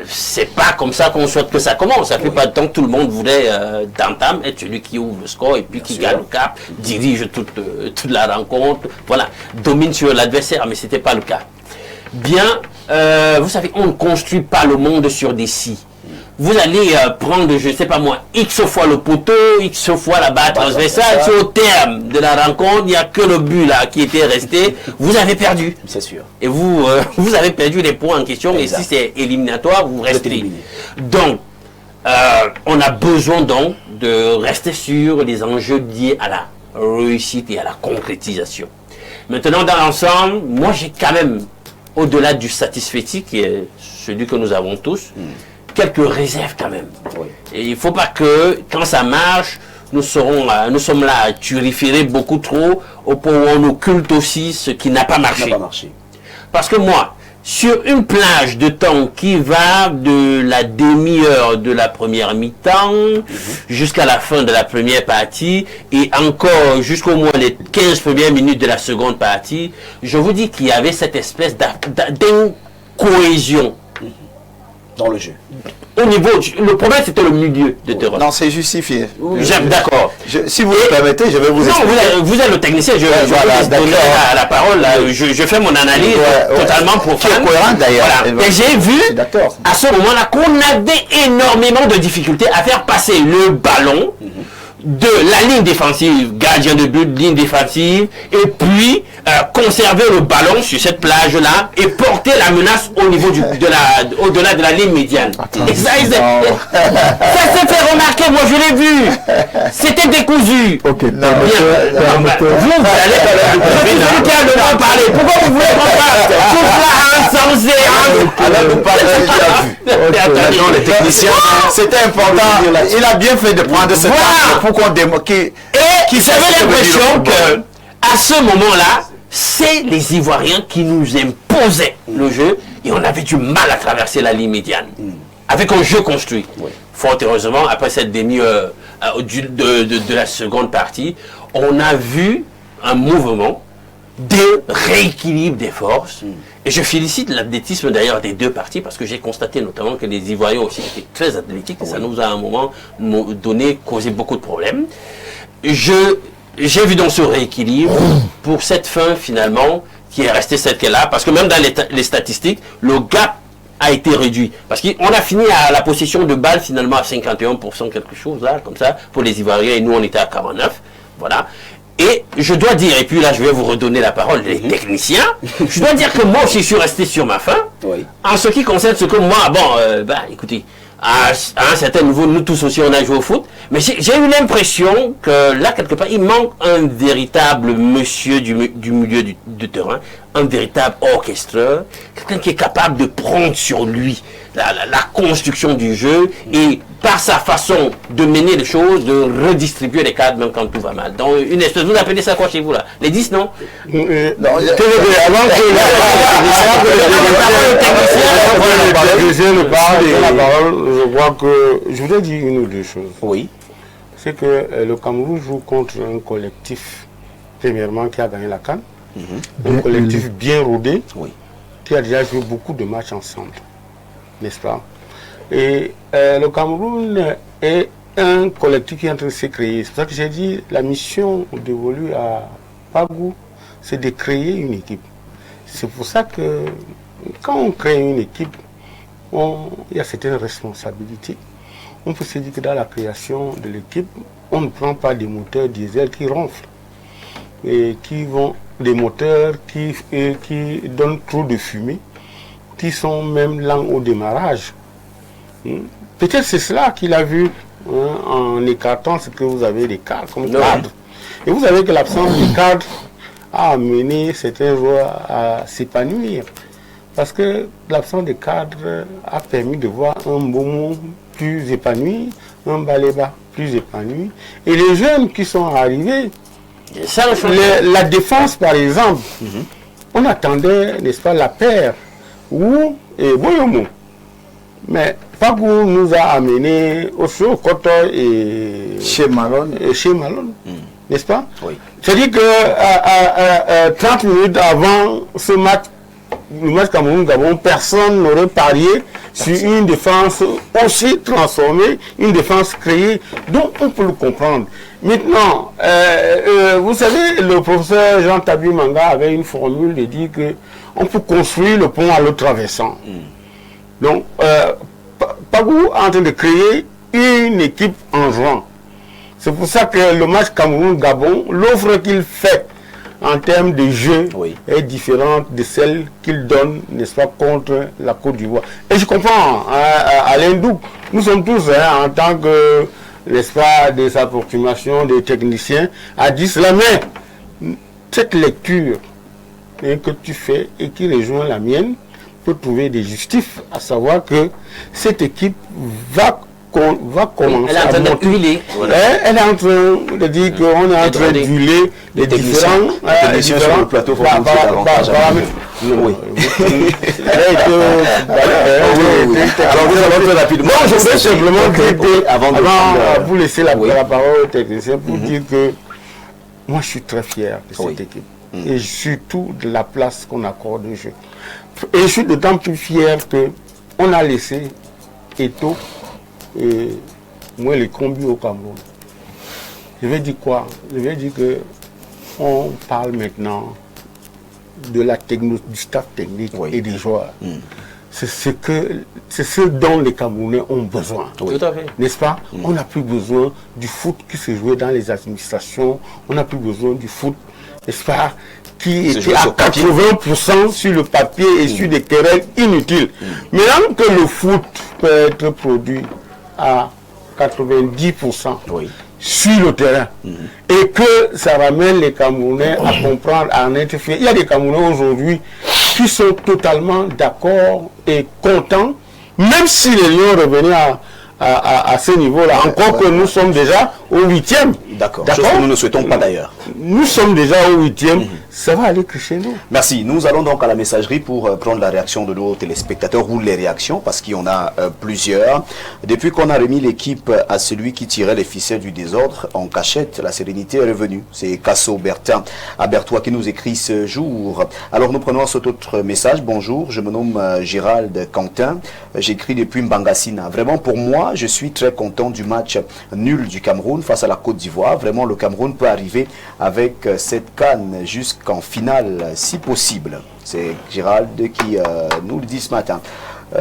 c'est pas comme ça qu'on souhaite que ça commence. Ça fait pas de temps que tout le monde voulait d'entame être celui qui ouvre le score et puis qui gagne le cap, dirige toute la rencontre, voilà, domine sur l'adversaire, mais c'était pas le cas. Bien, vous savez, on ne construit pas le monde sur des si. vous allez prendre, je ne sais pas moi, X fois le poteau, X fois la barre transversale. Si au terme de la rencontre, il n'y a que le but là qui était resté, vous avez perdu.
C'est sûr.
Et vous, vous avez perdu les points en question. Exact. Et si c'est éliminatoire, vous restez. Donc, on a besoin donc de rester sur les enjeux liés à la réussite et à la concrétisation. Maintenant, dans l'ensemble, moi j'ai quand même, au-delà du satisfecit qui est celui que nous avons tous, quelques réserves quand même. Oui. Et il ne faut pas que, quand ça marche, nous sommes là à turiférer beaucoup trop au point où on occulte aussi ce qui n'a pas marché. Parce que moi, sur une plage de temps qui va de la demi-heure de la première mi-temps jusqu'à la fin de la première partie et encore jusqu'au moins les 15 premières minutes de la seconde partie, je vous dis qu'il y avait cette espèce d'incohésion
dans le jeu.
Au niveau, le problème c'était le milieu de terrain.
Non, c'est justifié.
D'accord.
Si vous le permettez, je vais vous expliquer.
Non, vous êtes le technicien, je vais vous donner la parole. Là, je fais mon analyse totalement profane.
Cohérent d'ailleurs.
Voilà. Et j'ai vu à ce moment-là qu'on avait énormément de difficultés à faire passer le ballon de la ligne défensive, gardien de but, ligne défensive, et puis conserver le ballon sur cette plage-là et porter la menace au niveau au-delà de la ligne médiane. Et ça s'est fait remarquer, moi je l'ai vu. C'était décousu.
Ok,
vous allez parler. Pourquoi vous voulez qu'on parle? Tout ça
Attention, les techniciens, c'était important. Il a bien fait de prendre cette part pour qu'on démoque. Et
j'avais l'impression que à ce moment-là, c'est les Ivoiriens qui nous imposaient le jeu et on avait du mal à traverser la ligne médiane avec un jeu construit. Fort heureusement, après cette demi-heure de la seconde partie, on a vu un mouvement de rééquilibre des forces. Et je félicite l'athlétisme d'ailleurs des deux parties parce que j'ai constaté notamment que les Ivoiriens aussi étaient très athlétiques et ça nous a à un moment donné causé beaucoup de problèmes. J'ai vu donc ce rééquilibre pour cette fin finalement qui est restée celle qu'elle a parce que même dans les statistiques, le gap a été réduit. Parce qu'on a fini à la possession de balles finalement à 51%, quelque chose là, comme ça, pour les Ivoiriens et nous on était à 49%. Voilà. Et je dois dire, et puis là je vais vous redonner la parole des techniciens, je dois dire que moi aussi je suis resté sur ma faim, en ce qui concerne ce que moi, écoutez, à un certain niveau, nous tous aussi on a joué au foot, mais j'ai eu l'impression que là quelque part il manque un véritable monsieur du milieu du terrain, un véritable orchestreur, quelqu'un qui est capable de prendre sur lui la construction du jeu et par sa façon de mener les choses, de redistribuer les cadres même quand tout va mal. Donc une espèce, vous appelez ça quoi chez vous là? Les 10 non?
Avant que la parole, je vois que je voudrais dire une ou deux choses.
Oui.
C'est que le Cameroun joue contre un collectif, premièrement, qui a gagné la CAN. Un collectif bien rodé, qui a déjà joué beaucoup de matchs ensemble, n'est-ce pas? Et le Cameroun est un collectif qui est en train de se créer. C'est pour ça que j'ai dit la mission dévolue à Pagou, c'est de créer une équipe. C'est pour ça que quand on crée une équipe, il y a certaines responsabilités. On peut se dire que dans la création de l'équipe, on ne prend pas des moteurs diesel qui ronflent et qui vont des moteurs qui donnent trop de fumée, qui sont même lents au démarrage. Peut-être c'est cela qu'il a vu en écartant ce que vous avez des cadres comme cadre. Et vous savez que l'absence de cadre a amené certains joueurs à s'épanouir. Parce que l'absence de cadre a permis de voir un Bomo plus épanoui, un Baléba plus épanoui. Et les jeunes qui sont arrivés, la défense par exemple, on attendait, n'est-ce pas, la paire ou et Boyomo. Mais Pagou nous a amené au show Koto et chez Malone, n'est-ce pas? Oui. C'est-à-dire que 30 minutes avant ce match, le match Cameroun-Gabon, personne n'aurait parié sur une défense aussi transformée, une défense créée, donc on peut le comprendre. Maintenant, vous savez, le professeur Jean Tabi Manga avait une formule de dire qu'on peut construire le pont à l'autre traversant. Donc, Pagou est en train de créer une équipe en jouant. C'est pour ça que le match Cameroun-Gabon, l'offre qu'il fait en termes de jeu est différente de celle qu'il donne, n'est-ce pas, contre la Côte d'Ivoire. Et je comprends, Alain Douk, nous sommes tous, en tant que, n'est-ce pas, des approximations, des techniciens, à dire cela, mais cette lecture que tu fais et qui rejoint la mienne peut trouver des justifs, à savoir que cette équipe va commencer
elle est en train de huiler.
Voilà. Elle est en train de dire qu'on est en train d'huiler les différents
sur le plateau. Oui.
Rapidement, je voudrais simplement dire avant de vous laisser la parole au technicien pour dire que moi je suis très fier de cette équipe et surtout de la place qu'on accorde au jeu. Et je suis d'autant plus fier qu'on a laissé Eto'o et moi les combis au Cameroun. Je vais dire quoi? Je vais dire que on parle maintenant de la du staff technique et des joueurs. C'est ce dont les Camerounais ont besoin.
Tout à fait.
N'est-ce pas? On n'a plus besoin du foot qui se jouait dans les administrations. On n'a plus besoin du foot, n'est-ce pas, qui était à 80% sur le papier et sur des querelles inutiles. Maintenant que le foot peut être produit à 90% sur le terrain et que ça ramène les Camerounais à comprendre, à en être fiers. Il y a des Camerounais aujourd'hui qui sont totalement d'accord et contents, même si les Lions revenaient à ce niveau-là, encore que nous sommes déjà au 8e.
D'accord, chose que nous ne souhaitons pas d'ailleurs.
Nous sommes déjà au 8e, ça va aller que chez nous.
Merci, nous allons donc à la messagerie pour prendre la réaction de nos téléspectateurs ou les réactions, parce qu'il y en a plusieurs. Depuis qu'on a remis l'équipe à celui qui tirait les ficelles du désordre en cachette, la sérénité est revenue. C'est Casso Bertin à Berthois qui nous écrit ce jour. Alors nous prenons cet autre message. Bonjour, je me nomme Gérald Quentin, j'écris depuis Mbangassina. Vraiment pour moi, je suis très content du match nul du Cameroun face à la Côte d'Ivoire. Vraiment, le Cameroun peut arriver avec cette CAN jusqu'en finale, si possible. C'est Gérald qui nous le dit ce matin.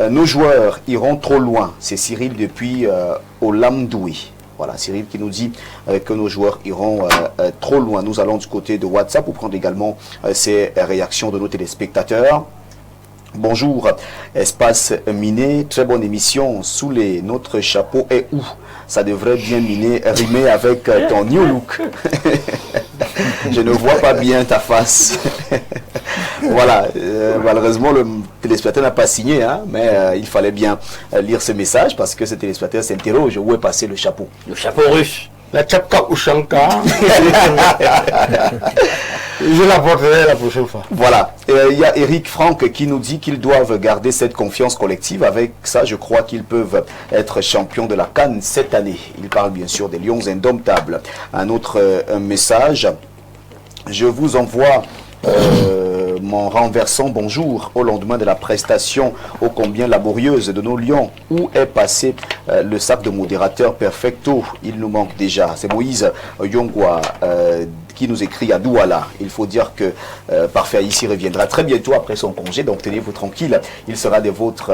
Nos joueurs iront trop loin. C'est Cyril depuis Olamdoui. Voilà, Cyril qui nous dit que nos joueurs iront trop loin. Nous allons du côté de WhatsApp pour prendre également ces réactions de nos téléspectateurs. Bonjour, Espace Miné, très bonne émission. Sous notre chapeau est où? Ça devrait bien rimer avec ton new look. Je ne vois pas bien ta face. Voilà, malheureusement le téléspectateur n'a pas signé, hein, mais il fallait bien lire ce message parce que ce téléspectateur s'interroge où est passé le chapeau.
Le chapeau russe.
La Tchapka Ushanka. Je la porterai la prochaine fois.
Voilà. Il y a Eric Franck qui nous dit qu'ils doivent garder cette confiance collective. Avec ça, je crois qu'ils peuvent être champions de la CAN cette année. Il parle bien sûr des Lions indomptables. Un autre message. Je vous envoie mon renversant bonjour au lendemain de la prestation ô combien laborieuse de nos Lions. Où est passé le sac de modérateur perfecto? Il nous manque déjà. C'est Moïse Yongwa qui nous écrit à Douala. Il faut dire que Parfait ici reviendra très bientôt après son congé, donc tenez-vous tranquille, il sera des vôtres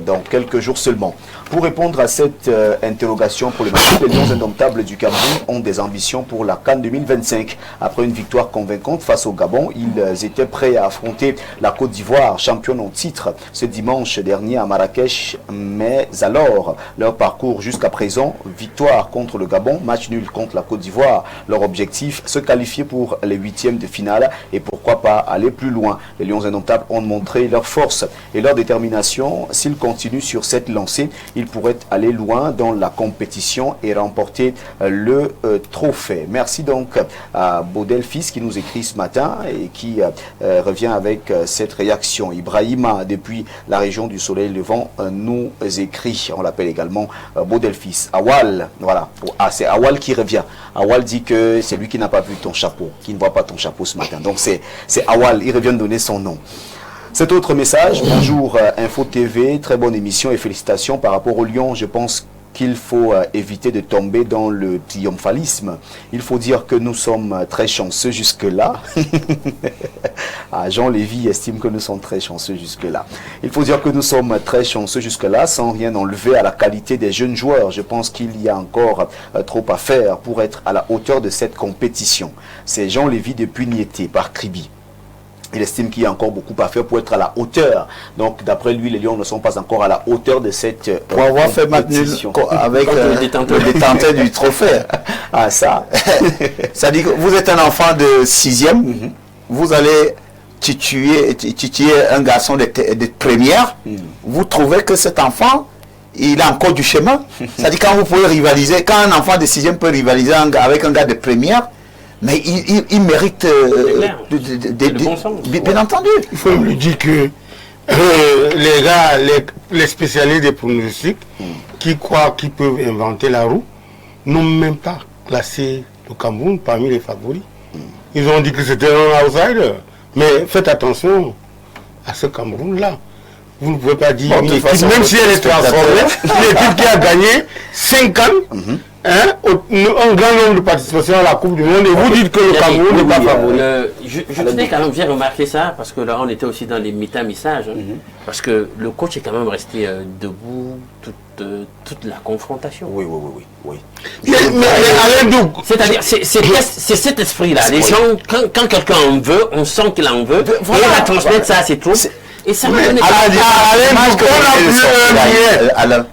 dans quelques jours seulement. Pour répondre à cette interrogation problématique, les Lions indomptables du Cameroun ont des ambitions pour la CAN 2025. Après une victoire convaincante face au Gabon, ils étaient prêts à affronter la Côte d'Ivoire, championne en titre, ce dimanche dernier à Marrakech. Mais alors, leur parcours jusqu'à présent, victoire contre le Gabon, match nul contre la Côte d'Ivoire. Leur objectif, se qualifier pour les huitièmes de finale et pourquoi pas aller plus loin. Les Lions indomptables ont montré leur force et leur détermination. S'ils continuent sur cette lancée, ils pourraient aller loin dans la compétition et remporter le trophée. Merci donc à Baudel Fils qui nous écrit ce matin et qui revient avec cette réaction. Ibrahima, depuis la région du Soleil Levant, nous écrit. On l'appelle également Baudel Fils. Awal, voilà. Ah, c'est Awal qui revient. Awal dit que c'est lui qui n'a pas vu ton chapeau, qui ne voit pas ton chapeau ce matin. Donc c'est Awal, il revient de donner son nom. Cet autre message, bonjour Info TV, très bonne émission et félicitations par rapport au Lion. Je pense qu'il faut éviter de tomber dans le triomphalisme. Il faut dire que nous sommes très chanceux jusque-là. Jean Lévy estime que nous sommes très chanceux jusque-là. Il faut dire que nous sommes très chanceux jusque-là, sans rien enlever à la qualité des jeunes joueurs. Je pense qu'il y a encore trop à faire pour être à la hauteur de cette compétition. C'est Jean Lévy depuis Niété, par Kribi. Il estime qu'il y a encore beaucoup à faire pour être à la hauteur. Donc, d'après lui, les Lions ne sont pas encore à la hauteur de cette
pour avoir fait compétition. Avec le détenteur du trophée.
Ah, ça.
Ça dit que vous êtes un enfant de 6e, vous allez tituler un garçon de première. Vous trouvez que cet enfant, il a encore du chemin. Ça dit quand vous pouvez rivaliser, quand un enfant de 6e peut rivaliser avec un gars de première, mais il mérite bien entendu.
Il faut lui dire que les gars, les spécialistes des pronostics qui croient qu'ils peuvent inventer la roue n'ont même pas classé le Cameroun parmi les favoris. Ils ont dit que c'était un outsider. Mais faites attention à ce Cameroun-là. Vous ne pouvez pas dire, même si elle est transformée, une équipe qui a gagné 5 ans, un grand nombre de participations à la Coupe du Monde, et vous dites que le Cameroun n'est pas favori.
Je tenais quand même bien remarquer ça, parce que là on était aussi dans les messages, parce que le coach est quand même resté debout toute la confrontation.
Oui.
Mais Alain Douk,
c'est-à-dire, c'est cet esprit-là. Les gens, quand quelqu'un en veut, on sent qu'il en veut, et il va transmettre ça à ses troupes. Et ça va donner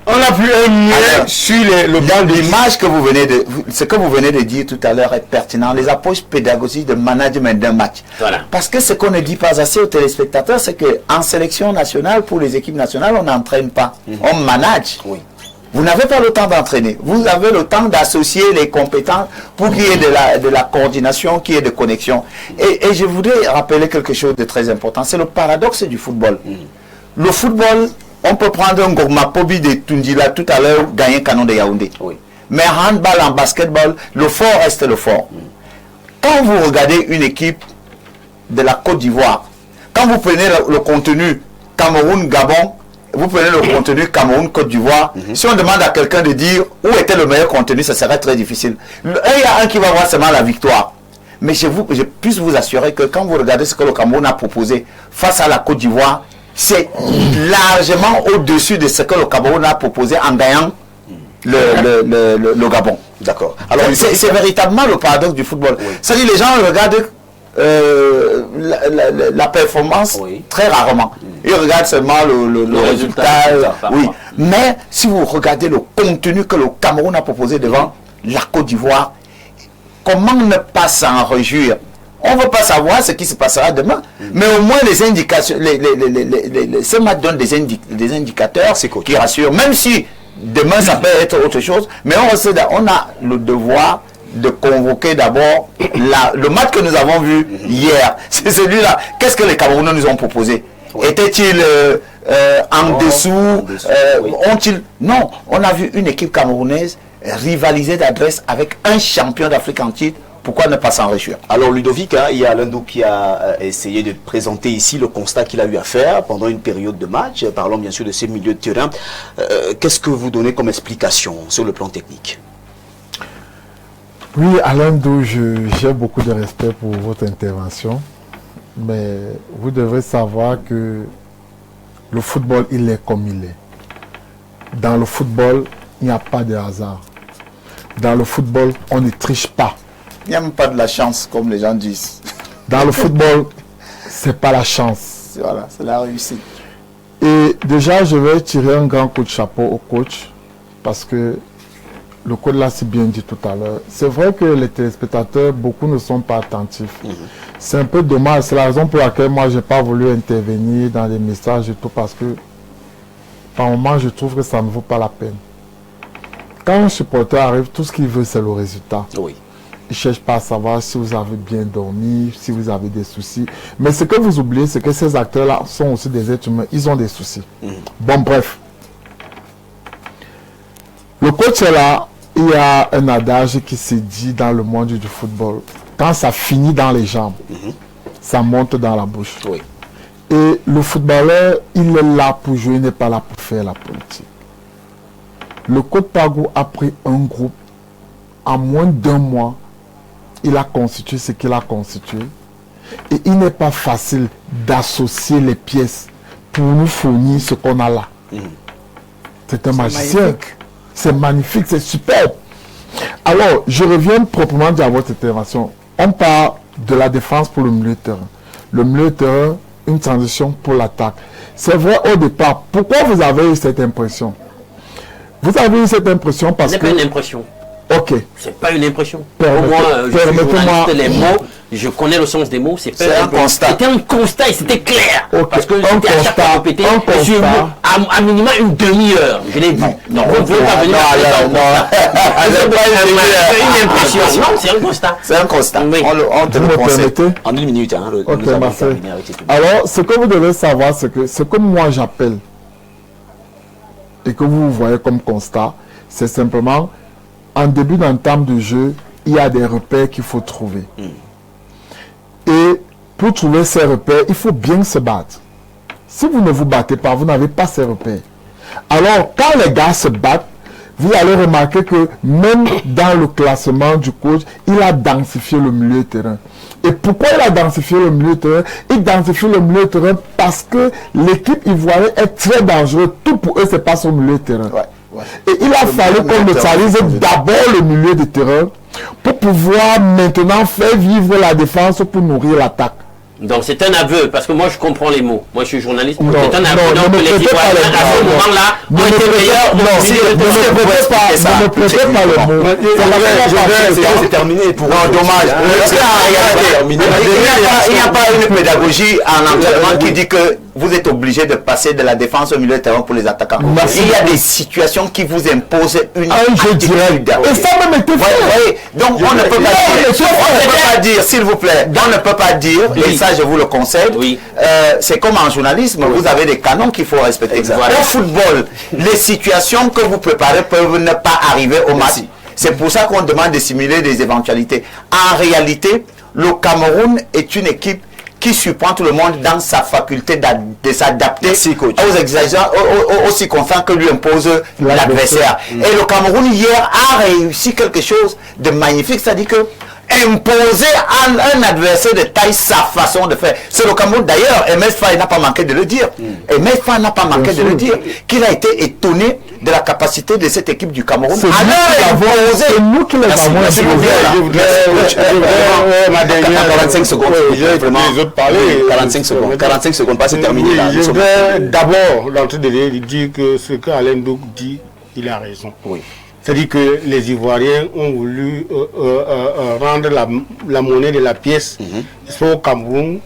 on n'a plus un mien sur le banc de
l'image que vous venez de... Ce que vous venez de dire tout à l'heure est pertinent. Les approches pédagogiques de management d'un match.
Voilà.
Parce que ce qu'on ne dit pas assez aux téléspectateurs, c'est qu'en sélection nationale, pour les équipes nationales, on n'entraîne pas. On manage.
Oui.
Vous n'avez pas le temps d'entraîner. Vous avez le temps d'associer les compétences pour qu'il y ait de la coordination, qu'il y ait de connexion. Et je voudrais rappeler quelque chose de très important. C'est le paradoxe du football. Le football, on peut prendre un Gourma Pobi de Tundila tout à l'heure, gagner Canon de Yaoundé.
Oui.
Mais en handball, en basketball, le fort reste le fort. Quand vous regardez une équipe de la Côte d'Ivoire, quand vous prenez le contenu Cameroun-Gabon, vous prenez le contenu Cameroun-Côte d'Ivoire, si on demande à quelqu'un de dire où était le meilleur contenu, ça serait très difficile. Il y a un qui va voir seulement la victoire. Mais je puisse vous assurer que quand vous regardez ce que le Cameroun a proposé face à la Côte d'Ivoire, c'est largement au-dessus de ce que le Cameroun a proposé en gagnant le Gabon.
D'accord.
Alors c'est véritablement le paradoxe du football. Oui. C'est-à-dire les gens regardent la performance très rarement. Ils regardent seulement le résultat. Oui. Mais si vous regardez le contenu que le Cameroun a proposé devant la Côte d'Ivoire, comment ne pas s'en réjouir? On ne veut pas savoir ce qui se passera demain, mais au moins les indications, ce match donne des indicateurs qui rassurent, même si demain ça peut être autre chose, mais on a le devoir de convoquer d'abord le match que nous avons vu hier. C'est celui-là. Qu'est-ce que les Camerounais nous ont proposé? Était-il en dessous, ont-ils... Non, on a vu une équipe camerounaise rivaliser d'adresse avec un champion d'Afrique en titre. Pourquoi ne pas s'en réjouir?
Alors Ludovic, il y a l'un d'eux qui a essayé de présenter ici le constat qu'il a eu à faire pendant une période de match. Parlons bien sûr de ces milieux de terrain. Qu'est-ce que vous donnez comme explication sur le plan technique?
Oui, Alain Dou, j'ai beaucoup de respect pour votre intervention, mais vous devrez savoir que le football, il est comme il est. Dans le football, il n'y a pas de hasard. Dans le football, on ne triche pas.
Il n'y a même pas de la chance, comme les gens disent.
Dans le football, c'est pas la chance.
Voilà, c'est la réussite.
Et déjà, je vais tirer un grand coup de chapeau au coach, parce que le coach l'a si bien dit tout à l'heure. C'est vrai que les téléspectateurs, beaucoup ne sont pas attentifs. C'est un peu dommage. C'est la raison pour laquelle moi, je n'ai pas voulu intervenir dans les messages et tout, parce que par moment, je trouve que ça ne vaut pas la peine. Quand un supporter arrive, tout ce qu'il veut, c'est le résultat.
Oui.
Il ne cherche pas à savoir si vous avez bien dormi, si vous avez des soucis. Mais ce que vous oubliez, c'est que ces acteurs-là sont aussi des êtres humains. Ils ont des soucis. Bon, bref. Le coach est là. Il y a un adage qui se dit dans le monde du football. Quand ça finit dans les jambes, ça monte dans la bouche.
Oui.
Et le footballeur, il est là pour jouer, il n'est pas là pour faire la politique. Le coach Pagou a pris un groupe. En moins d'1 mois, il a constitué ce qu'il a constitué. Et il n'est pas facile d'associer les pièces pour nous fournir ce qu'on a là. C'est un magicien. C'est magnifique, c'est superbe. Alors, je reviens proprement à votre intervention. On parle de la défense pour le milieu de terrain. Le milieu de terrain, une transition pour l'attaque. C'est vrai au départ. Pourquoi vous avez eu cette impression? Vous avez eu cette impression parce que...
Ce n'est pas une impression.
Ok.
C'est pas une impression. Pour moi, je suis journaliste, les mots, je connais le sens des mots, c'est un constat. C'était un constat et c'était clair.
Okay.
Parce que c'était à chaque fois répété, à minimum une demi-heure. Je l'ai dit. Non, on ne veut pas venir une impression. Non, c'est un constat.
C'est un constat.
Oui. On te le concède
en 1 minute. Hein,
okay, alors, ce que vous devez savoir, c'est que ce que moi j'appelle et que vous voyez comme constat, c'est simplement en début d'entame de jeu, il y a des repères qu'il faut trouver. Et pour trouver ces repères, il faut bien se battre. Si vous ne vous battez pas, vous n'avez pas ces repères. Alors, quand les gars se battent, vous allez remarquer que même dans le classement du coach, il a densifié le milieu de terrain. Et pourquoi il a densifié le milieu de terrain? Il densifie le milieu de terrain parce que l'équipe ivoirienne est très dangereuse. Tout pour eux, c'est pas son milieu de terrain. Et il a fallu qu'on neutralise d'abord le milieu de terrain pour pouvoir maintenant faire vivre la défense pour nourrir l'attaque.
Donc c'est un aveu, parce que moi je comprends les mots. Moi je suis journaliste, c'est un aveu. Donc les Ivoiriens à ce moment-là ont été meilleurs.
Ne me prêtez pas le mot.
C'est terminé pour dommage.
Il n'y a pas une pédagogie en entraînement qui dit que vous êtes obligé de passer de la défense au milieu de terrain pour les attaquants. Il y a des situations qui vous imposent une attitude.
Et ça même était fait.
Donc on ne peut pas dire, s'il vous plaît, on ne peut pas dire, et ça je vous le concède, c'est comme en journalisme, vous avez des canons qu'il faut respecter. Au football, les situations que vous préparez peuvent ne pas arriver au match. C'est pour ça qu'on demande de simuler des éventualités. En réalité, le Cameroun est une équipe qui surprend tout le monde dans sa faculté de s'adapter aux exigences, aux circonstances que lui impose l'adversaire. Et le Cameroun hier a réussi quelque chose de magnifique, c'est-à-dire que imposer à un adversaire de taille sa façon de faire. C'est le Cameroun d'ailleurs, Emel Faye n'a pas manqué de le dire. Emel Faye n'a pas manqué de le dire, qu'il a été étonné de la capacité de cette équipe du Cameroun.
C'est nous qui les avons.
Ma dernière 45 secondes.
Les autres parler.
45 secondes, pas c'est terminé.
Je vais d'abord l'entrée de dire que ce que Alain Douk dit, il a raison. C'est-à-dire que les Ivoiriens ont voulu rendre la monnaie de la pièce au Cameroun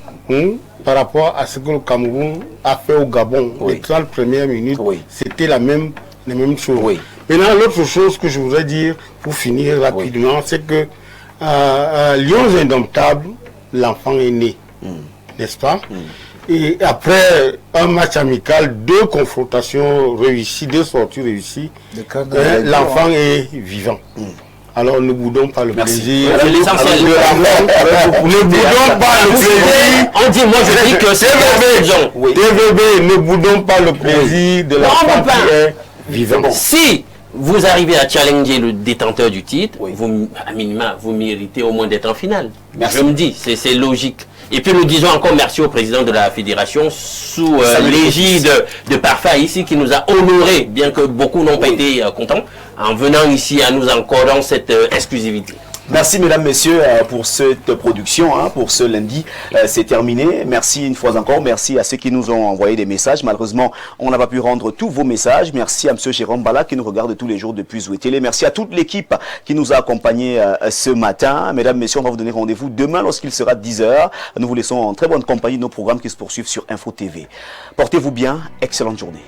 par rapport à ce que le Cameroun a fait au Gabon. Les 30 premières minutes, c'était la même chose. Maintenant, l'autre chose que je voudrais dire, pour finir rapidement, c'est que Lions Indomptables, l'enfant est né, n'est-ce pas? Et après un match amical, 2 confrontations réussies, 2 sorties réussies, l'enfant est vivant. Alors ne boudons pas le plaisir.
C'est l'essentiel.
Ne boudons pas le plaisir.
On dit, moi je dis que c'est
TVB, ne boudons pas le plaisir de l'enfant qui est vivant.
Si vous arrivez à challenger le détenteur du titre, vous, à minima, vous méritez au moins d'être en finale. Je me dis, c'est logique. Et puis nous disons encore merci au président de la fédération sous l'égide de Parfa ici qui nous a honorés, bien que beaucoup n'ont pas été contents, en venant ici à nous accorder cette exclusivité.
Merci mesdames, messieurs pour cette production, pour ce lundi. C'est terminé. Merci une fois encore. Merci à ceux qui nous ont envoyé des messages. Malheureusement, on n'a pas pu rendre tous vos messages. Merci à M. Jérôme Bala qui nous regarde tous les jours depuis Zoué Télé. Merci à toute l'équipe qui nous a accompagnés ce matin. Mesdames, messieurs, on va vous donner rendez-vous demain lorsqu'il sera 10 h. Nous vous laissons en très bonne compagnie de nos programmes qui se poursuivent sur Info TV. Portez-vous bien. Excellente journée.